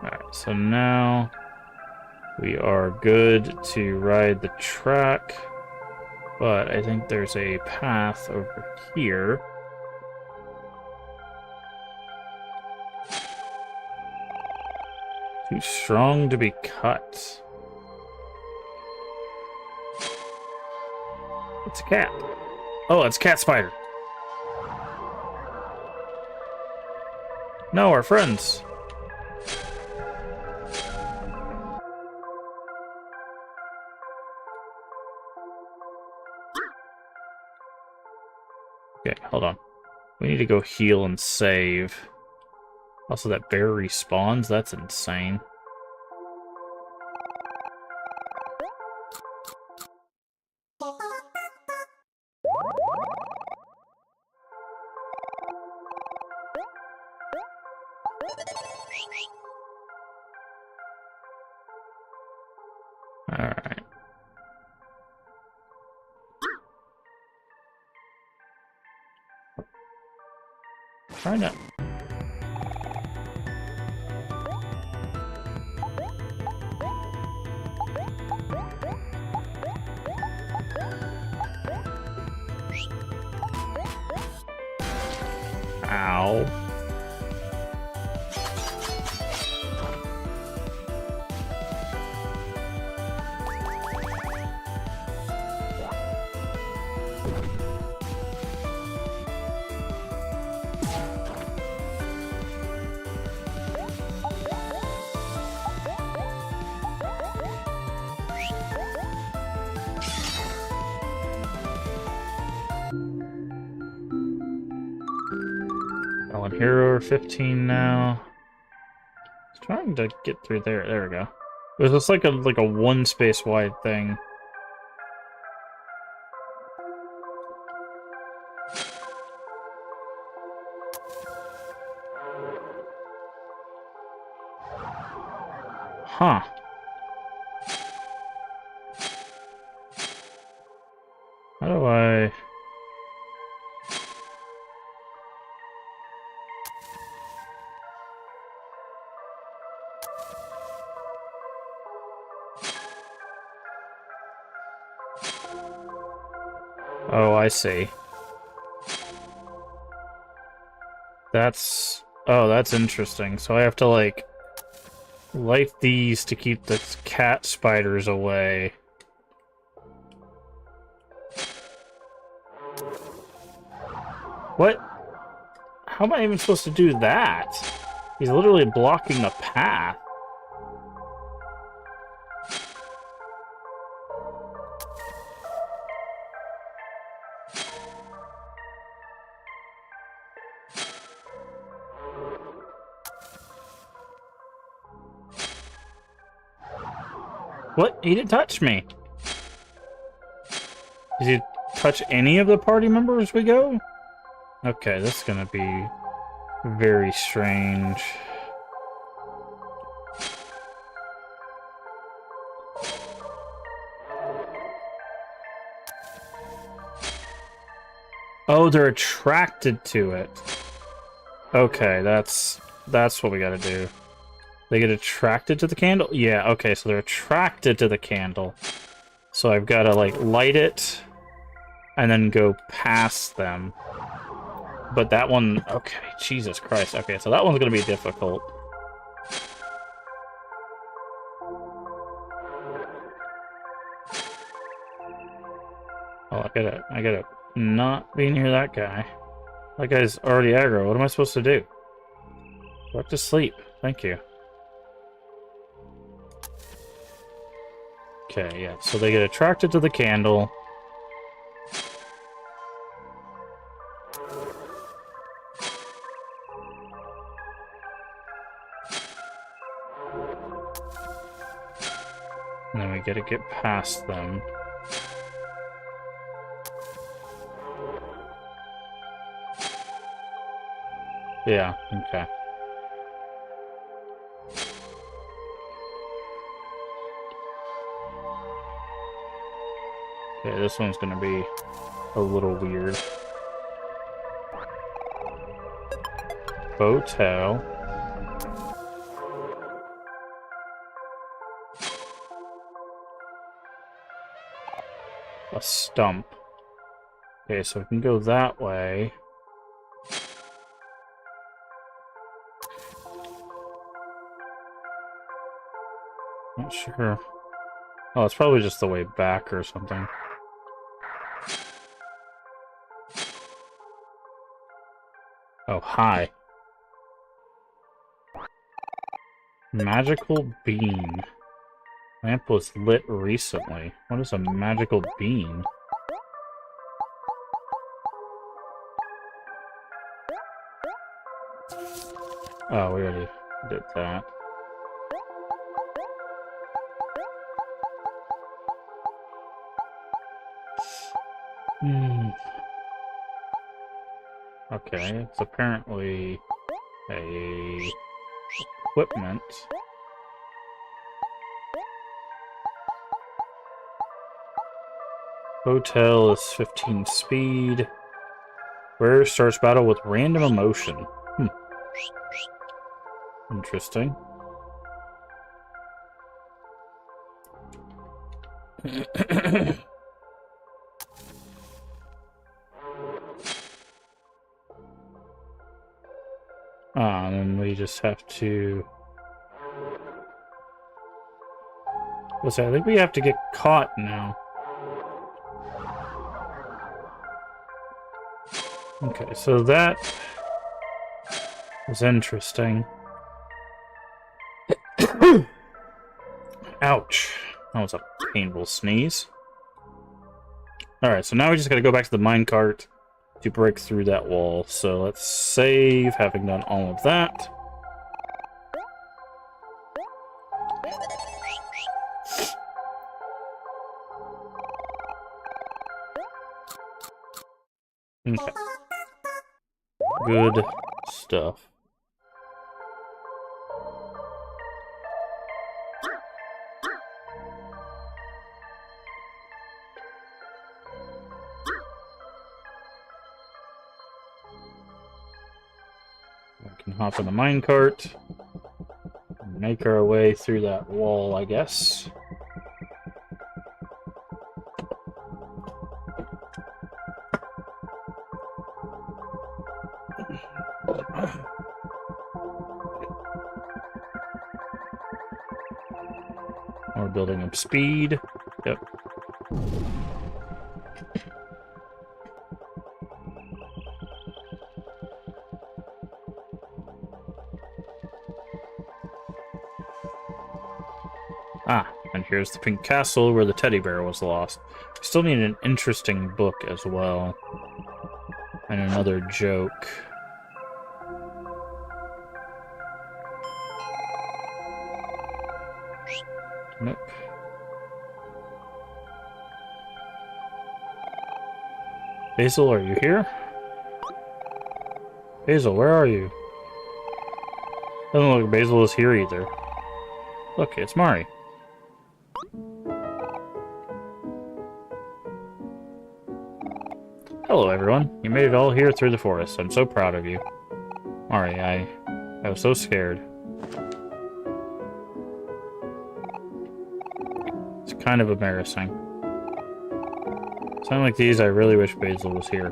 Alright, so now we are good to ride the track, but I think there's a path over here. Too strong to be cut. It's a cat. Oh, it's cat spider. No, our friends. Okay, hold on. We need to go heal and save. Also, that bear respawns? That's insane. Alright. Trying to... Ow. One hero, 15 now. Just trying to get through there. There we go. It was just like a one space wide thing. Huh. How do I... Oh, I see. That's... Oh, that's interesting. So I have to, like, light these to keep the cat spiders away. What? How am I even supposed to do that? He's literally blocking the path. What? He didn't touch me. Does he touch any of the party members as we go? Okay, this is gonna be very strange. Oh, they're attracted to it. Okay, that's what we gotta do. They get attracted to the candle? Yeah, okay, so they're attracted to the candle. So I've got to, like, light it and then go past them. But that one... Okay, Jesus Christ. Okay, so that one's going to be difficult. Oh, I gotta not be near that guy. That guy's already aggro. What am I supposed to do? Go back to sleep. Thank you. Okay, yeah, so they get attracted to the candle. And then we gotta get past them. Yeah, okay. Okay, this one's gonna be a little weird. Hotel. A stump. Okay, so we can go that way. Not sure. Oh, it's probably just the way back or something. Oh, hi. Magical bean. Lamp was lit recently. What is a magical bean? Oh, we already did that. Okay, it's apparently a equipment. Hotel is 15 speed. Where starts battle with random emotion. Interesting. And then we just have to... I think we have to get caught now. Okay, so that is interesting. Ouch. That was a painful sneeze. Alright, so now we just gotta go back to the minecart to break through that wall. So let's save, having done all of that. Okay. Good stuff. We can hop in the minecart and make our way through that wall, I guess. We're building up speed. Yep. Ah, and here's the pink castle where the teddy bear was lost. We still need an interesting book as well. And another joke. Nope. Basil, are you here? Basil, where are you? Doesn't look like Basil is here either. Look, it's Mari. Hello, everyone. You made it all here through the forest. I'm so proud of you. Mari, I was so scared. It's kind of embarrassing. Something like these, I really wish Basil was here.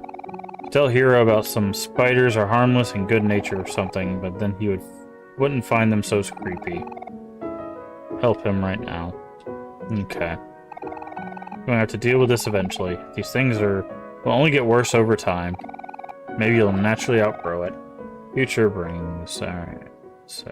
Tell Hero about some spiders are harmless and good nature or something, but then he wouldn't find them so creepy. Help him right now. Okay. We're gonna have to deal with this eventually. These things will only get worse over time. Maybe you'll naturally outgrow it. Future brings... Alright. So...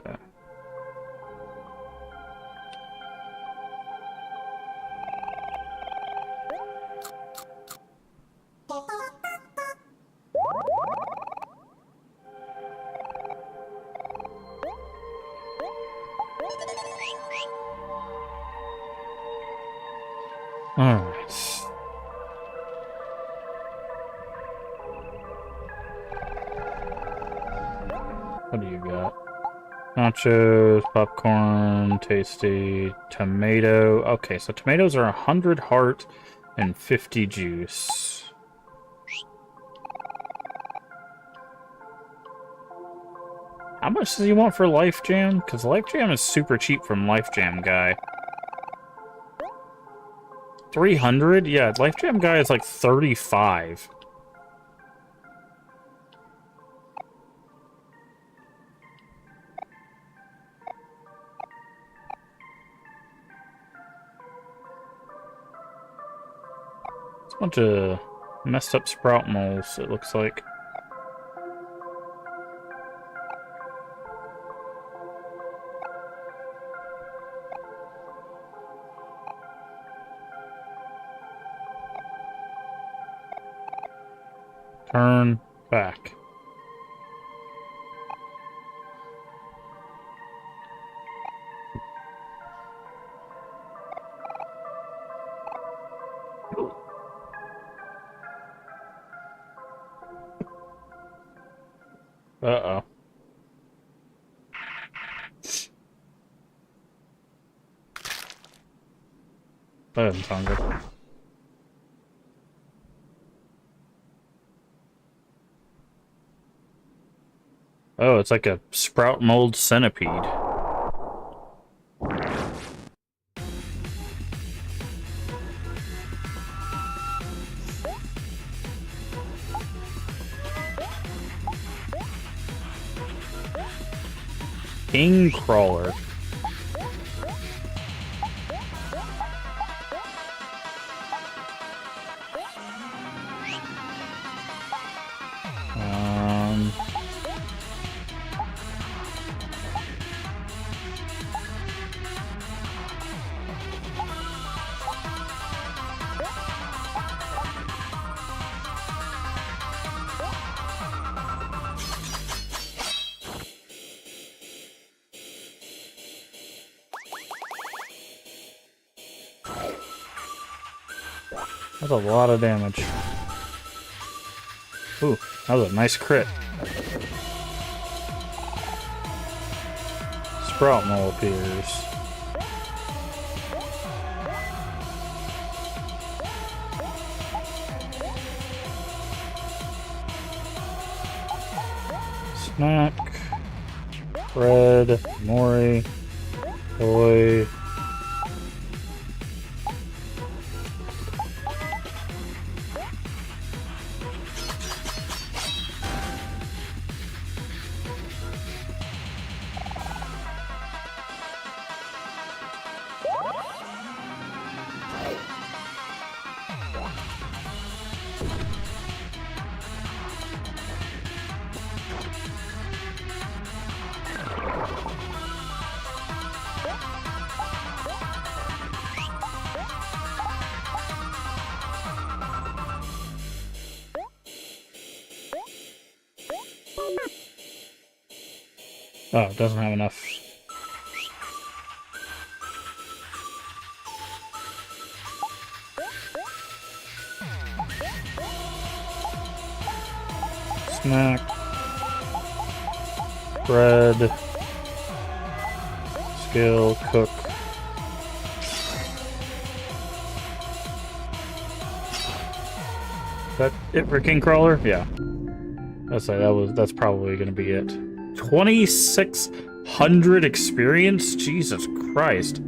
Nachos, popcorn, tasty, tomato. Okay, so tomatoes are 100 heart and 50 juice. How much does he want for Life Jam? Because Life Jam is super cheap from Life Jam Guy. 300? Yeah, Life Jam Guy is like 35. It's a bunch of messed up sprout moles, it looks like. Turn back. Uh-oh. That doesn't sound good. Oh, it's like a sprout mold centipede. King crawler. That's a lot of damage. Ooh, that was a nice crit. Sprout mole appears. Snack. Bread. Omori. Toy. Oh, it doesn't have enough. Snack. Bread. Skill. Cook. Is that it for King Crawler? Yeah. That's probably gonna be it. 2,600 experience? Jesus Christ.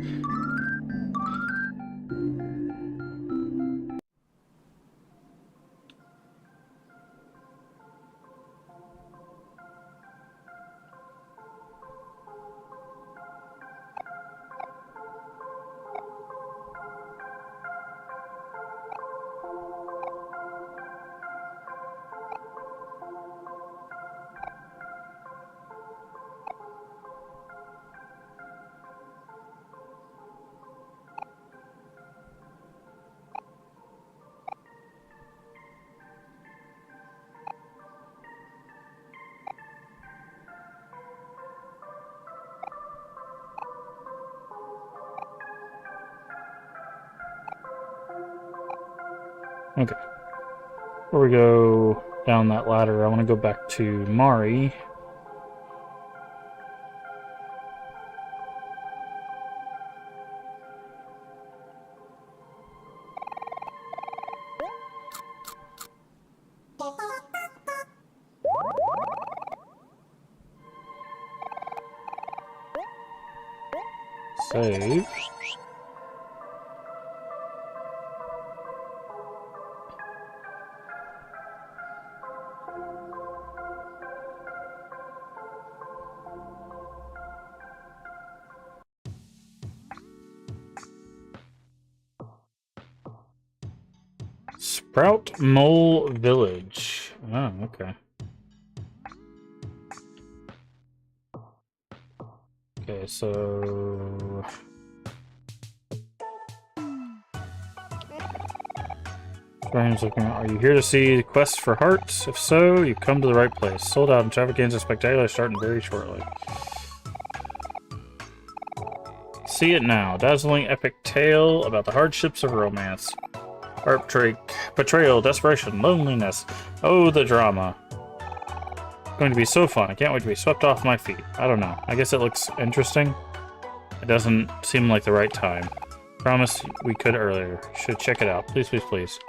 Okay. Before we go down that ladder, I want to go back to Mari. Save. Sprout Mole Village. Oh, okay. Okay, so... Brian's looking. Are you here to see the quest for hearts? If so, you've come to the right place. Sold out and traffic gains are spectacular, starting very shortly. See it now. Dazzling epic tale about the hardships of romance. Betrayal, desperation, loneliness. Oh, the drama. It's going to be so fun. I can't wait to be swept off my feet. I don't know. I guess it looks interesting. It doesn't seem like the right time. Promise we could earlier. Should check it out. Please, please, please.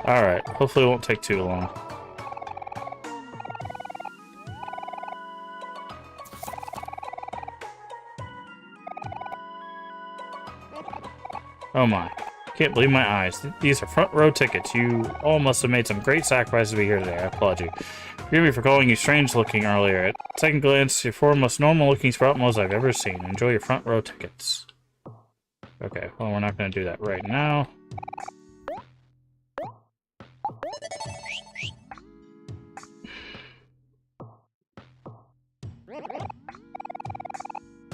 Alright. Hopefully it won't take too long. Oh my. Can't believe my eyes. These are front row tickets. You all must have made some great sacrifices to be here today. I applaud you. Forgive me for calling you strange looking earlier. At second glance, you're four most normal looking sprout moles I've ever seen. Enjoy your front row tickets. Okay, well we're not going to do that right now.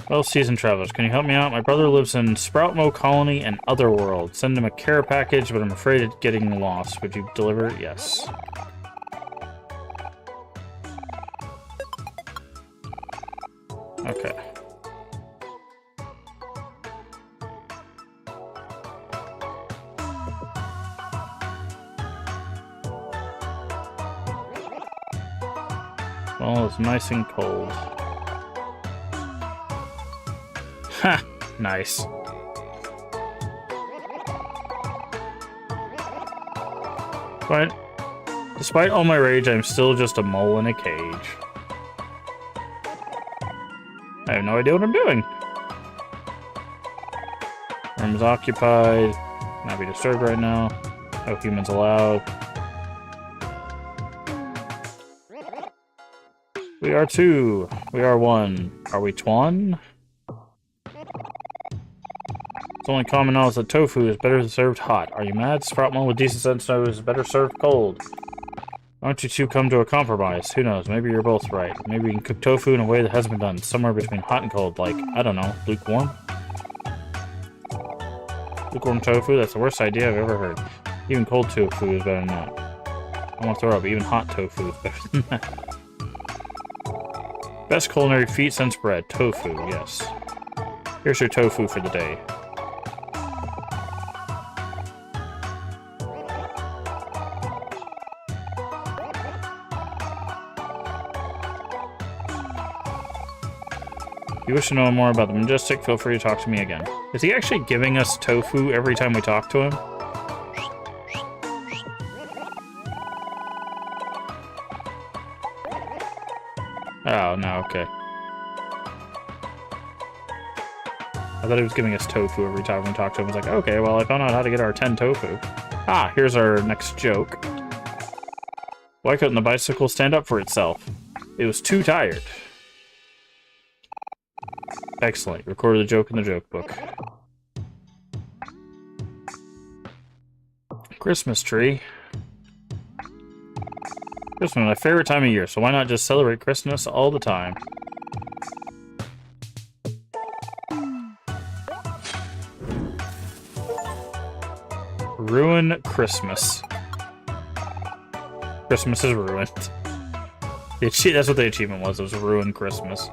Well, seasoned travelers, can you help me out? My brother lives in Sproutmo Colony and Otherworld. Send him a care package, but I'm afraid it's getting lost. Would you deliver it? Yes. Okay. Well, it's nice and cold. Ha! Nice. But, despite all my rage, I'm still just a mole in a cage. I have no idea what I'm doing. Room's occupied. Not be disturbed right now. No humans allowed. We are two. We are one. Are we twan? It's only common knowledge that tofu is better served hot. Are you mad? Sproutmo with decent sense knows is better served cold. Why don't you two come to a compromise? Who knows? Maybe you're both right. Maybe we can cook tofu in a way that hasn't been done. Somewhere between hot and cold. Like, I don't know, lukewarm? Lukewarm tofu? That's the worst idea I've ever heard. Even cold tofu is better than that. I want to throw up. Even hot tofu is better than that. Best culinary feat since bread. Tofu, yes. Here's your tofu for the day. If you wish to know more about the Majestic, feel free to talk to me again. Is he actually giving us tofu every time we talk to him? Oh, no, okay. I thought he was giving us tofu every time we talked to him. I was like, okay, well, I found out how to get our 10 tofu. Ah, here's our next joke. Why couldn't the bicycle stand up for itself? It was too tired. Excellent. Recorded the joke in the joke book. Christmas tree. Christmas is my favorite time of year, so why not just celebrate Christmas all the time? Ruin Christmas. Christmas is ruined. That's what the achievement was. It was ruin Christmas.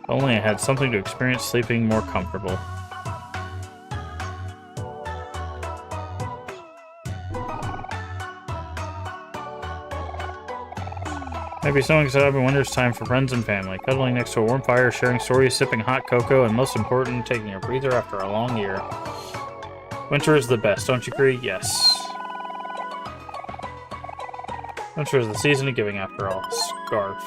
If only I had something to experience sleeping more comfortable. Maybe someone could set up in winter's time for friends and family, cuddling next to a warm fire, sharing stories, sipping hot cocoa, and most important, taking a breather after a long year. Winter is the best, don't you agree? Yes. Winter is the season of giving, after all. Scarf.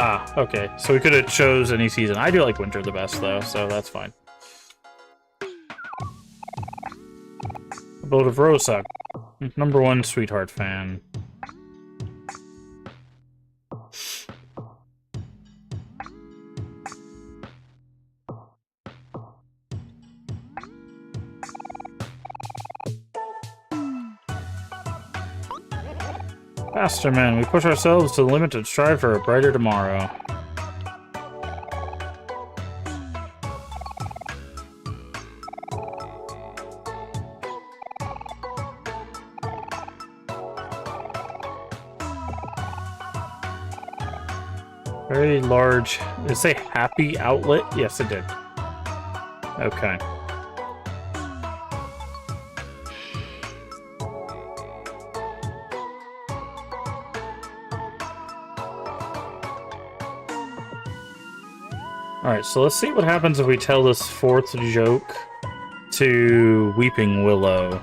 Ah, okay. So we could have chose any season. I do like winter the best, though, so that's fine. Abode of Rosa. #1 Sweetheart fan. Faster, man. We push ourselves to the limit to strive for a brighter tomorrow. Very large. Did it say happy outlet? Yes, it did. Okay. Alright, so let's see what happens if we tell this 4th joke to Weeping Willow.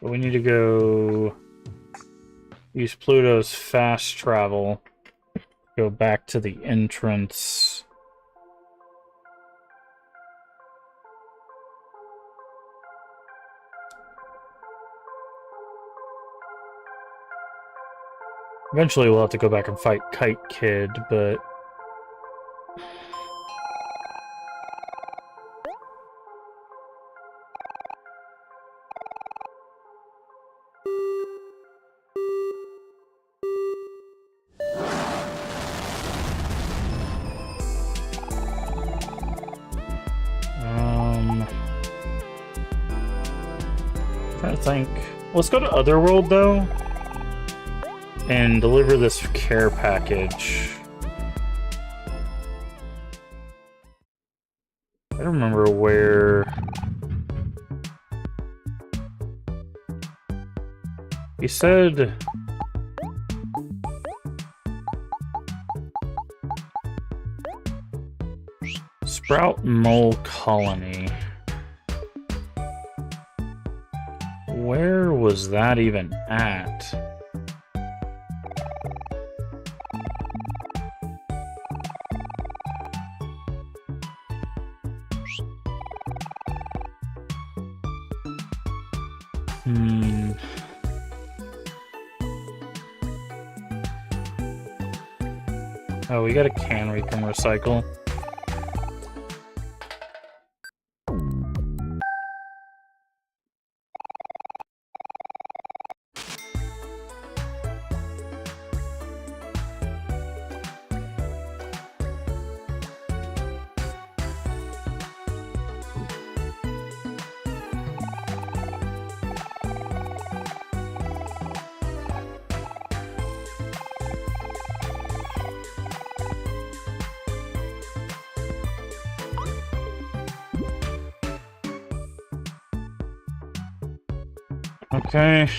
But we need to go use Pluto's fast travel. Go back to the entrance. Eventually we'll have to go back and fight Kite Kid, but... trying to think. Let's go to Otherworld, though, and deliver this care package. I don't remember where... He said... Sprout Mole Colony. Where was that even at? Oh, we got a can we can recycle. Okay.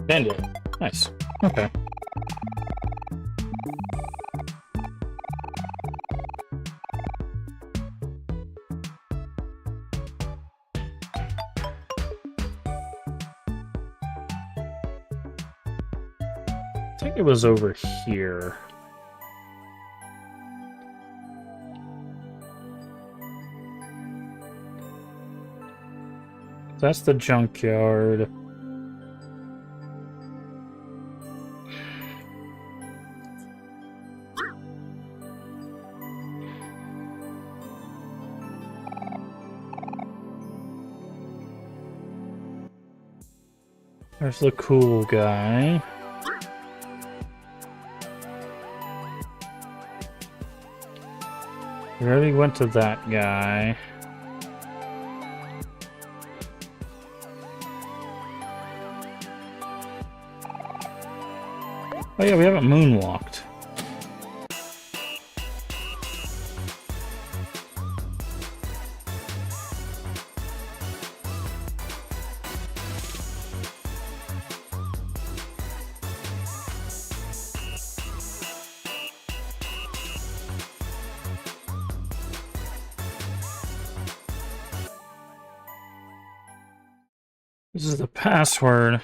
Dandelion. Nice. Okay. I think it was over here. That's the junkyard. There's the cool guy. We already went to that guy. Oh yeah, we haven't moonwalked. This is the password.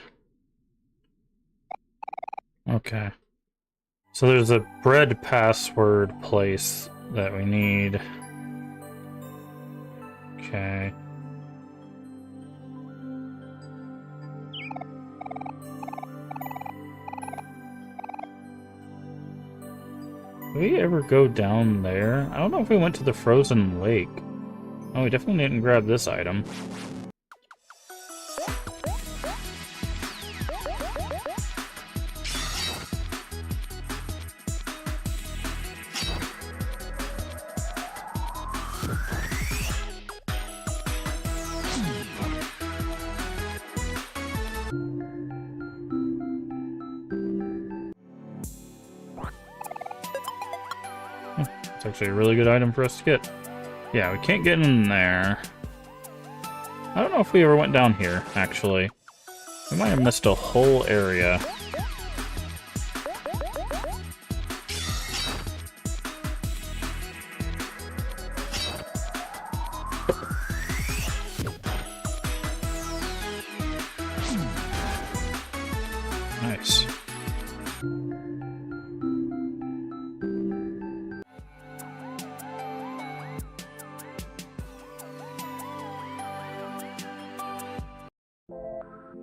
Okay. So there's a bread password place that we need. Okay. Did we ever go down there? I don't know if we went to the frozen lake. Oh, we definitely didn't grab this item. It's actually a really good item for us to get. Yeah, we can't get in there. I don't know if we ever went down here, actually. We might have missed a whole area. Nice.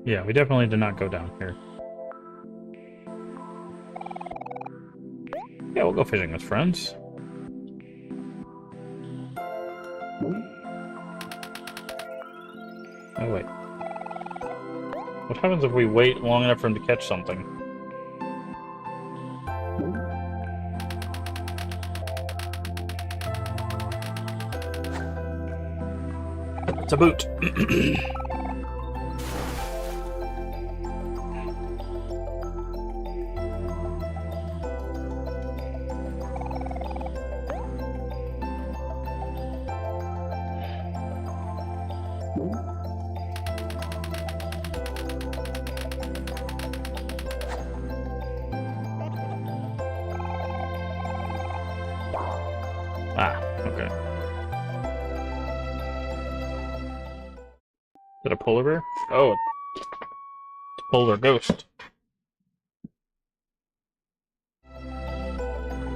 Yeah, we definitely did not go down here. Yeah, we'll go fishing with friends. Oh, wait. What happens if we wait long enough for him to catch something? It's a boot. Ah, okay. Is it a polar bear? Oh, it's a polar ghost.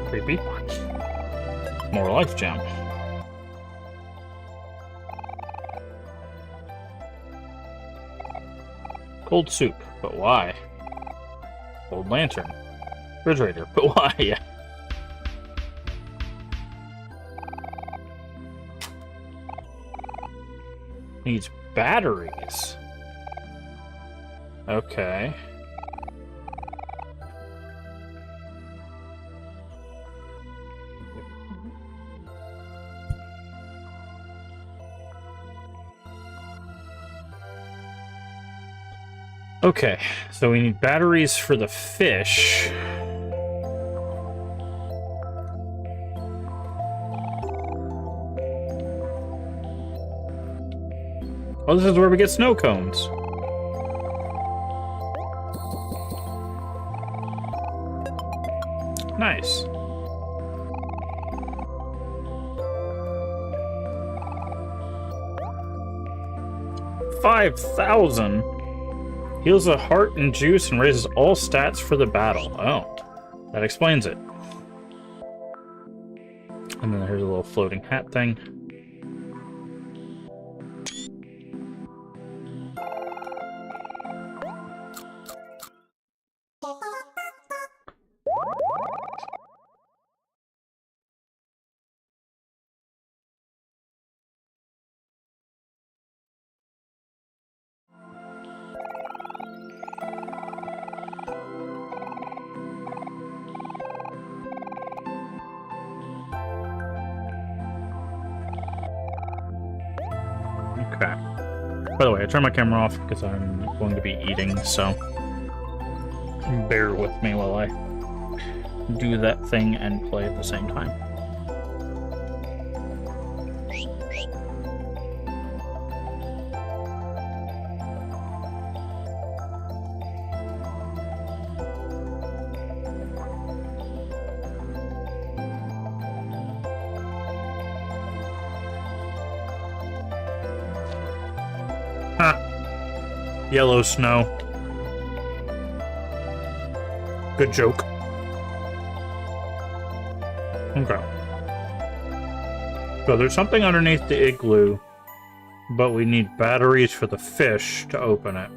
Creepy. More life gem. Cold soup, but why? Cold lantern. Refrigerator, but why? Yeah. Needs batteries. Okay. Okay, so we need batteries for the fish. Oh, this is where we get snow cones. Nice. $5,000. Heals a heart and juice and raises all stats for the battle. Oh, that explains it. And then here's a little floating hat thing. Okay. By the way, I turned my camera off because I'm going to be eating, so bear with me while I do that thing and play at the same time. Yellow snow. Good joke. Okay. So there's something underneath the igloo, but we need batteries for the fish to open it.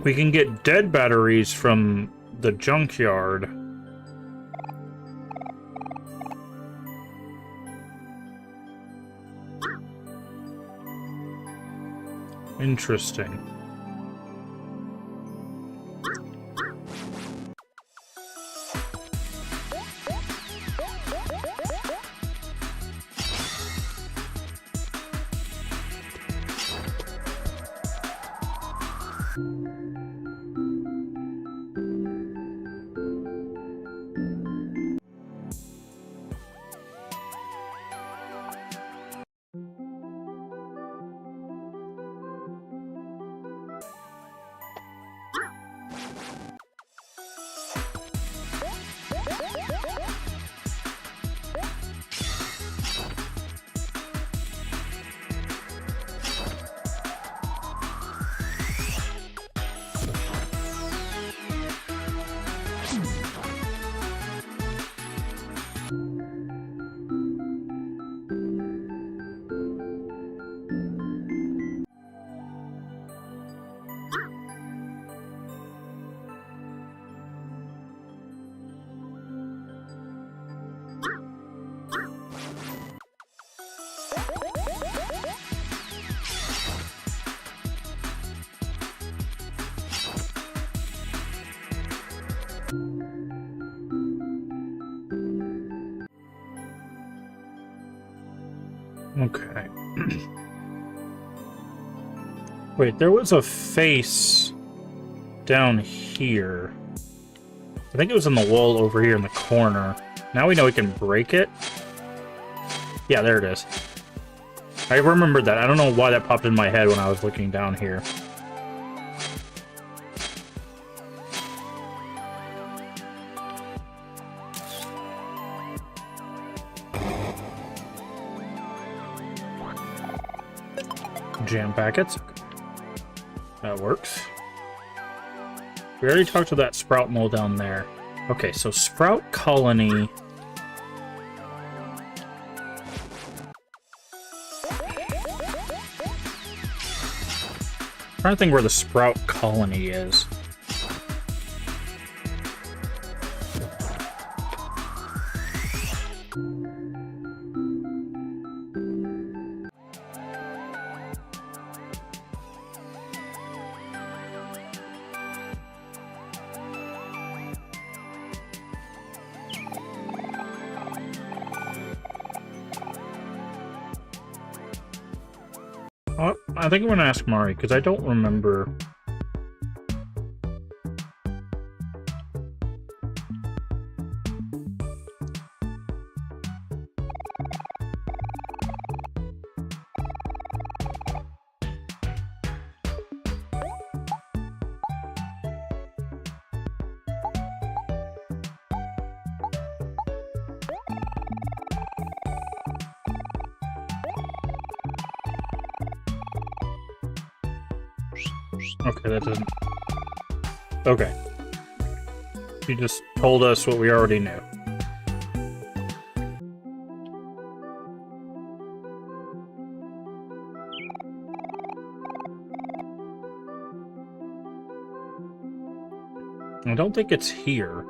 We can get dead batteries from the junkyard. Interesting. Okay. Wait, there was a face down here. I think it was in the wall over here in the corner. Now we know we can break it. Yeah, there it is. I remembered that. I don't know why that popped in my head when I was looking down here. Jam packets. That works. We already talked to that sprout mole down there. Okay, so sprout colony. I'm trying to think where the sprout colony is. I think I'm gonna ask Mari, because I don't remember. Okay, that doesn't... Okay. You just told us what we already knew. I don't think it's here.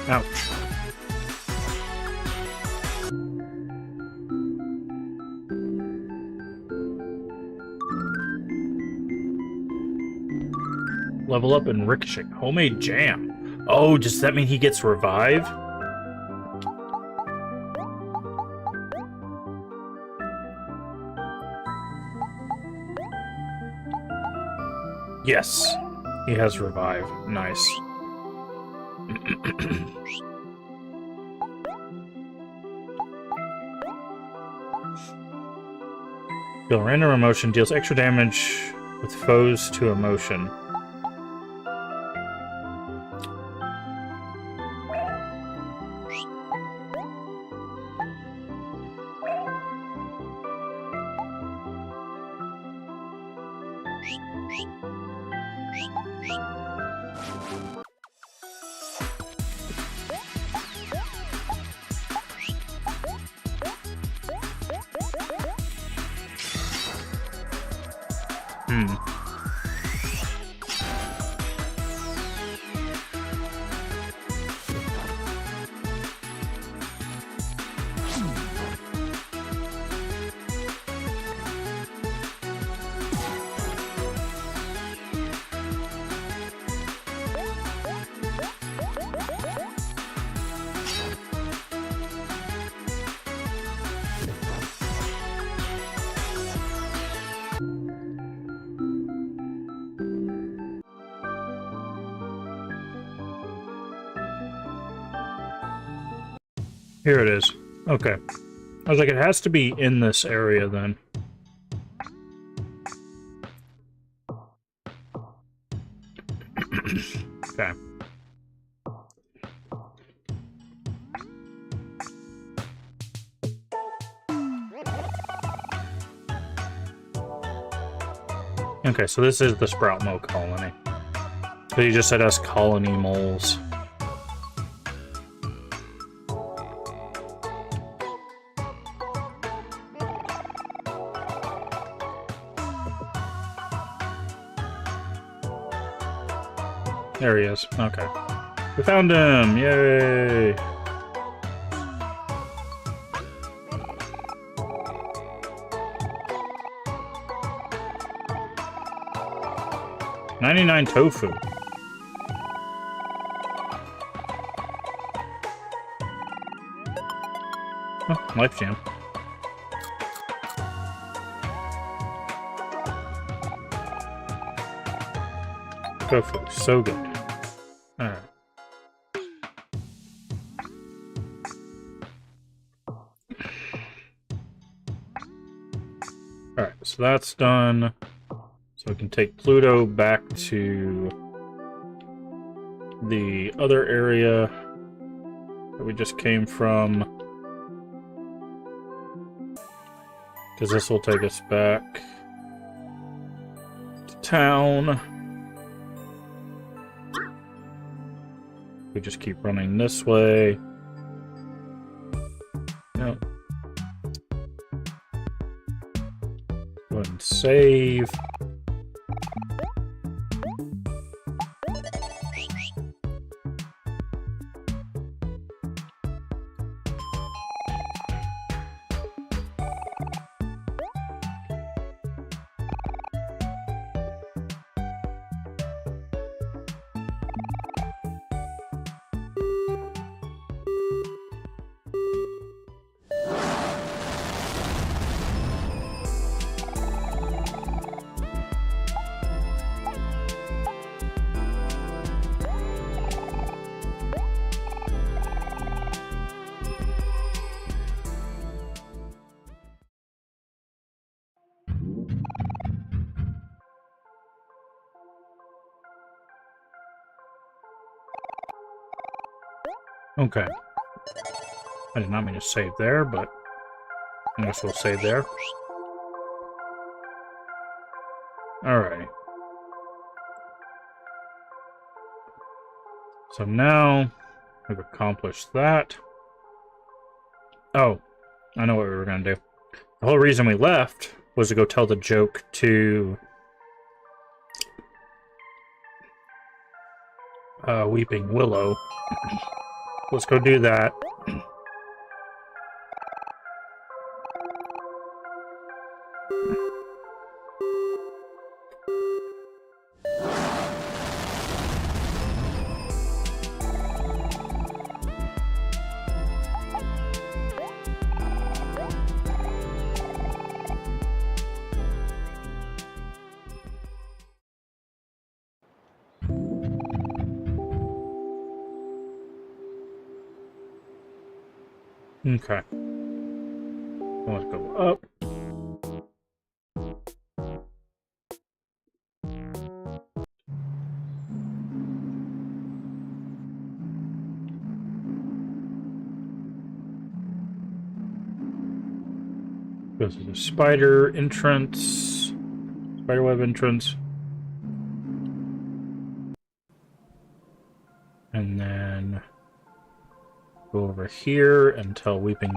Ouch. Level up and ricochet. Homemade jam. Oh, does that mean he gets revive? Yes. He has revive. Nice. Deal random emotion deals extra damage with foes to emotion. Here it is. Okay. I was like, it has to be in this area then. Okay. Okay, so this is the Sprout Mole colony. So you just said us colony moles. There he is. Okay. We found him! Yay! $99 tofu. Oh, life jam. Tofu, so good. Alright. Alright, so that's done. So we can take Pluto back to the other area that we just came from. Because this will take us back to town. We just keep running this way. No. Go ahead and save. Okay. I did not mean to save there, but I guess we'll save there. Alright. So now we've accomplished that. Oh, I know what we were going to do. The whole reason we left was to go tell the joke to Weeping Willow. Let's go do that. Okay. Let's go up. Go to the spider entrance. Spiderweb entrance. And then go over here until Weeping...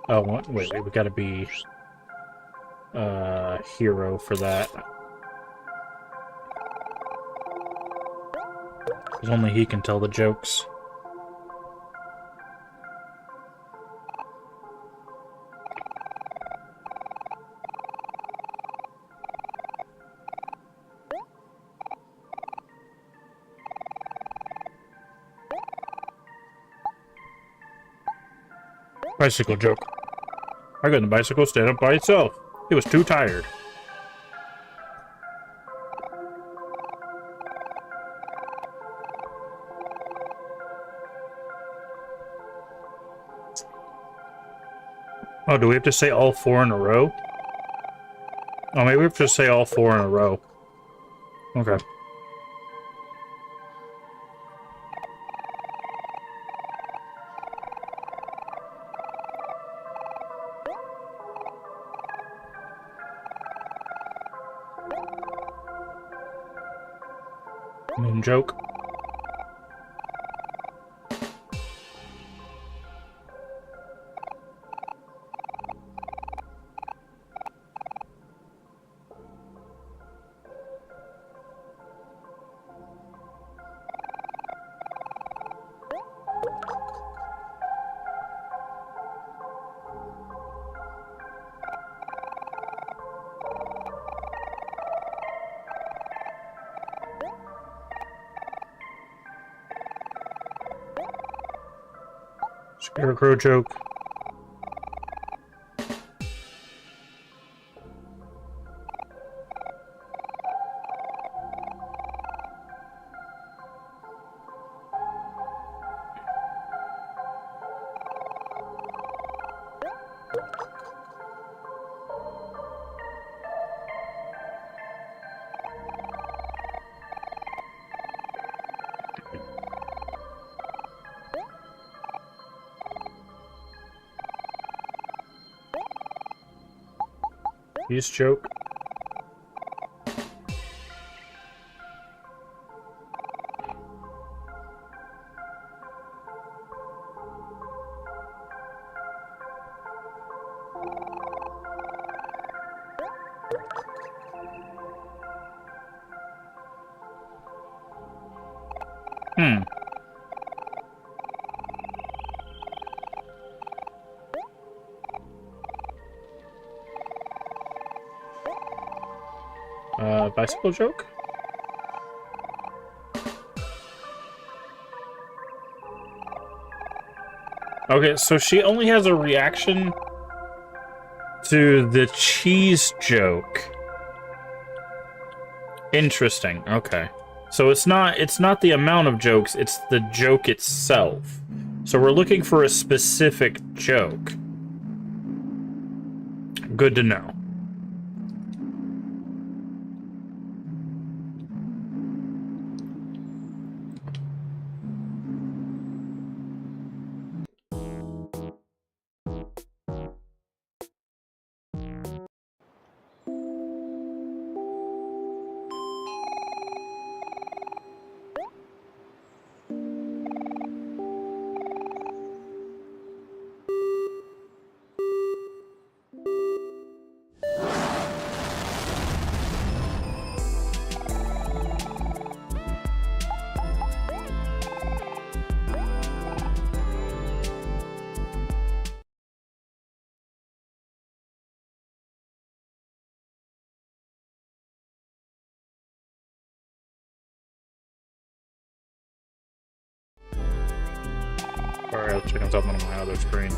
Oh, wait, we gotta be hero for that. Because only he can tell the jokes. Bicycle joke. I got the bicycle stand up by itself. It was too tired. Oh, do we have to say all 4 in a row? Oh, maybe we have to say all 4 in a row. Okay. Moon joke. Scarecrow joke. Peace joke. Bicycle joke? Okay, so she only has a reaction to the cheese joke. Interesting. Okay. So it's not the amount of jokes, it's the joke itself. So we're looking for a specific joke. Good to know. Sorry, I was checking something on my other screen.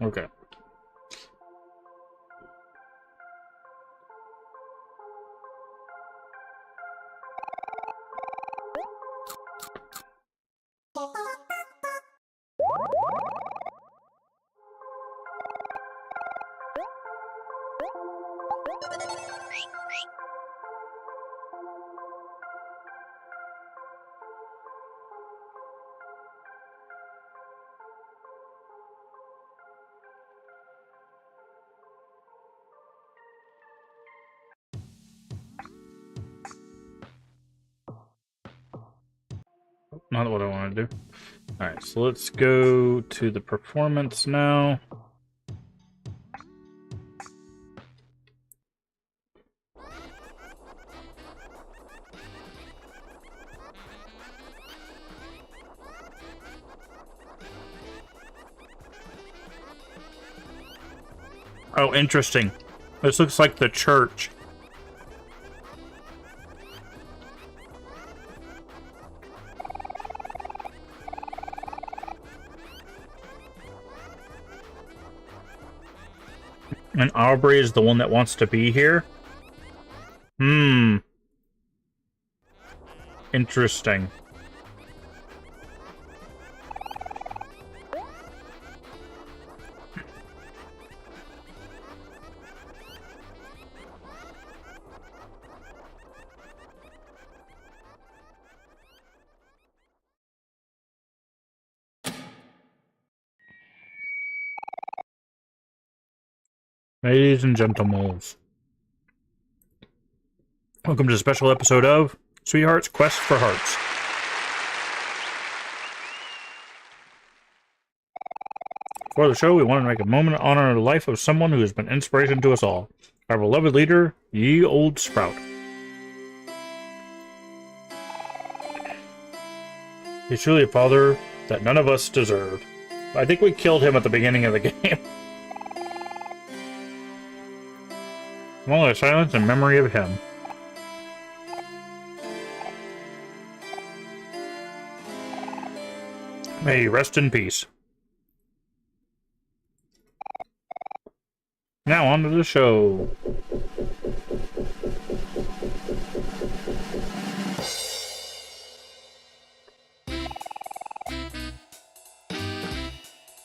Okay. Not what I want to do. Alright, so let's go to the performance now. Oh, interesting. This looks like the church. And Aubrey is the one that wants to be here? Hmm. Interesting. Ladies and gentlemen, welcome to a special episode of Sweetheart's Quest for Hearts. For the show, we want to make a moment to honor the life of someone who has been inspiration to us all. Our beloved leader, Ye Old Sprout. He's truly a father that none of us deserved. I think we killed him at the beginning of the game. Long live silence in memory of him. May he rest in peace. Now on to the show.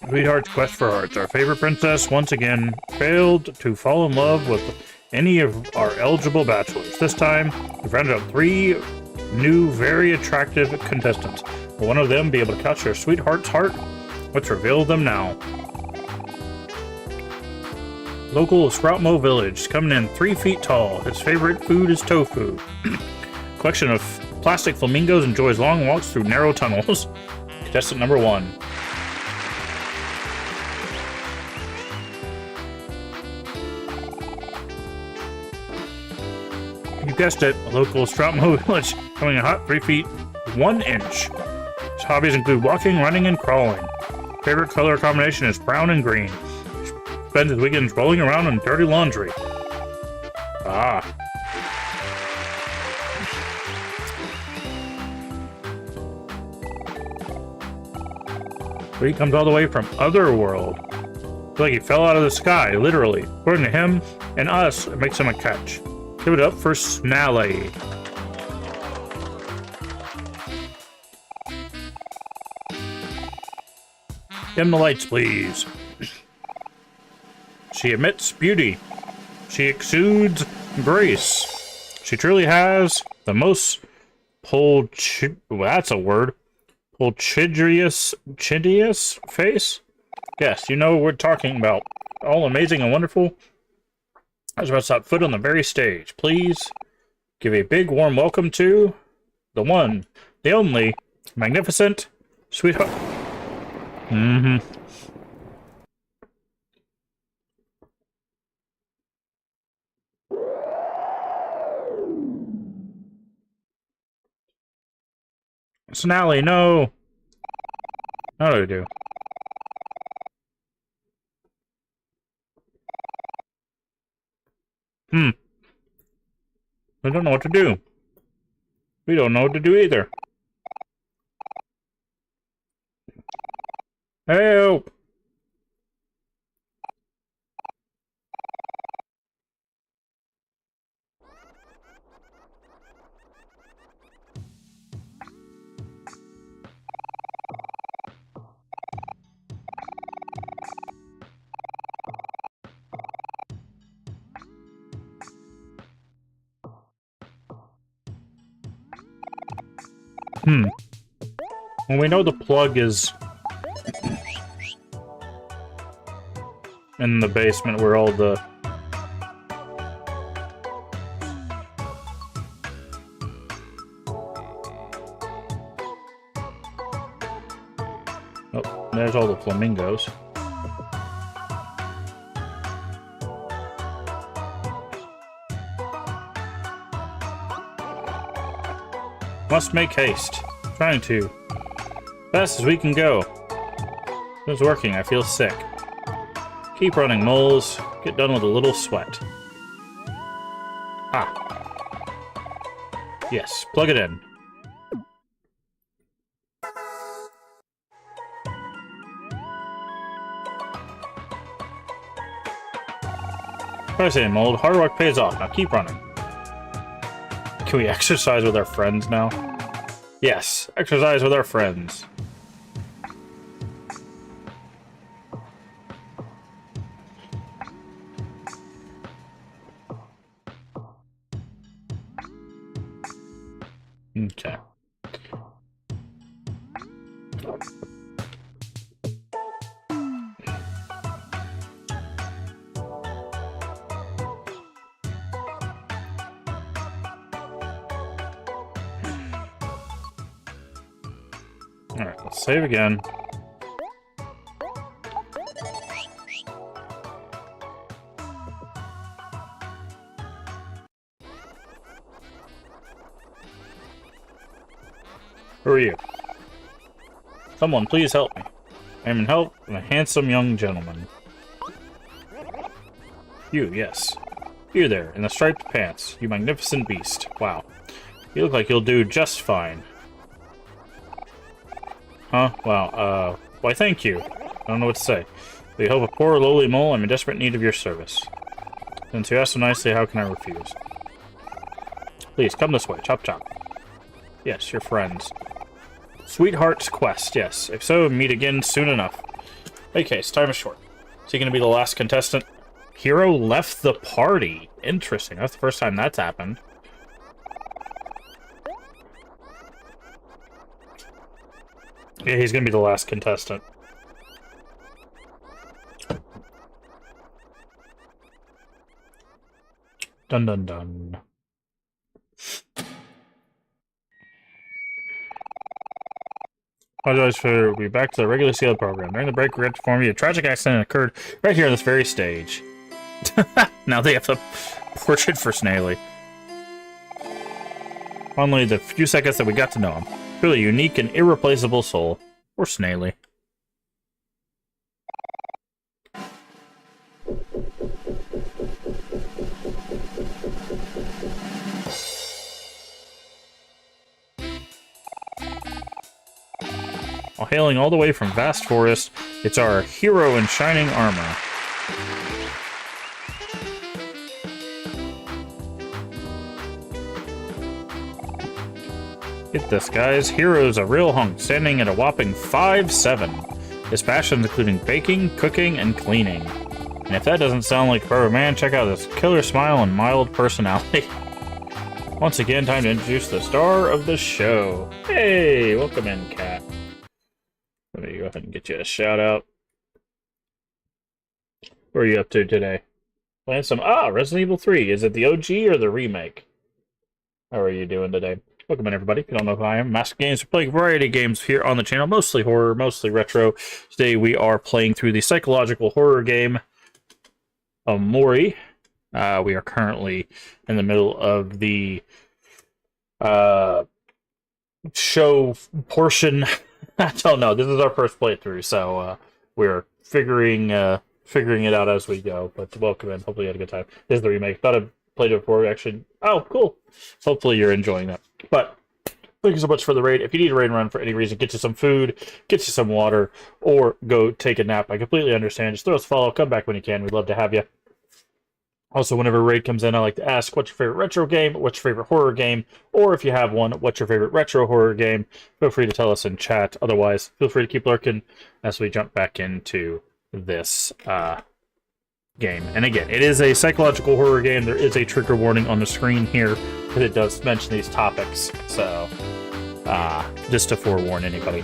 Sweetheart's Quest for Hearts. Our favorite princess once again failed to fall in love with any of our eligible bachelors. This time, we rounded up 3 new, very attractive contestants. Will one of them be able to catch their sweetheart's heart? Let's reveal them now. Local of Sproutmo Village, coming in 3 feet tall. His favorite food is tofu. Collection of plastic flamingos enjoys long walks through narrow tunnels. Contestant number 1. You guessed it, a local Sproutmo Village, coming in hot 3 feet 1 inch. His hobbies include walking, running, and crawling. Favorite color combination is brown and green. Spends his weekends rolling around in dirty laundry. Ah. But he comes all the way from Otherworld. It's like he fell out of the sky, literally. According to him and us, it makes him a catch. Give it up for Snally. Dim the lights, please. She emits beauty. She exudes grace. She truly has the most that's a word. Pulchidrious face? Yes, you know what we're talking about. All amazing and wonderful. I was about to stop foot on the very stage. Please give a big warm welcome to the one, the only, magnificent sweetheart. Snally, no. How do I do? I don't know what to do. We don't know what to do either. Help! Well, we know the plug is in the basement where all the... Oh, there's all the flamingos. Must make haste. Trying to. Fast as we can go. It's working, I feel sick. Keep running, moles. Get done with a little sweat. Ah. Yes, plug it in. I say, mold, hard work pays off. Now keep running. Can we exercise with our friends now? Yes, exercise with our friends. Okay. Alright, let's save again. Who are you? Someone, please help me. I am in help of a handsome young gentleman. You, yes. You there, in the striped pants. You magnificent beast. Wow. You look like you'll do just fine. Huh? Wow, why thank you. I don't know what to say. We help a poor lowly mole. I'm in desperate need of your service. Since you asked so nicely, how can I refuse? Please, come this way. Chop chop. Yes, your friends. Sweetheart's quest, yes. If so, meet again soon enough. Okay, so time is short. Is he going to be the last contestant? Hero left the party. Interesting. That's the first time that's happened. Yeah, he's going to be the last contestant. Dun dun dun. Apologize for be back to the regular scheduled program. During the break, we had to inform you a tragic accident occurred right here on this very stage. Now they have the portrait for Snaily. Only the few seconds that we got to know him. Really unique and irreplaceable soul. Or Snaily. While hailing all the way from vast forest, it's our hero in shining armor. Get this, guys. Hero's a real hunk, standing at a whopping 5'7". His passions including baking, cooking, and cleaning. And if that doesn't sound like a perfect man, check out this killer smile and mild personality. Once again, time to introduce the star of the show. Hey, welcome in, Cat. Let me go ahead and get you a shout out. What are you up to today? Playing some Resident Evil 3. Is it the OG or the remake? How are you doing today? Welcome in, everybody. If you don't know who I am, Master Games. We're playing a variety of games here on the channel, mostly horror, mostly retro. Today we are playing through the psychological horror game Omori. We are currently in the middle of the show portion. I don't know. This is our first playthrough, so we're figuring it out as we go. But welcome in. Hopefully you had a good time. This is the remake. Thought I'd played it before, actually. Oh, cool. Hopefully you're enjoying that. But Thank you so much for the raid. If you need a raid run for any reason, get you some food, get you some water, or go take a nap. I completely understand. Just throw us a follow. Come back when you can. We'd love to have you. Also, whenever a raid comes in, I like to ask, what's your favorite retro game? What's your favorite horror game? Or if you have one, what's your favorite retro horror game? Feel free to tell us in chat. Otherwise, feel free to keep lurking as we jump back into this game. And again, it is a psychological horror game. There is a trigger warning on the screen here, because it does mention these topics. So, just to forewarn anybody.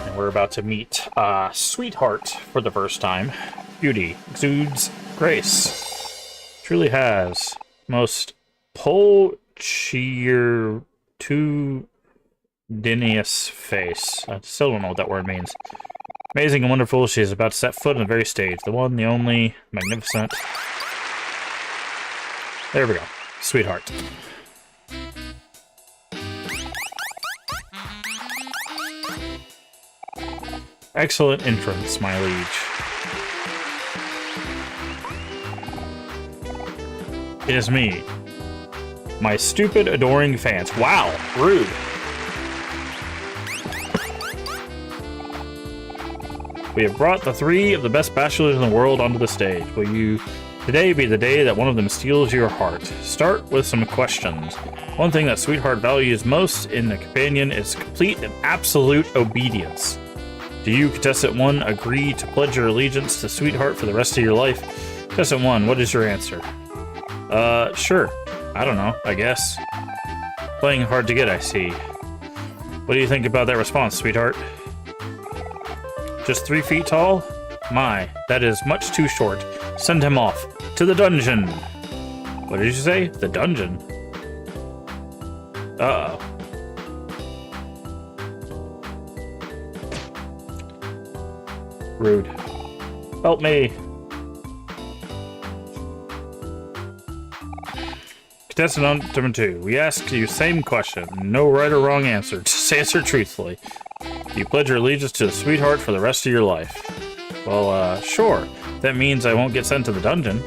And we're about to meet Sweetheart for the first time. Beauty exudes grace. Truly has most polchirtudinous face. I still don't know what that word means. Amazing and wonderful, she is about to set foot on the very stage. The one, the only, magnificent. There we go. Sweetheart. Excellent entrance, my liege. It is me. My stupid, adoring fans. Wow, rude. We have brought the 3 of the best bachelors in the world onto the stage. Will you today be the day that one of them steals your heart? Start with some questions. One thing that Sweetheart values most in a companion is complete and absolute obedience. Do you, contestant 1, agree to pledge your allegiance to Sweetheart for the rest of your life? Contestant 1, what is your answer? Sure. I don't know, I guess. Playing hard to get, I see. What do you think about that response, Sweetheart? Just 3 feet tall? My, that is much too short. Send him off. To the dungeon! What did you say? The dungeon? Uh-oh. Rude. Help me! Contestant number 2, we ask you same question. No right or wrong answer. Just answer truthfully. Do you pledge your allegiance to the Sweetheart for the rest of your life? Well, sure. That means I won't get sent to the dungeon.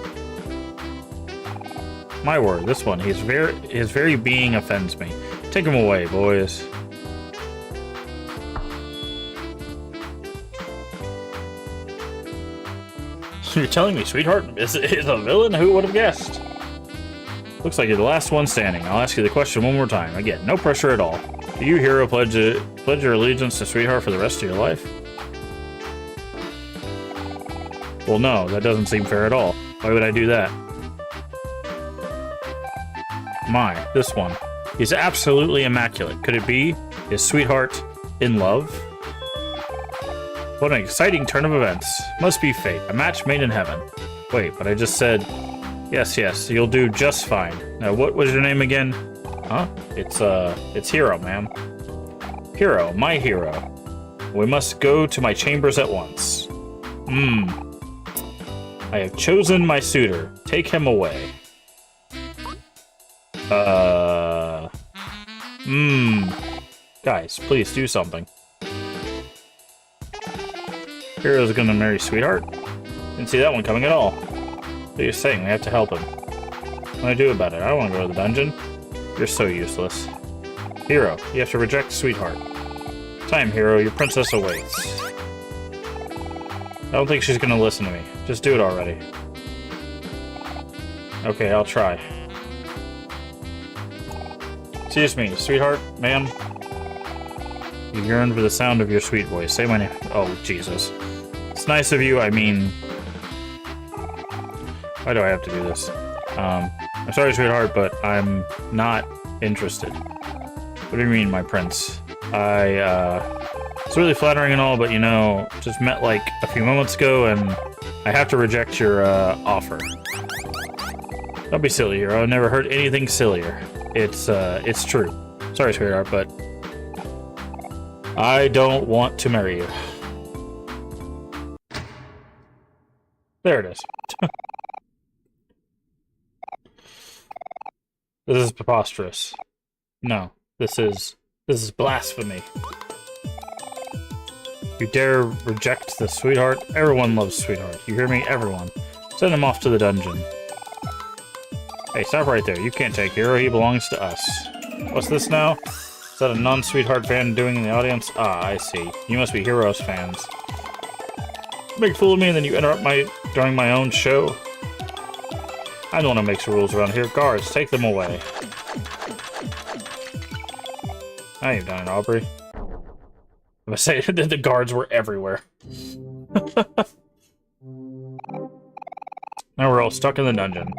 My word, this one, his very being offends me. Take him away, boys. You're telling me Sweetheart is a villain? Who would have guessed? Looks like you're the last one standing. I'll ask you the question one more time. Again, no pressure at all. Do you, hero, pledge your allegiance to Sweetheart for the rest of your life? Well, no, that doesn't seem fair at all. Why would I do that? My, this one. He's absolutely immaculate. Could it be? Is Sweetheart in love? What an exciting turn of events. Must be fate. A match made in heaven. Wait, but I just said... Yes, you'll do just fine. Now, what was your name again? Huh? It's Hero, ma'am. Hero, my hero. We must go to my chambers at once. I have chosen my suitor. Take him away. Guys, please do something. Hero's gonna marry Sweetheart? Didn't see that one coming at all. What are you saying? We have to help him. What do I do about it? I don't want to go to the dungeon. You're so useless. Hero, you have to reject Sweetheart. Time, Hero. Your princess awaits. I don't think she's gonna listen to me. Just do it already. Okay, I'll try. Excuse me, Sweetheart, ma'am. You yearn for the sound of your sweet voice. Say my name. Oh, Jesus. It's nice of you, I mean... Why do I have to do this? I'm sorry, Sweetheart, but I'm not interested. What do you mean, my prince? It's really flattering and all, but you know, just met like a few moments ago, and I have to reject your offer. Don't be silly, Hero. I've never heard anything sillier. It's true. Sorry, Sweetheart, but I don't want to marry you. There it is. This is preposterous. No, this is blasphemy. You dare reject the Sweetheart? Everyone loves Sweetheart. You hear me? Everyone. Send him off to the dungeon. Hey, stop right there. You can't take Hero. He belongs to us. What's this now? Is that a non-Sweetheart fan doing in the audience? Ah, I see. You must be Heroes fans. Make a fool of me and then you interrupt during my own show. I'm the one who makes the rules around here. Guards, take them away. Now you've done it, Aubrey. I'm gonna say that the guards were everywhere. Now we're all stuck in the dungeon.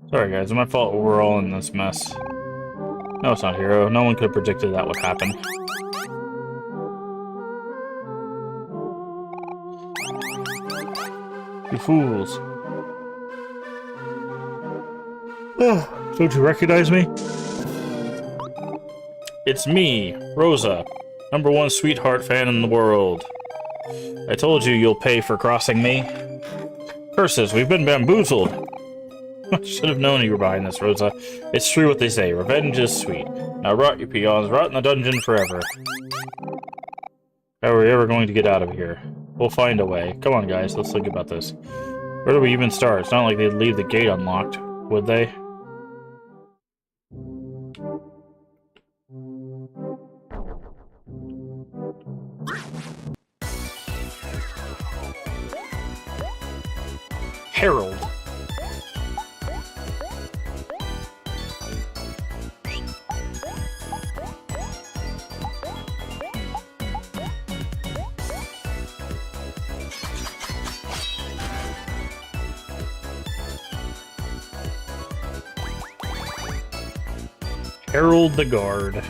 Sorry guys, it's my fault we're all in this mess. No, it's not Hero. No one could have predicted that would happen. You fools. Don't you recognize me? It's me, Rosa, #1 Sweetheart fan in the world. I told you you'll pay for crossing me. Curses, we've been bamboozled. I should have known you were behind this, Rosa. It's true what they say, revenge is sweet. Now rot, you peons, rot in the dungeon forever. How are we ever going to get out of here? We'll find a way. Come on, guys, let's think about this. Where do we even start? It's not like they'd leave the gate unlocked, would they? Herald. Herald the Guard.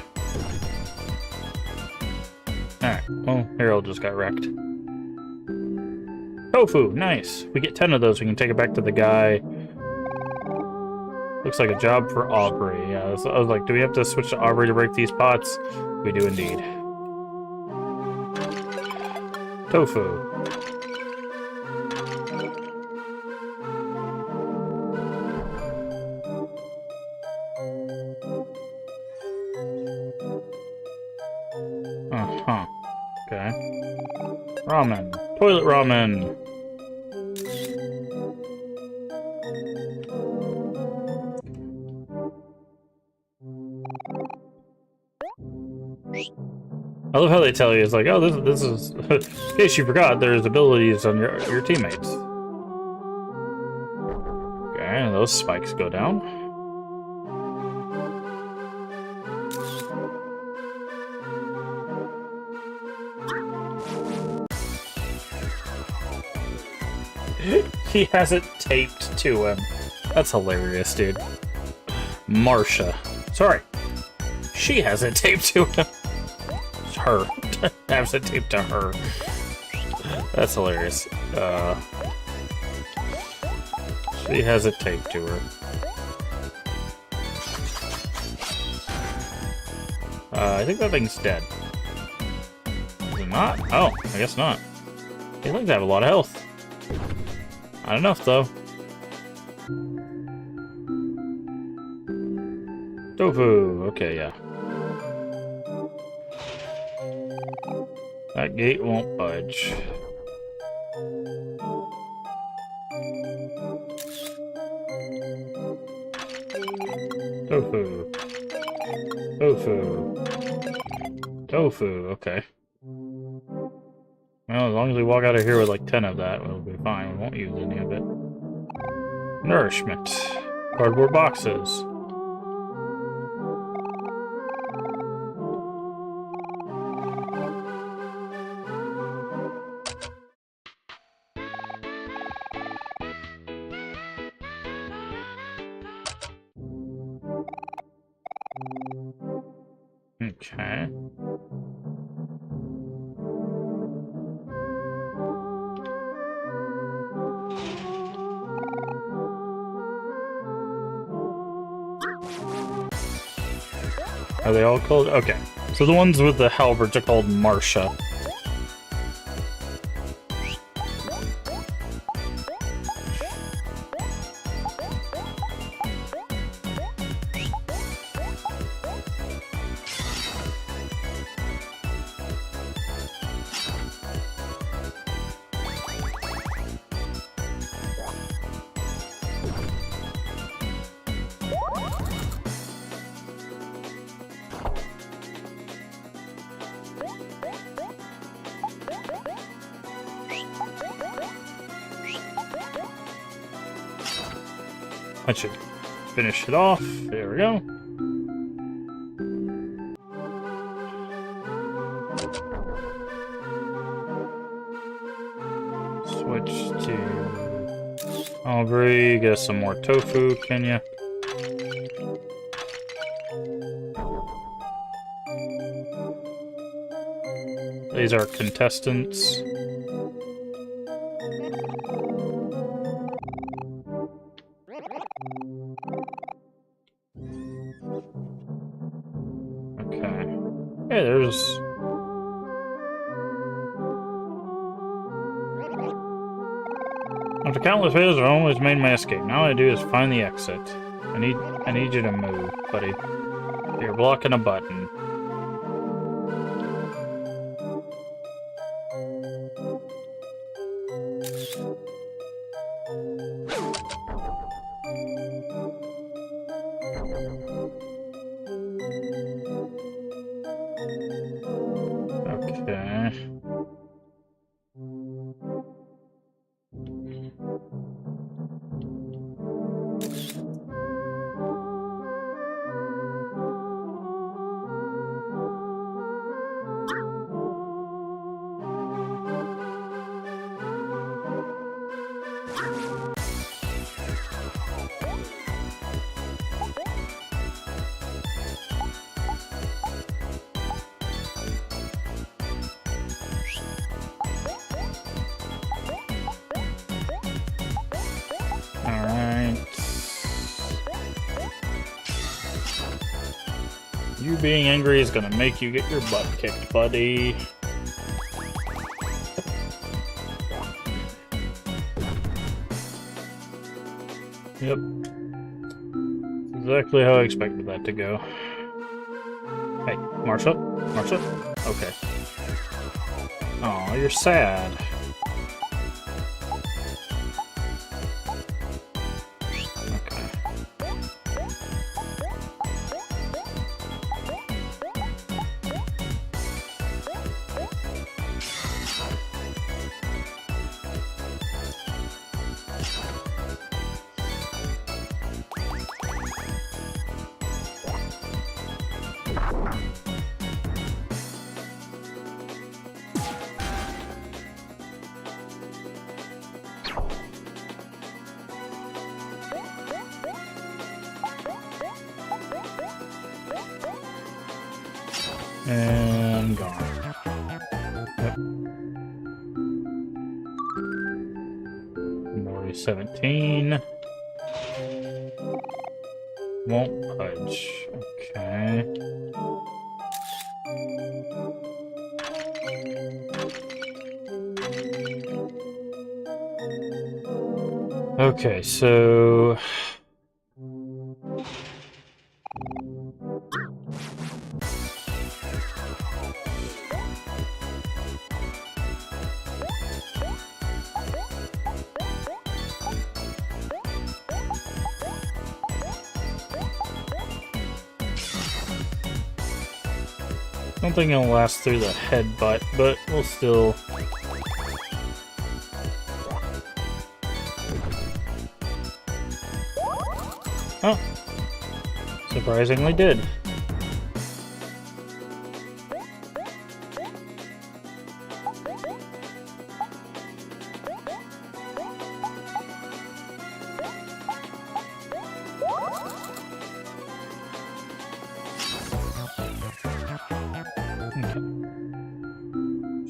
Alright, well, Herald just got wrecked. Tofu, nice. We get 10 of those, we can take it back to the guy. Looks like a job for Aubrey. Yeah, I was like, do we have to switch to Aubrey to break these pots? We do indeed. Tofu. Uh-huh. Okay. Ramen. Toilet ramen. I love how they tell you, it's like, oh, this is, in case you forgot, there's abilities on your teammates. Okay, those spikes go down. He has it taped to him. That's hilarious, dude. Marsha. Sorry. She has it taped to him. It's her. Has it taped to her. That's hilarious. She has it taped to her. I think that thing's dead. Is it not? Oh, I guess not. He looks to have a lot of health. Not enough, though. Tofu. Okay, yeah. That gate won't budge. Tofu. Tofu. Tofu. Okay. Well, as long as we walk out of here with like 10 of that, we'll be fine. We won't use any of it. Nourishment. Cardboard boxes. Okay. Are they all called? Okay. So the ones with the halberds are called Marsha. That should finish it off. There we go. Switch to Omori. Get some more tofu, can ya? These are contestants. Okay. Hey, there's... After countless failures, I've always made my escape. Now all I do is find the exit. I need you to move, buddy. You're blocking a button. Okay. Alright. You being angry is gonna make you get your butt kicked, buddy. Yep. Exactly how I expected that to go. Hey, march up. March up. Okay. Aw, you're sad. Okay. And gone. Yep. Omori 17. Won't budge. Okay. Okay, so... I don't think it'll last through the headbutt, but we'll still... Oh! Surprisingly did.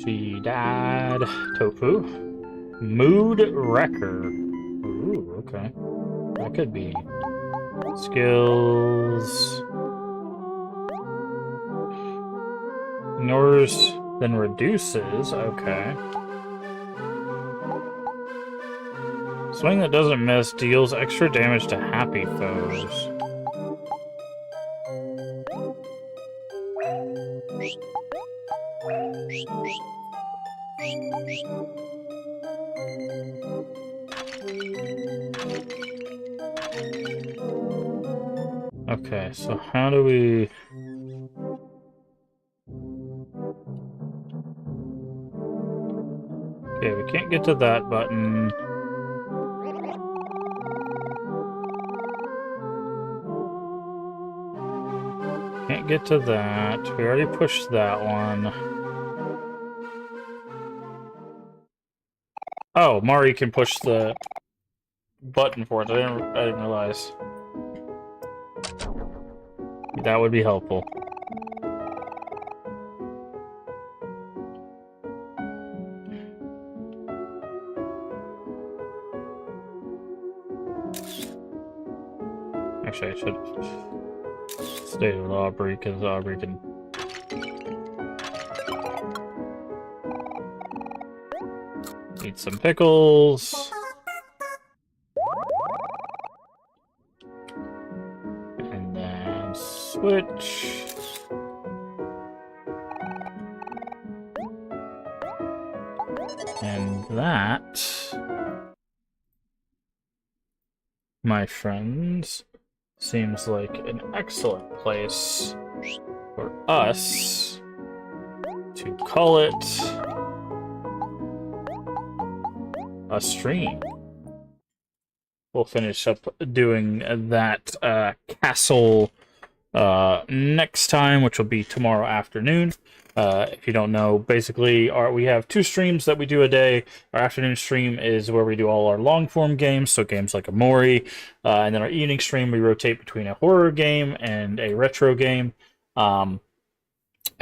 She died. Tofu. Mood Wrecker. Ooh, okay. That could be. Skills. Ignores, then reduces. Okay. Swing that doesn't miss deals extra damage to happy foes. Okay, so how do we... Okay, we can't get to that button. Can't get to that. We already pushed that one. Oh, Mari can push the button for it. I didn't realize. That would be helpful. Actually, I should stay with Aubrey, because Aubrey can... eat some pickles. And then switch. And that, my friends, seems like an excellent place for us to call it a stream. We'll finish up doing that castle next time, which will be tomorrow afternoon. If you don't know, basically, we have 2 streams that we do a day. Our afternoon stream is where we do all our long-form games, so games like Omori, and then our evening stream, we rotate between a horror game and a retro game.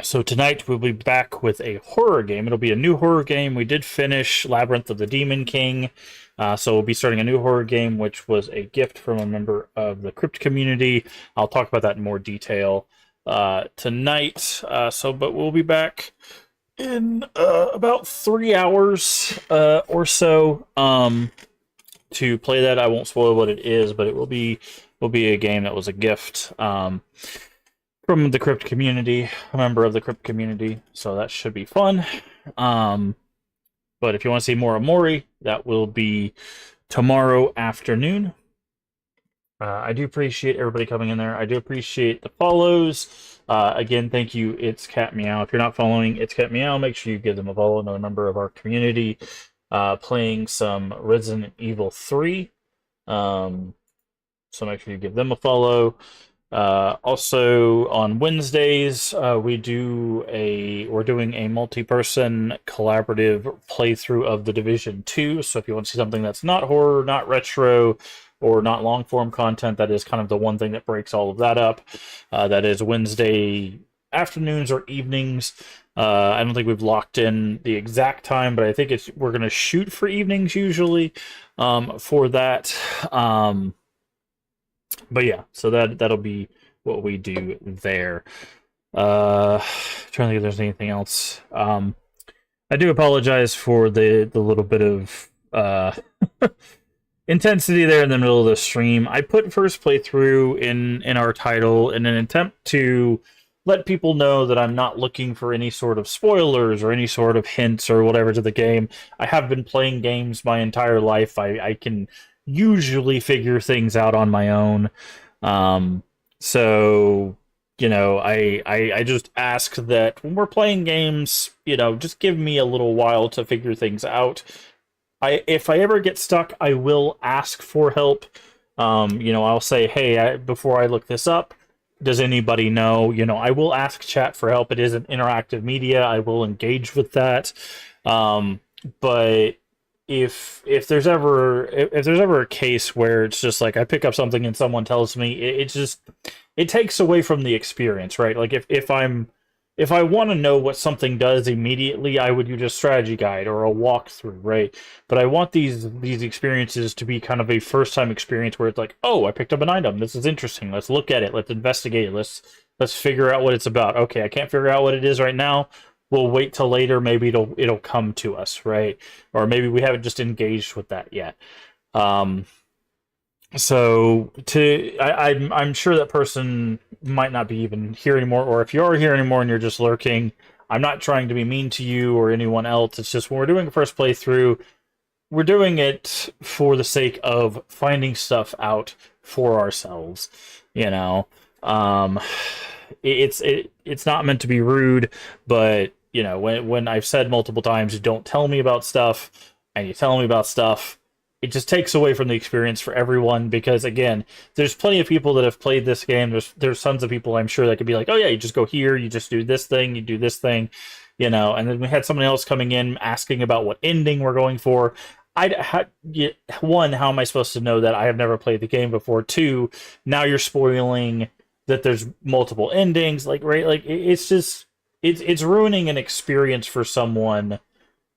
So tonight we'll be back with a horror game. It'll be a new horror game. We did finish Labyrinth of the Demon King, so we'll be starting a new horror game, which was a gift from a member of the Crypt community. I'll talk about that in more detail tonight. But we'll be back in about 3 hours or so to play that. I won't spoil what it is, but it will be a game that was a gift from the Crypt community, a member of the Crypt community, so that should be fun. But if you want to see more Omori, that will be tomorrow afternoon. I do appreciate everybody coming in there. I do appreciate the follows. Again, thank you, It's Cat Meow. If you're not following It's Cat Meow, make sure you give them a follow. Another member of our community playing some Resident Evil 3. So make sure you give them a follow. Also on Wednesdays, we're doing a multi-person collaborative playthrough of The Division 2. So if you want to see something that's not horror, not retro, or not long-form content, that is kind of the one thing that breaks all of that up. That is Wednesday afternoons or evenings. I don't think we've locked in the exact time, but I think we're going to shoot for evenings usually for that. But yeah, so that'll be what we do there. Trying to think if there's anything else. I do apologize for the little bit of intensity there in the middle of the stream. I put first playthrough in our title in an attempt to let people know that I'm not looking for any sort of spoilers or any sort of hints or whatever to the game. I have been playing games my entire life. I can usually figure things out on my own. So, you know, I just ask that when we're playing games, you know, just give me a little while to figure things out. If I ever get stuck, I will ask for help. You know, I'll say, hey, before I look this up, does anybody know? You know, I will ask chat for help. It is an interactive media. I will engage with that. But if there's ever a case where it's just like I pick up something and someone tells me, it takes away from the experience, right? Like if I want to know what something does immediately, I would use a strategy guide or a walkthrough, right? But I want these experiences to be kind of a first-time experience where it's like, oh, I picked up an item. This is interesting. Let's look at it. Let's investigate it. Let's figure out what it's about. Okay, I can't figure out what it is right now. We'll wait till later. Maybe it'll come to us, right? Or maybe we haven't just engaged with that yet. So I'm sure that person might not be even here anymore, or if you are here anymore and you're just lurking, I'm not trying to be mean to you or anyone else. It's just when we're doing a first playthrough, we're doing it for the sake of finding stuff out for ourselves. You know, it's not meant to be rude, but when I've said multiple times, don't tell me about stuff, and you tell me about stuff, it just takes away from the experience for everyone because again, there's plenty of people that have played this game. There's tons of people I'm sure that could be like, oh yeah, you just go here, you just do this thing, you do this thing, you know. And then we had someone else coming in asking about what ending we're going for. One, how am I supposed to know that? I have never played the game before. Two, now you're spoiling that there's multiple endings. Like right, like it's just it's ruining an experience for someone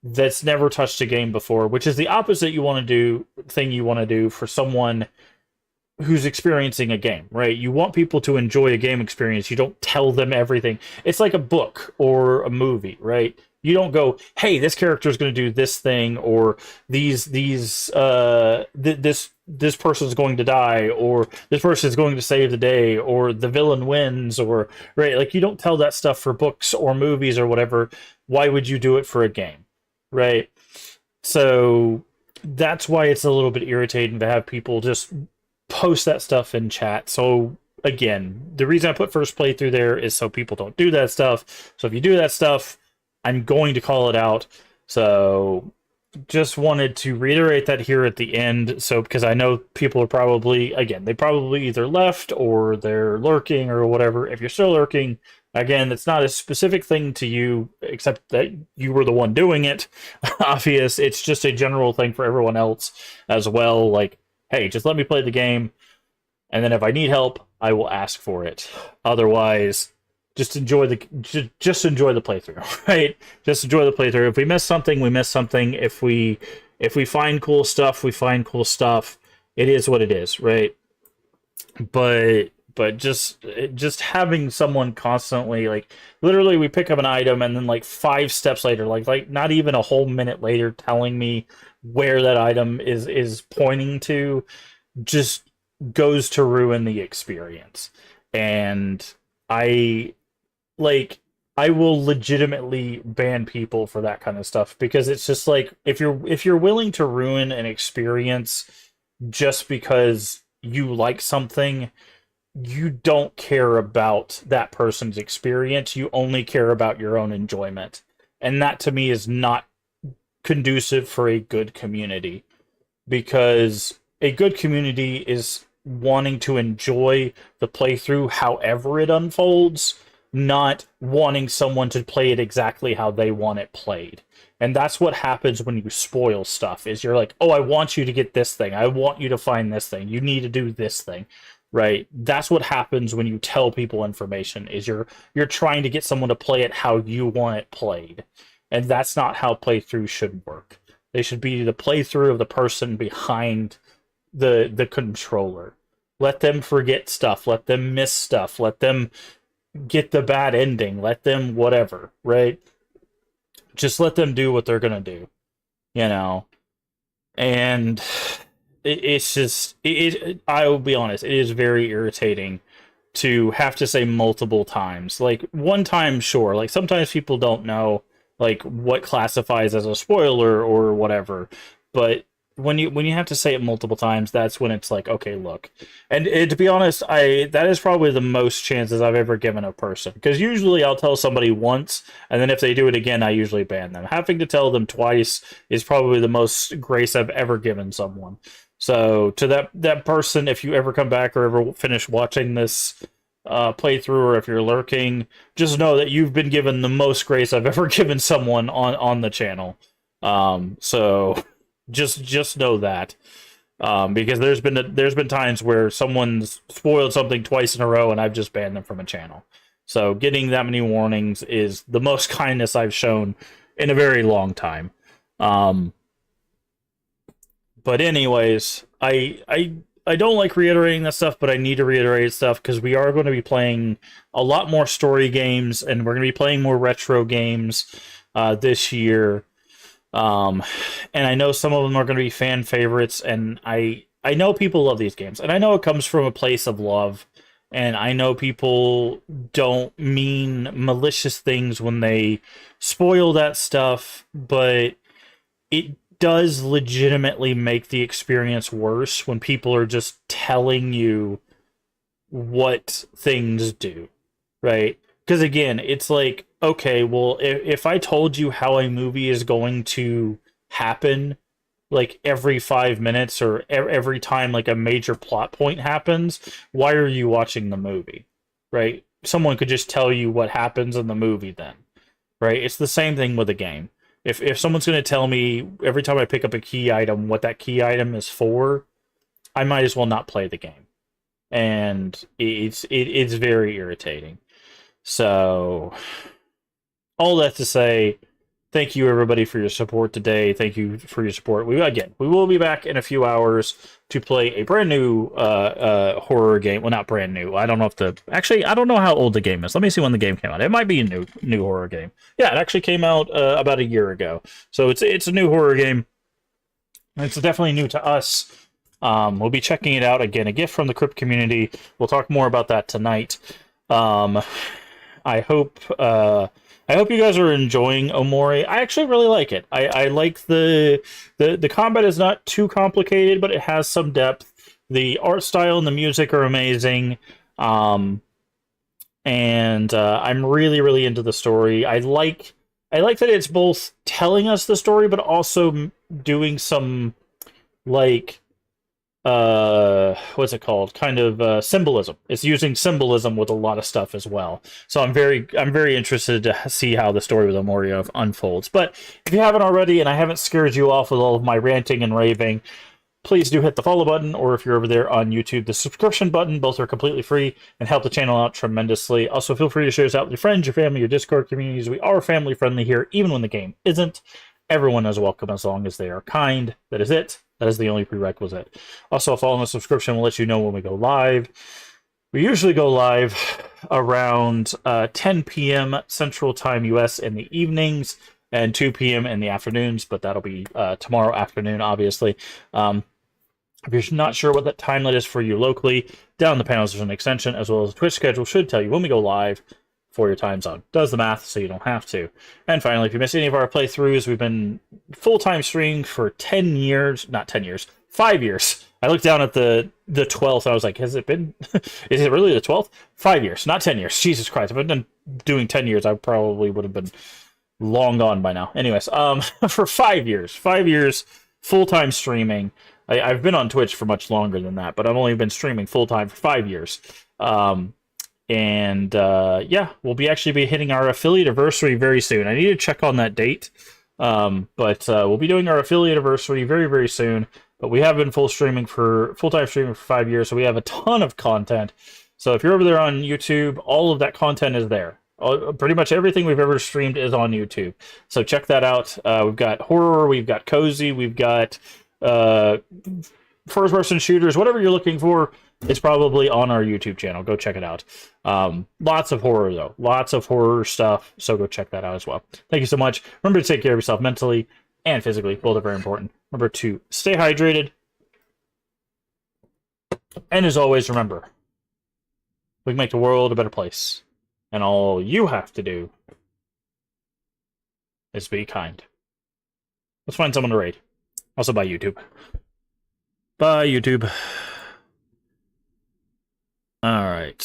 that's never touched a game before, which is the opposite you want to do thing you want to do for someone who's experiencing a game, right? You want people to enjoy a game experience. You don't tell them everything. It's like a book or a movie, right? You don't go, "Hey, this character is going to do this thing," or this person's going to die, or this person is going to save the day, or the villain wins, or right? Like you don't tell that stuff for books or movies or whatever. Why would you do it for a game, right? So that's why it's a little bit irritating to have people just post that stuff in chat. So again, the reason I put first playthrough there is so people don't do that stuff. So if you do that stuff, I'm going to call it out. So just wanted to reiterate that here at the end. So because I know people are probably, again, they probably either left or they're lurking or whatever. If you're still lurking, again, it's not a specific thing to you, except that you were the one doing it. Obvious. It's just a general thing for everyone else as well. Like, hey, just let me play the game, and then if I need help, I will ask for it. Otherwise, just enjoy the playthrough, right? Just enjoy the playthrough. If we miss something, we miss something. If we find cool stuff, we find cool stuff. It is what it is, right? But just having someone constantly, like, literally we pick up an item and then like 5 steps later, like not even a whole minute later, telling me where that item is pointing to, just goes to ruin the experience. And I will legitimately ban people for that kind of stuff, because it's just like, if you're willing to ruin an experience just because you like something, you don't care about that person's experience. You only care about your own enjoyment. And that to me is not conducive for a good community, because a good community is wanting to enjoy the playthrough however it unfolds, not wanting someone to play it exactly how they want it played. And that's what happens when you spoil stuff, is you're like, oh, I want you to get this thing, I want you to find this thing, you need to do this thing, right? That's what happens when you tell people information, is you're trying to get someone to play it how you want it played. And that's not how playthroughs should work. They should be the playthrough of the person behind the controller. Let them forget stuff, let them miss stuff, let them get the bad ending, let them whatever, right? Just let them do what they're gonna do, you know? And it's just, I will be honest, it is very irritating to have to say multiple times. Like, one time, sure, like sometimes people don't know like what classifies as a spoiler or whatever, but when you have to say it multiple times, that's when it's like, okay, look. And to be honest, that is probably the most chances I've ever given a person, because usually I'll tell somebody once, and then if they do it again, I usually ban them. Having to tell them twice is probably the most grace I've ever given someone. So to that person, if you ever come back or ever finish watching this playthrough, or if you're lurking, just know that you've been given the most grace I've ever given someone on the channel. So just know that, because there's been times where someone's spoiled something twice in a row and I've just banned them from a channel. So getting that many warnings is the most kindness I've shown in a very long time. But anyways, I don't like reiterating that stuff, but I need to reiterate stuff because we are going to be playing a lot more story games, and we're going to be playing more retro games this year. And I know some of them are going to be fan favorites, and I know people love these games, and I know it comes from a place of love, and I know people don't mean malicious things when they spoil that stuff, but it does legitimately make the experience worse when people are just telling you what things do, right? Because again, it's like, okay, well, if I told you how a movie is going to happen, like every 5 minutes or every time like a major plot point happens, why are you watching the movie? Right? Someone could just tell you what happens in the movie then. Right? It's the same thing with a game. If someone's going to tell me every time I pick up a key item what that key item is for, I might as well not play the game. And it's very irritating. So all that to say, thank you everybody for your support today. Thank you for your support. We will be back in a few hours to play a brand new horror game. Well, not brand new. I don't know I don't know how old the game is. Let me see when the game came out. It might be a new horror game. Yeah, it actually came out about a year ago. So it's a new horror game. It's definitely new to us. We'll be checking it out again. A gift from the Crypt community. We'll talk more about that tonight. I hope you guys are enjoying Omori. I actually really like it. I like the combat is not too complicated, but it has some depth. The art style and the music are amazing. And I'm really into the story. I like that it's both telling us the story, but also doing some like what's it called? Kind of symbolism. It's using symbolism with a lot of stuff as well. So I'm very interested to see how the story with Omori unfolds. But if you haven't already, and I haven't scared you off with all of my ranting and raving, please do hit the follow button, or if you're over there on YouTube, the subscription button. Both are completely free and help the channel out tremendously. Also, feel free to share this out with your friends, your family, your Discord communities. We are family friendly here, even when the game isn't. Everyone is welcome as long as they are kind. That is it. That is the only prerequisite. Also, a follow on the subscription will let you know when we go live. We usually go live around 10 p.m. Central Time US in the evenings and 2 p.m. in the afternoons, but that'll be tomorrow afternoon, obviously. If you're not sure what that time that is for you locally, down in the panels there's an extension, as well as the Twitch schedule should tell you when we go live for your time zone. Does the math so you don't have to. And finally, if you miss any of our playthroughs, we've been full-time streaming for 10 years, not 10 years, 5 years. I looked down at the 12th, and I was like, has it been, is it really the 12th? 5 years, not 10 years. Jesus Christ, if I'd been doing 10 years, I probably would have been long gone by now. Anyways, for 5 years, full-time streaming. I've been on Twitch for much longer than that, but I've only been streaming full-time for 5 years. Yeah, we'll actually be hitting our affiliate anniversary very soon. I need to check on that date, but we'll be doing our affiliate anniversary very soon. But we have been full-time streaming for 5 years, so we have a ton of content. So if you're over there on YouTube, all of that content is there. Pretty much everything we've ever streamed is on YouTube. So check that out. We've got horror, we've got cozy, we've got first-person shooters, whatever you're looking for. It's probably on our YouTube channel. Go check it out. Lots of horror, though. Lots of horror stuff, so go check that out as well. Thank you so much. Remember to take care of yourself mentally and physically. Both are very important. Remember to stay hydrated. And as always, remember, we can make the world a better place. And all you have to do is be kind. Let's find someone to raid. Also, bye, YouTube. Bye, YouTube. Alright.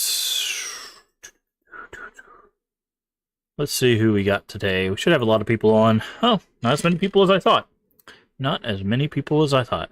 Let's see who we got today. We should have a lot of people on. Oh, not as many people as I thought. Not as many people as I thought.